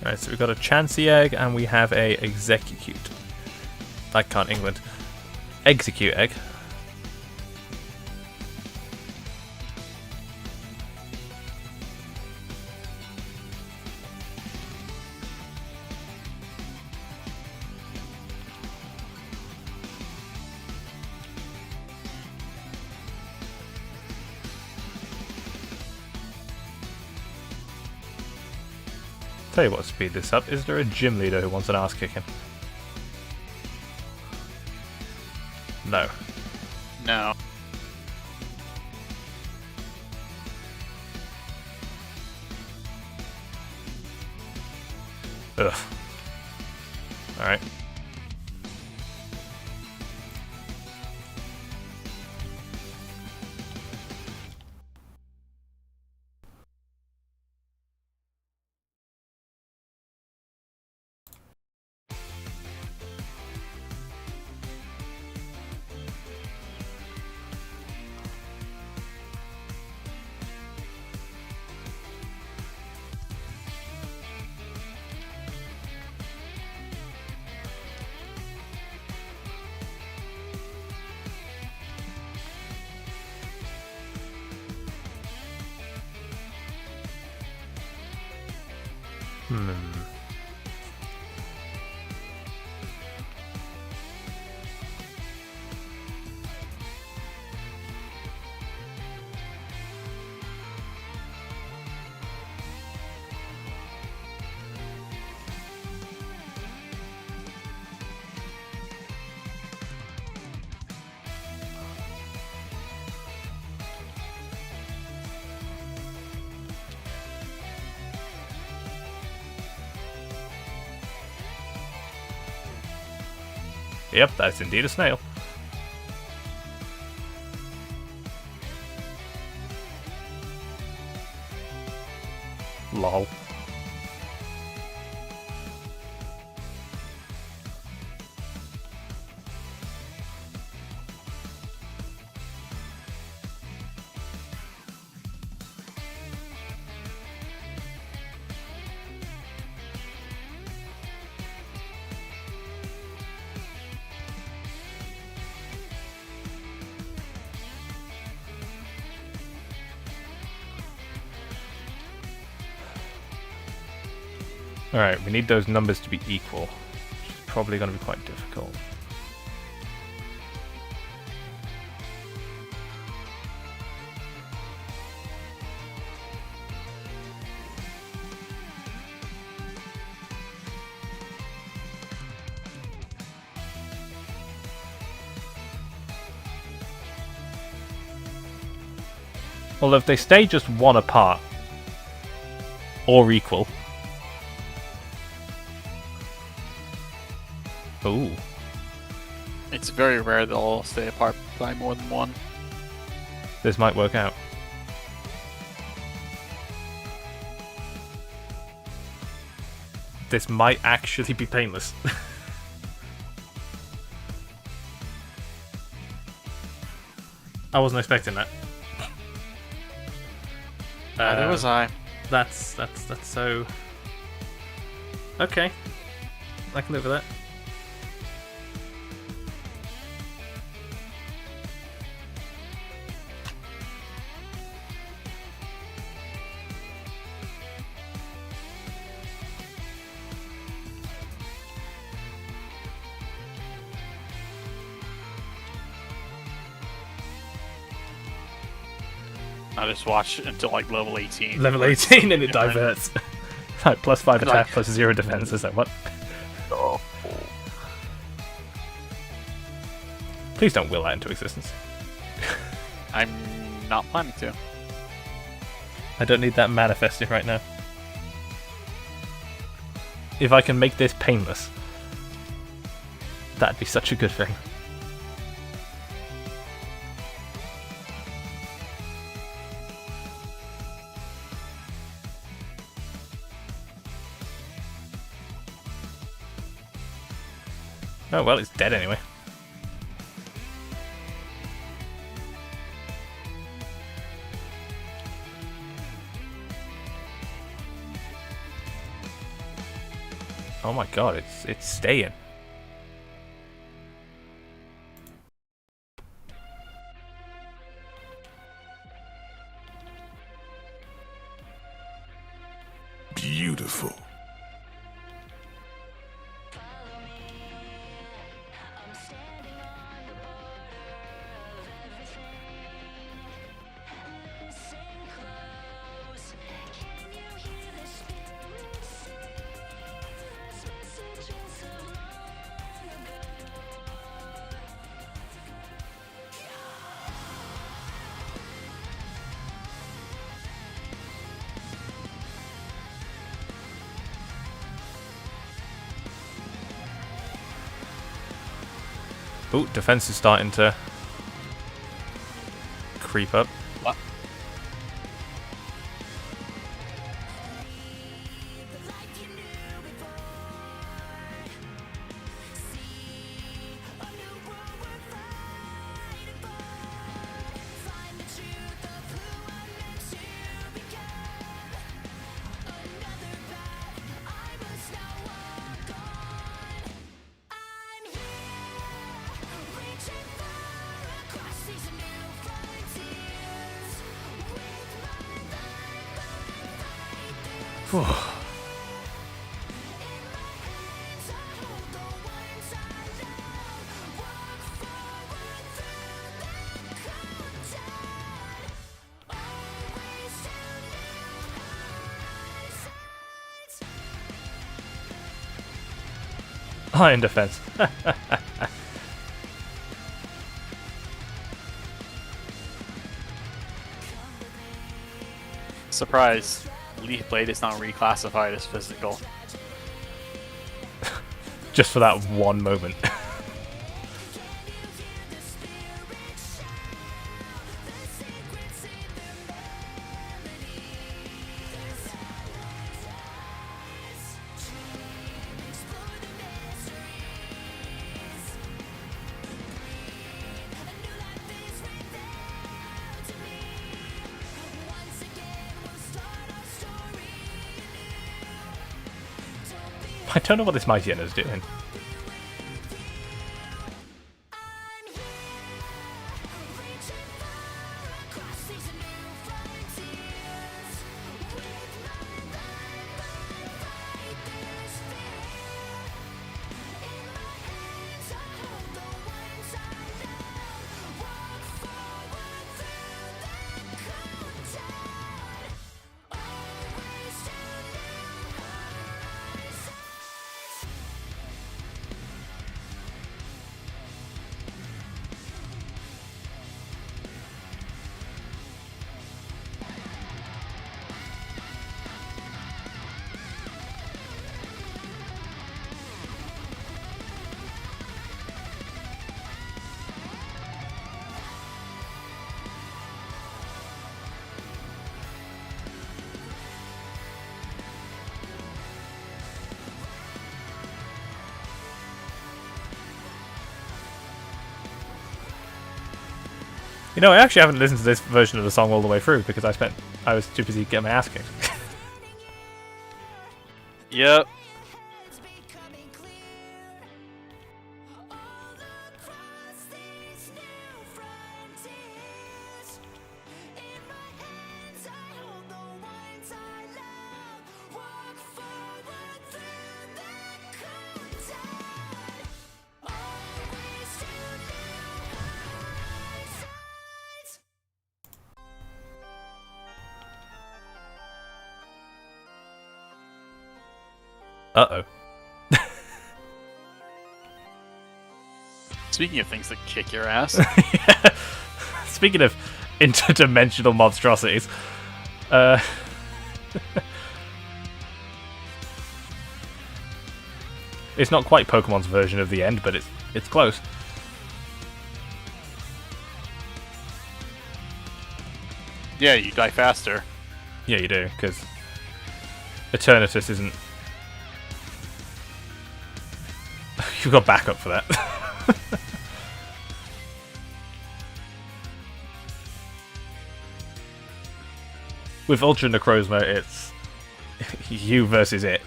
Right, so we've got a Chansey egg and we have a Execute. I can't England. Execute egg. Tell you what, to speed this up. Is there a gym leader who wants an ass kicking? No. no. Ugh. Alright. Yep, that's indeed a snail. Lol. Alright, we need those numbers to be equal, which is probably going to be quite difficult. Although if they stay just one apart, or equal... Ooh. It's very rare they'll all stay apart by more than one. This might work out. This might actually be painless. I wasn't expecting that. Neither was I. That's so... Okay. I can live with that. I just watch until like level 18. Level 18 and it diverts. Like plus 5 attack, Like- plus 0 defense, is that what? Oh. Please don't will that into existence. I'm not planning to. I don't need that manifesting right now. If I can make this painless, that'd be such a good thing. Oh well, it's dead anyway. Oh my god, it's staying. Beautiful. Ooh, defense is starting to creep up. What? Iron defense. Surprise. Leaf Blade is now reclassified as physical. Just for that one moment. I don't know what this Mighty Ender's doing. You know, I actually haven't listened to this version of the song all the way through because I was too busy getting my ass kicked. Yep. Uh-oh. Speaking of things that kick your ass. Yeah. Speaking of interdimensional monstrosities, it's not quite Pokemon's version of the end, but it's close. Yeah, you die faster. Yeah, you do, because Eternatus isn't... You've got backup for that. With Ultra Necrozma, it's you versus it.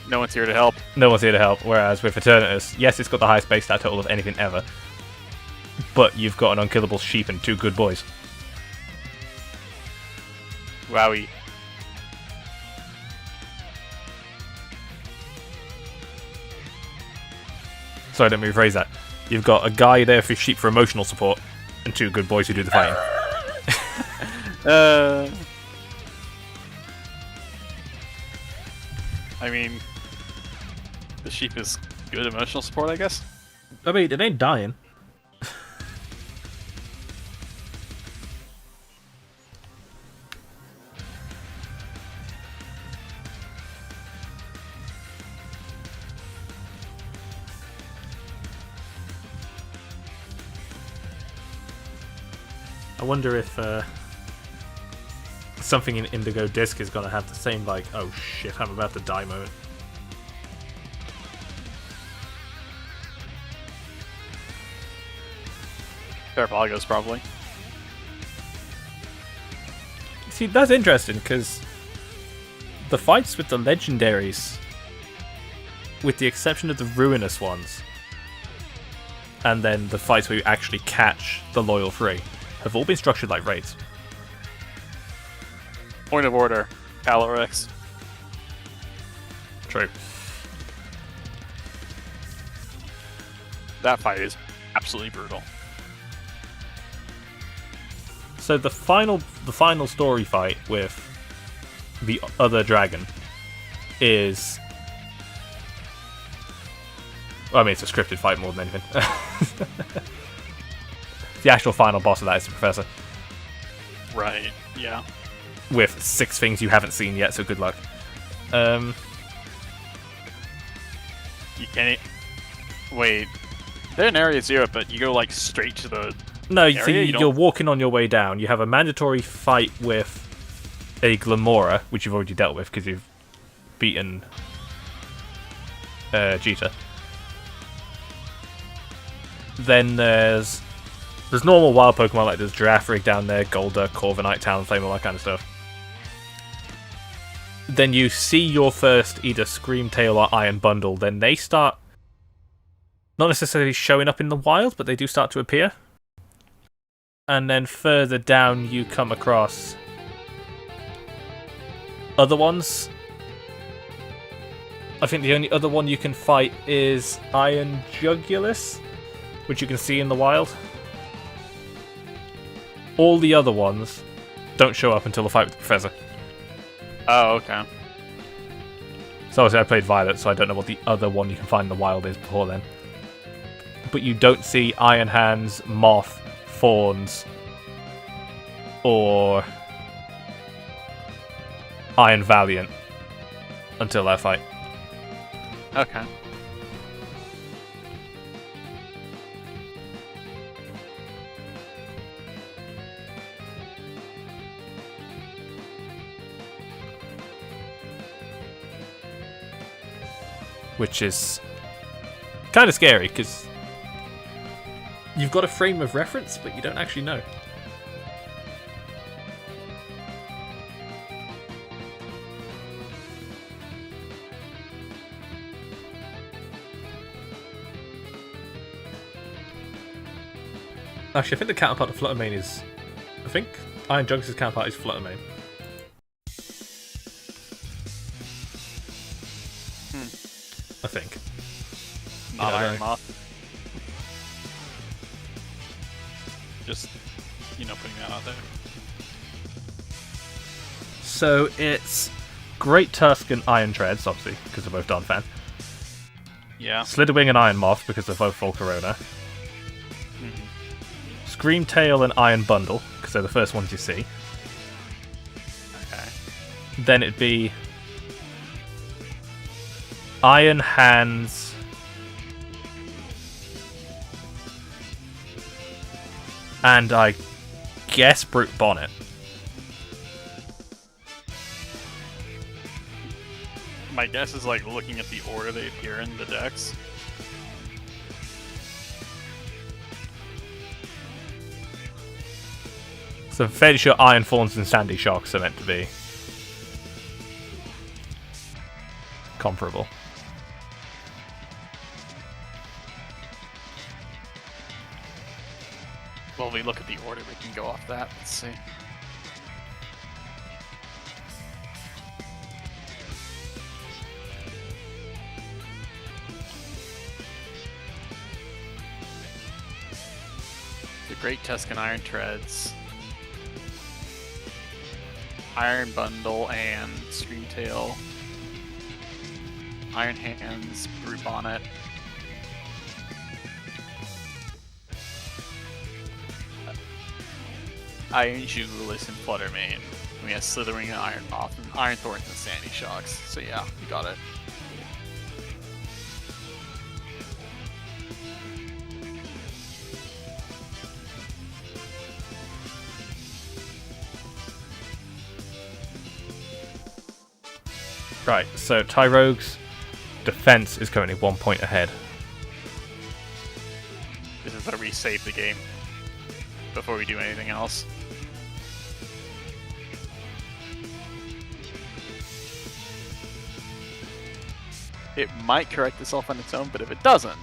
No one's here to help. No one's here to help. Whereas with Eternatus, yes, it's got the highest base stat total of anything ever, but you've got an unkillable sheep and two good boys. Wowie. Sorry, let me rephrase that. You've got a guy there for sheep for emotional support, and two good boys who do the fighting. I mean, the sheep is good emotional support, I guess. I mean, it ain't dying. I wonder if something in Indigo Disc is going to have the same, like, oh shit, I'm about to die moment. Parapagos, probably. See, that's interesting, because the fights with the legendaries, with the exception of the ruinous ones, and then the fights where you actually catch the Loyal Three, have all been structured like raids. Point of order, Calyrex. True. That fight is absolutely brutal. So the final story fight with the other dragon is... Well, I mean, it's a scripted fight more than anything. The actual final boss of that is the Professor. Right, yeah. With 6 things you haven't seen yet, so good luck. You can't... Wait. They're in Area 0, but you go, like, straight to the... No, area? so you're walking on your way down. You have a mandatory fight with a Glamora, which you've already dealt with because you've beaten Jita. Then there's normal wild Pokemon, like there's Girafarig down there, Golduck, Corviknight, Talonflame, all that kind of stuff. then you see your first either Screamtail or Iron Bundle, then they start not necessarily showing up in the wild, but they do start to appear. And then further down you come across other ones. I think the only other one you can fight is Iron Jugulus, which you can see in the wild. All the other ones don't show up until the fight with the Professor. Oh, okay. So obviously I played Violet, so I don't know what the other one you can find in the wild is before then. But you don't see Iron Hands, Moth, Fawns, or Iron Valiant until that fight. Okay. Which is kind of scary, because you've got a frame of reference, but you don't actually know. Actually, I think the counterpart to Fluttermane is... I think Iron Jugs' counterpart is Fluttermane. I think. Not Yeah, Iron Moth. Just, putting that out there. So it's Great Tusk and Iron Treads, obviously, because they're both Donphan. Yeah. Slitherwing and Iron Moth, because they're both Volcarona. Screamtail and Iron Bundle, because they're the first ones you see. Okay. Then it'd be Iron Hands, and I guess Brute Bonnet. My guess is looking at the order they appear in the decks. So I'm fairly sure Iron Fawns and Sandy Shocks are meant to be comparable. Well, we look at the order, we can go off that. Let's see. The Great Tusk and Iron Treads, Iron Bundle and Screamtail, Iron Hands, Brute Bonnet, Iron Jugulus and Fluttermane. We have Slithering and Iron Moth, and Iron Thorns and Sandy Shocks. So yeah, you got it. Right, so Tyrogue's defense is currently 1 point ahead. This is where we save the game before we do anything else. It might correct itself on its own, but if it doesn't,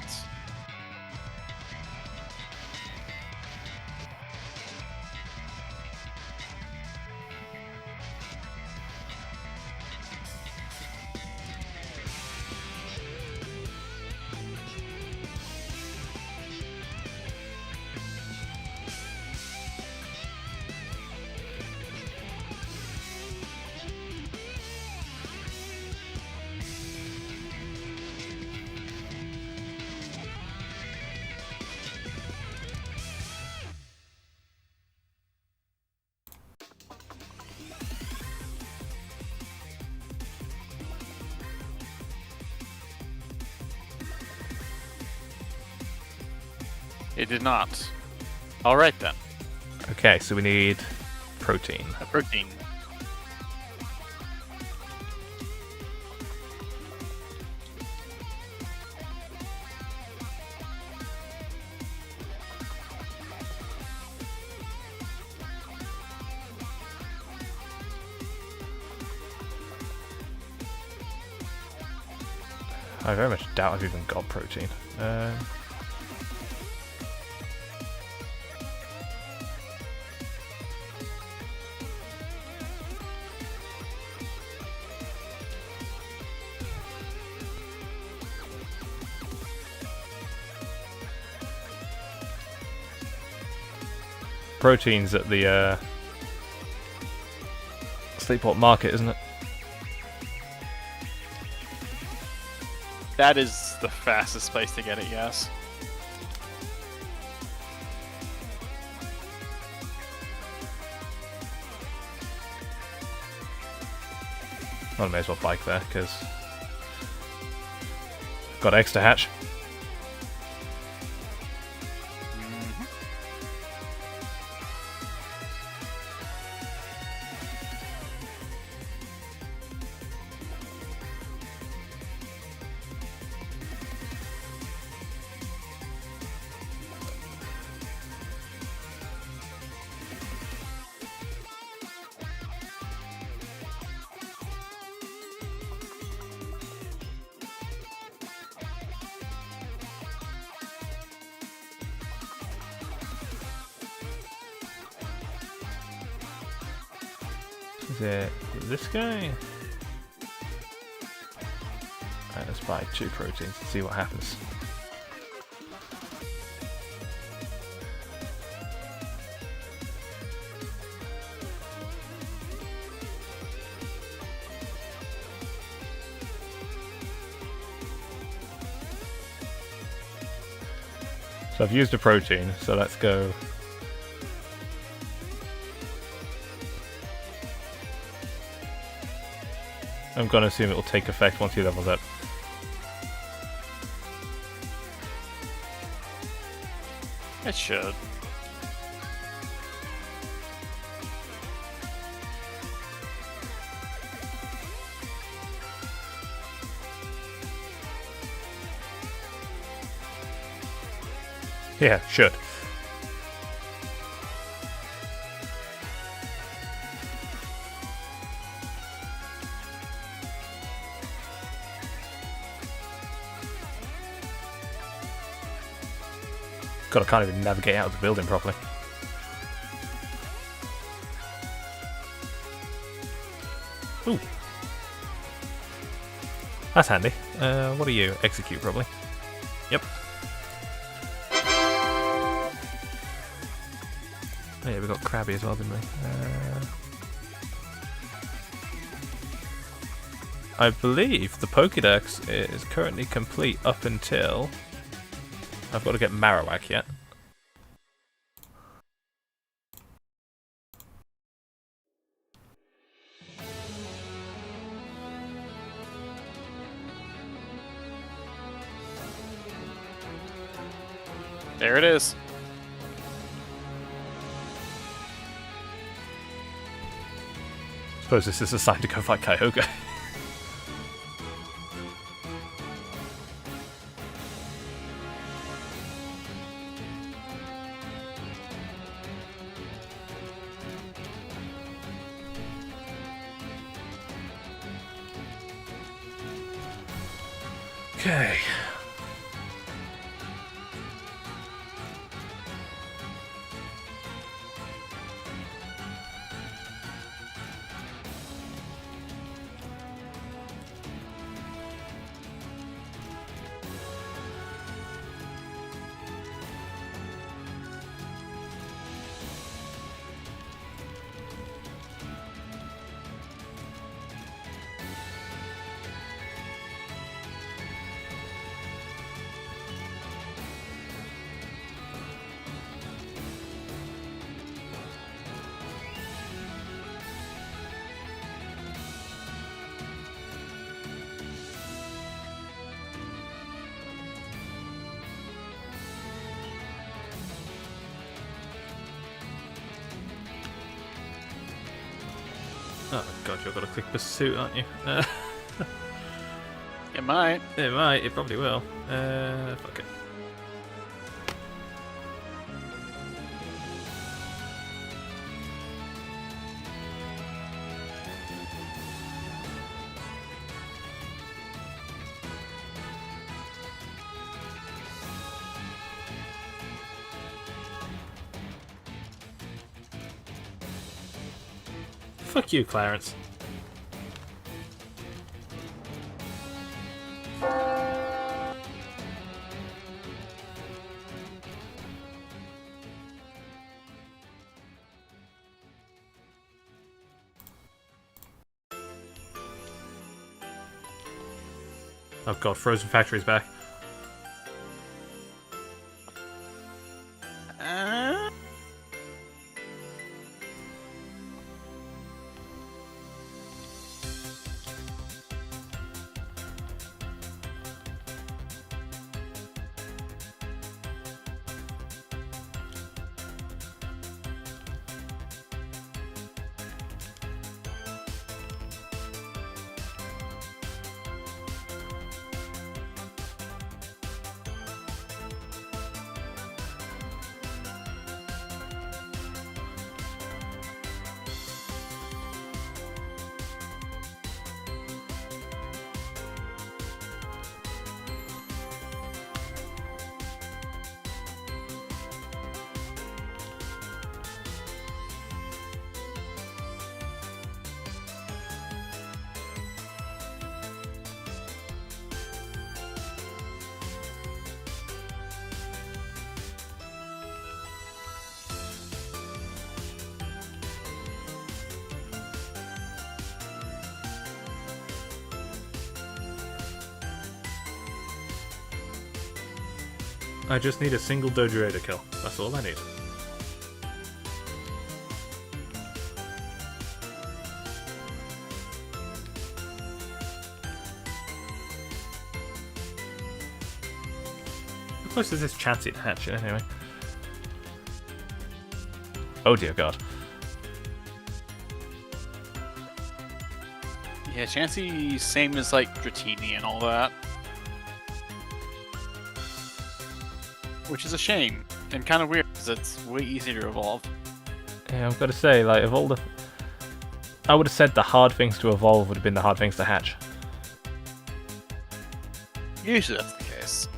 it did not. Alright then. Okay, so we need protein. A protein. I very much doubt I've even got protein. Protein's at the Sleeport Market, isn't it? That is the fastest place to get it, yes. Well, I may as well bike there, because got eggs to hatch. Is it this guy? Alright, let's buy 2 proteins and see what happens. So I've used a protein, so let's go. I'm gonna assume it will take effect once he levels up. It should. Yeah, should. God, I can't even navigate out of the building properly. Ooh. That's handy. What are you? Execute, probably. Yep. Oh yeah, we got Krabby as well, didn't we? I believe the Pokedex is currently complete up until... I've got to get Marowak yet. There it is. Suppose this is a sign to go fight Kyogre. Okay. Oh god, you've got to click pursuit, aren't you? It might. It might, it probably will. Fuck it. fuck you, Clarence. Oh god, Frozen Factory's back. I just need a single Dojo to kill. That's all I need. How close is this Chansey to hatch it anyway? Oh dear god. Yeah, Chansey, same as like Dratini and all that. Which is a shame, and kind of weird, because it's way easier to evolve. Yeah, I've got to say, like, of all the... I would have said the hard things to evolve would have been the hard things to hatch. Usually that's the case.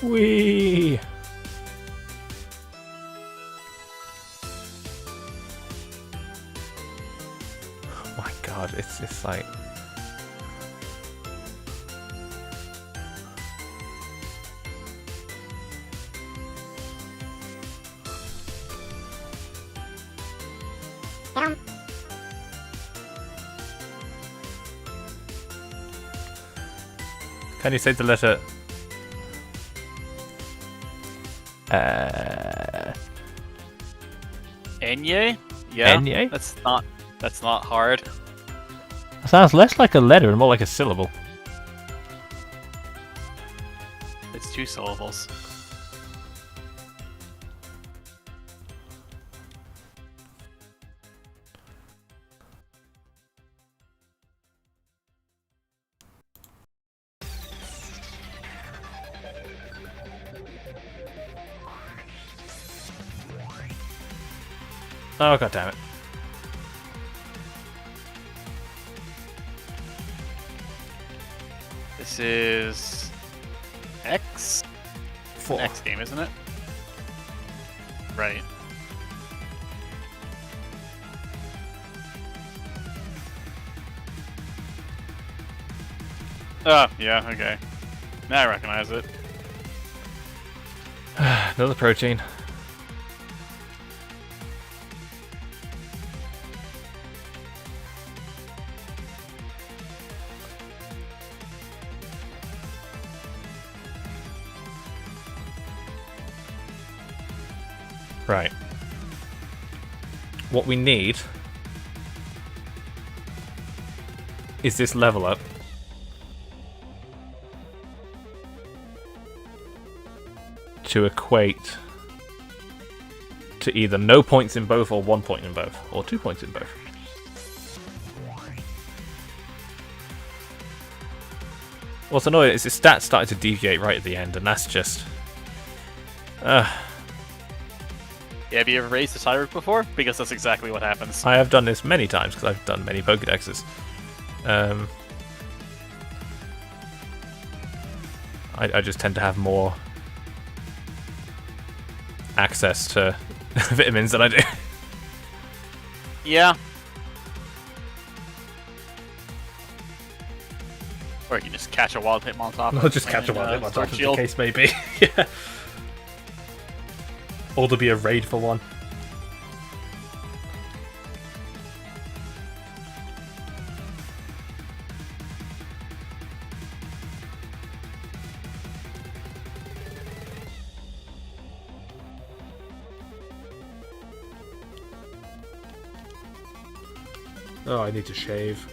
Whee! Oh my god, it's like... Can you say the letter... Enye? Yeah. Enye? That's not hard. That sounds less like a letter and more like a syllable. It's 2 syllables. Oh god damn it. This is X? 4. X game, isn't it? Right. Oh, yeah, okay. Now I recognize it. Another protein. Right. What we need is this level up. To equate to either no points in both or 1 point in both, or 2 points in both. What's annoying is his stats started to deviate right at the end, and that's just... Yeah, have you ever raised a Tyrant before? Because that's exactly what happens. I have done this many times, because I've done many Pokedexes. I just tend to have more access to vitamins than I do. Yeah. Or you can just catch a wild Hitmontop. I'll just catch a wild Hitmontop, Sword as the Shield. case may be. Yeah. Or there'll be a raid for one. Oh, I need to shave.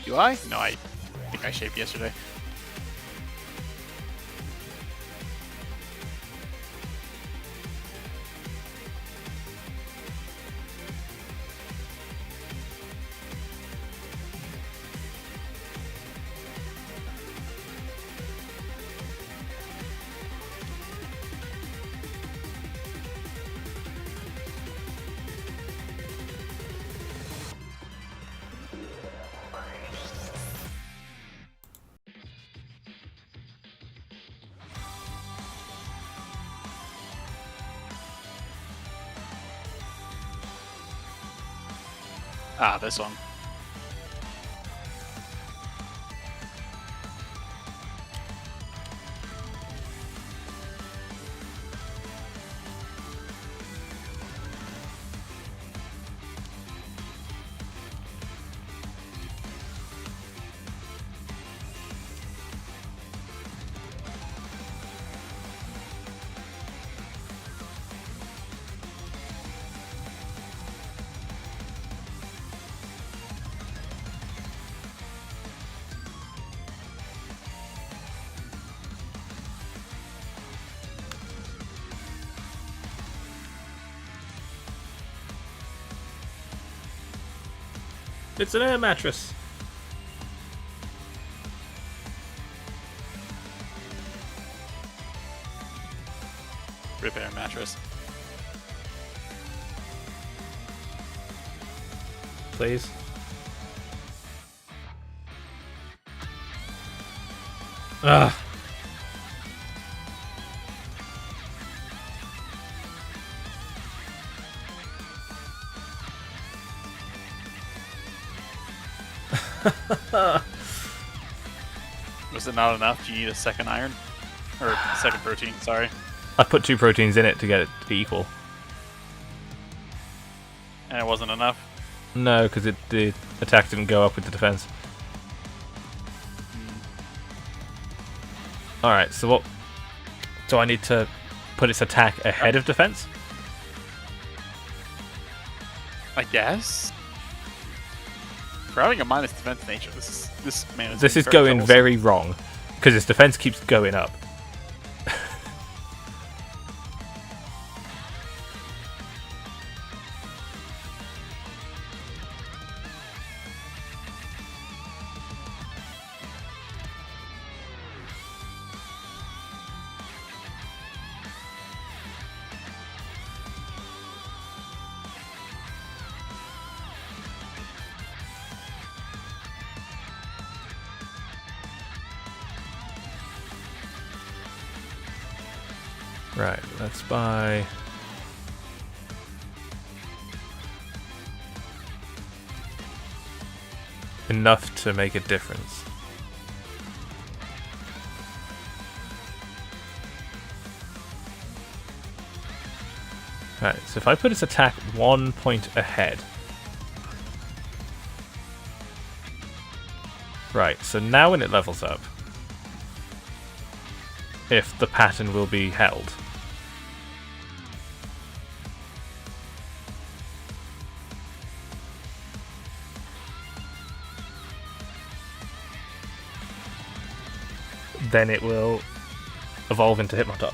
Do I? No, I think I shaved yesterday. Ah, this one. It's an air mattress. Rip air mattress. Please. Ugh. Was it not enough? Do you need a second iron? Or second protein, sorry. I put 2 proteins in it to get it to be equal. And it wasn't enough? No, because the attack didn't go up with the defense. Alright, so what... Do I need to put its attack ahead of defense? I guess? For having a minus defense nature, this man This is going very wrong, because its defense keeps going up. Right, let's buy... enough to make a difference. Right, so if I put its attack 1 point ahead... Right, so now when it levels up, if the pattern will be held. Then it will evolve into Hitmontop.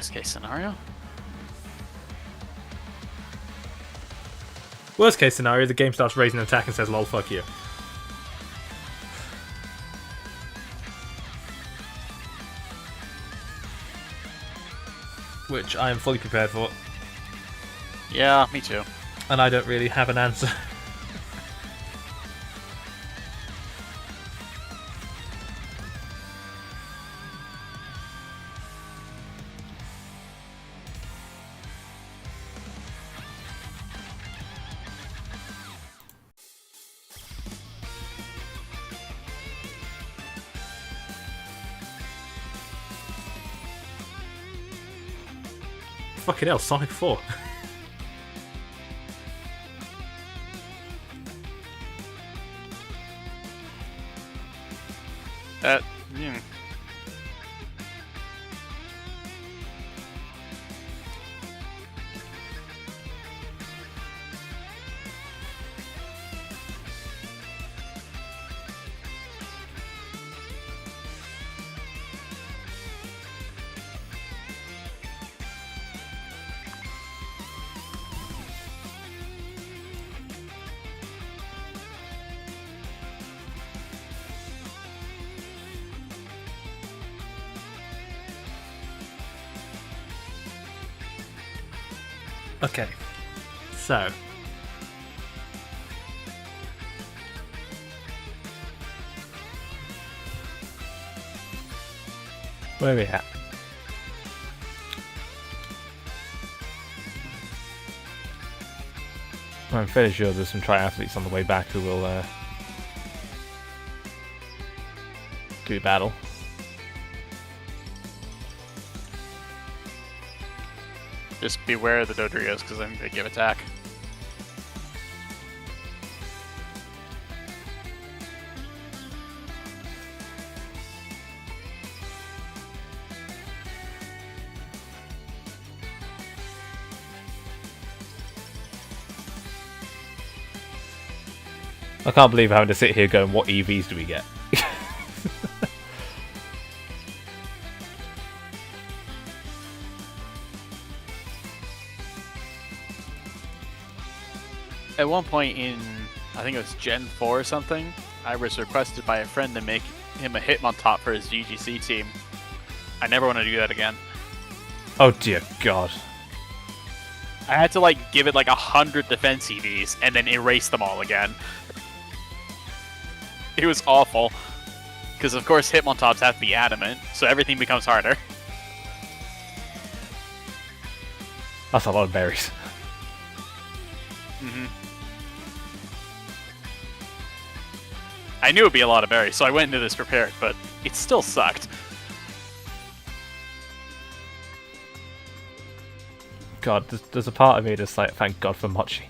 Best case scenario. Worst case scenario, the game starts raising an attack and says, lol, fuck you. Which I am fully prepared for. Yeah, me too. And I don't really have an answer. Fucking hell, Sonic 4. Hmm. Okay, so where are we at? I'm fairly sure there's some triathletes on the way back who will do battle. Just beware of the Dodrios, because I think they give attack. I can't believe having to sit here going, what EVs do we get? At one point in, I think it was Gen 4 or something, I was requested by a friend to make him a Hitmontop for his GGC team. I never want to do that again. Oh dear God. I had to like give it like 100 defense EVs and then erase them all again. It was awful. Because of course Hitmontops have to be adamant, so everything becomes harder. That's a lot of berries. Mm-hmm. I knew it'd be a lot of berries, so I went into this prepared, but it still sucked. God, there's a part of me that's like, thank God for Mochi.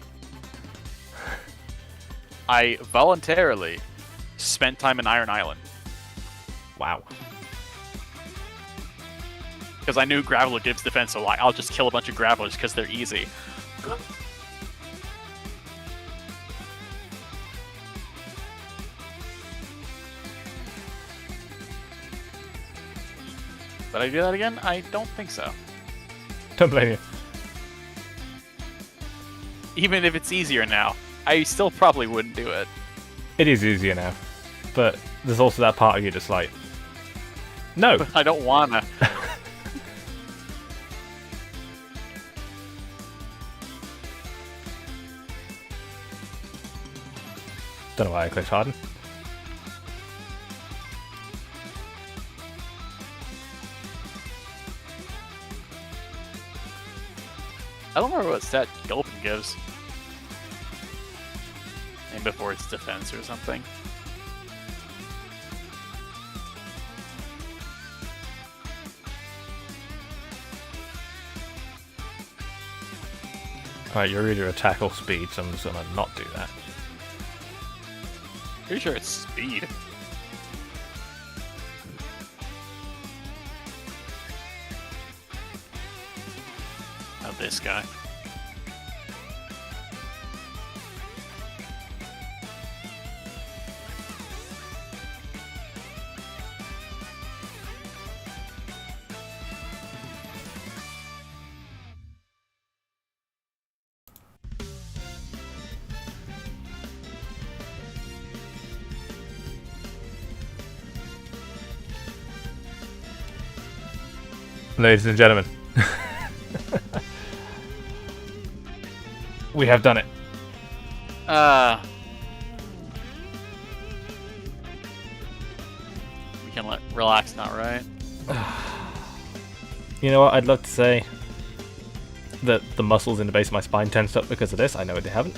I voluntarily spent time in Iron Island. Wow. Because I knew Graveler gives defense, so like, I'll just kill a bunch of Gravelers because they're easy. Would I do that again? I don't think so. Don't blame you. Even if it's easier now, I still probably wouldn't do it. It is easier now. But there's also that part of you that's like, no. But I don't wanna. Don't know why I clicked Harden. I don't remember what stat Gulpin gives. Maybe before it's defense or something. Alright, you're either attack or speed, so I'm just gonna not do that. Pretty sure it's speed. Oh, this guy. Ladies and gentlemen. We have done it. We can relax now, right? You know what? I'd love to say that the muscles in the base of my spine tensed up because of this. I know they haven't.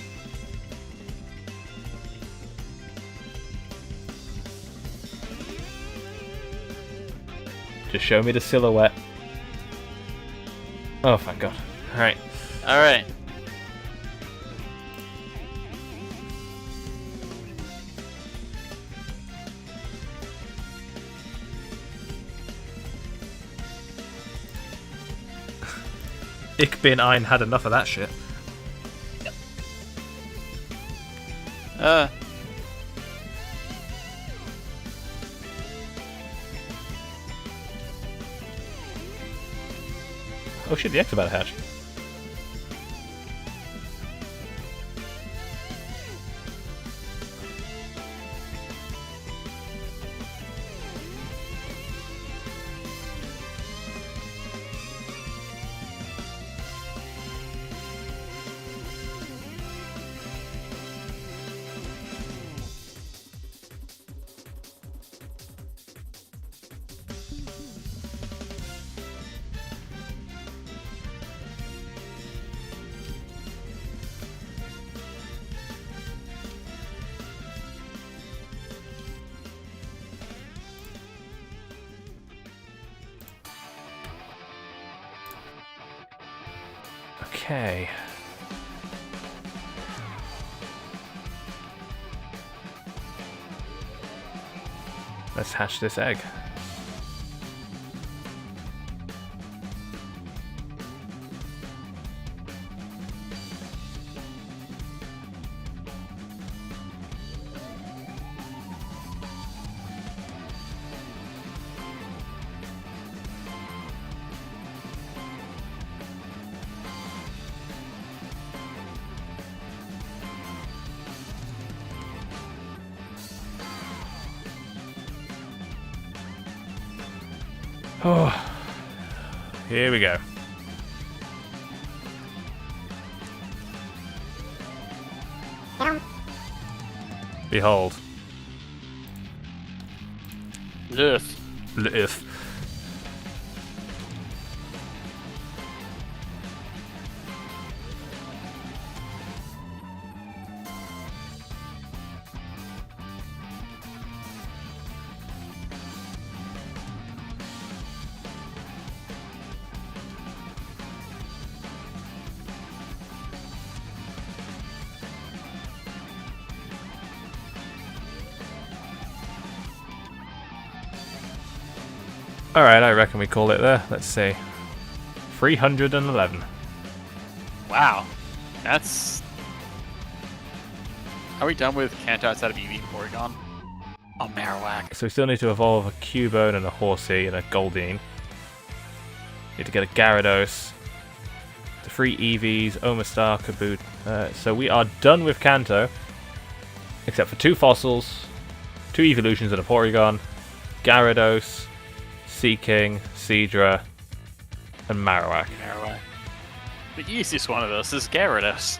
Just show me the silhouette. Oh, thank God. Alright. Alright. Ich bin ein had enough of that shit. Oh shit, the X about to hatch. Okay. Let's hatch this egg. Oh, here we go. Behold. Yes. If. Alright, I reckon we call it there. Let's see. 311. Wow. That's... Are we done with Kanto outside of Eevee and Porygon? Oh, Marowak. So we still need to evolve a Cubone and a Horsey and a Goldeen. Need to get a Gyarados. The 3 EVs, Omastar, Kaboot. So we are done with Kanto. Except for 2 fossils, 2 evolutions and a Porygon. Gyarados, Seaking, Seadra, and Marowak. Marowak. The easiest one of those is Gyarados.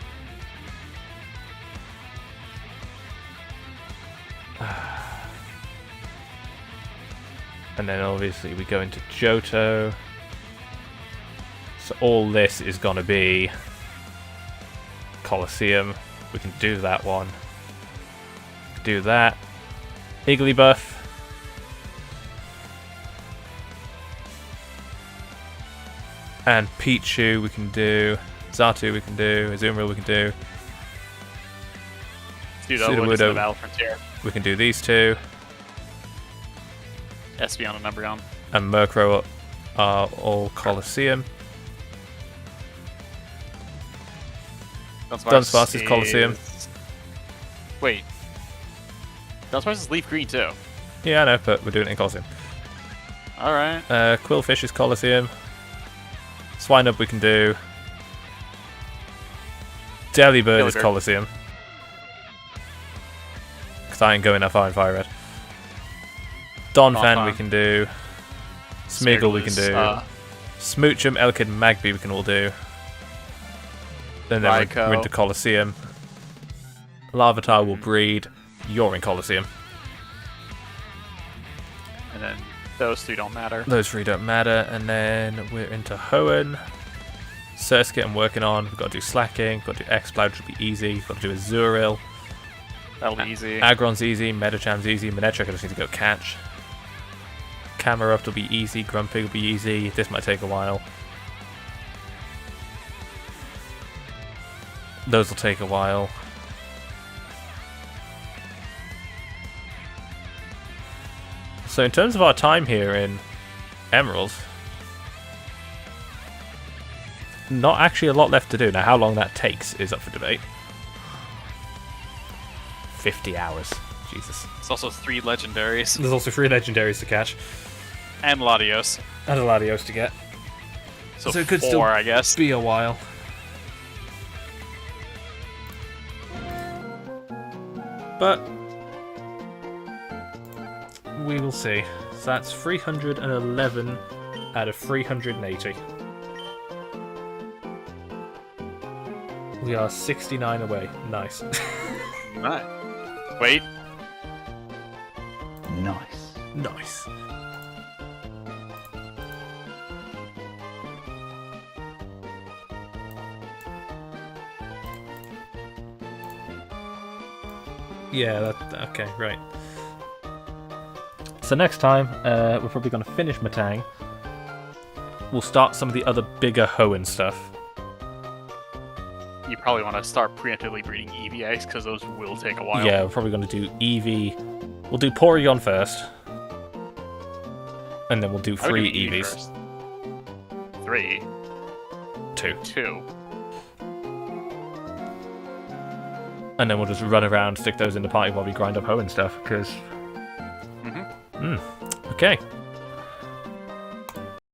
And then obviously we go into Johto. So all this is going to be Colosseum. We can do that one. Do that. Igglybuff. And Pichu we can do. Xatu we can do. Azumarill we can do. Sudowoodo, Battle Frontier. We can do these 2. Espeon and Umbreon. And Murkrow are all Colosseum. Dunsparce is Colosseum. Wait. Dunsparce is Leaf Green too. Yeah, I know, but we're doing it in Colosseum. Alright. Quillfish is Colosseum. Swinub we can do. Delibird is Colosseum. Because I ain't going that far in Fire Red. Donphan we can do. Smeargle we can do. Smoochum, Elekid, Magby we can all do. Then Raikou. we're into Colosseum. Larvitar will breed. You're in Colosseum. And then those three don't matter. Those three don't matter. And then we're into Hoenn. Surskit I'm working on. We've got to do Slacking. We've got to do X-Cloud, which will be easy. We've got to do Azurill. That'll be easy. Aggron's easy. Metacham's easy. Manectric I just need to go catch. Camerupt will be easy. Grumpig will be easy. This might take a while. Those will take a while. So in terms of our time here in Emeralds, not actually a lot left to do. Now how long that takes is up for debate. 50 hours. Jesus. It's also 3 legendaries. There's also 3 legendaries to catch. And Latios. And a Latios to get. So it could 4, still I guess. be a while. But we will see. So that's 311 out of 380. We are 69 away. Nice. Right. Wait. Nice. Nice. Yeah, okay, right. So next time, we're probably going to finish Matang. We'll start some of the other bigger Hoenn stuff. You probably want to start preemptively breeding EVX because those will take a while. Yeah, we're probably going to do Eevee. We'll do Porygon first. And then we'll do I would 3 do Eevee Eevees. first. 3. 2. 2. And then we'll just run around, stick those in the party while we grind up Hoenn stuff, because... Mm-hmm. Okay.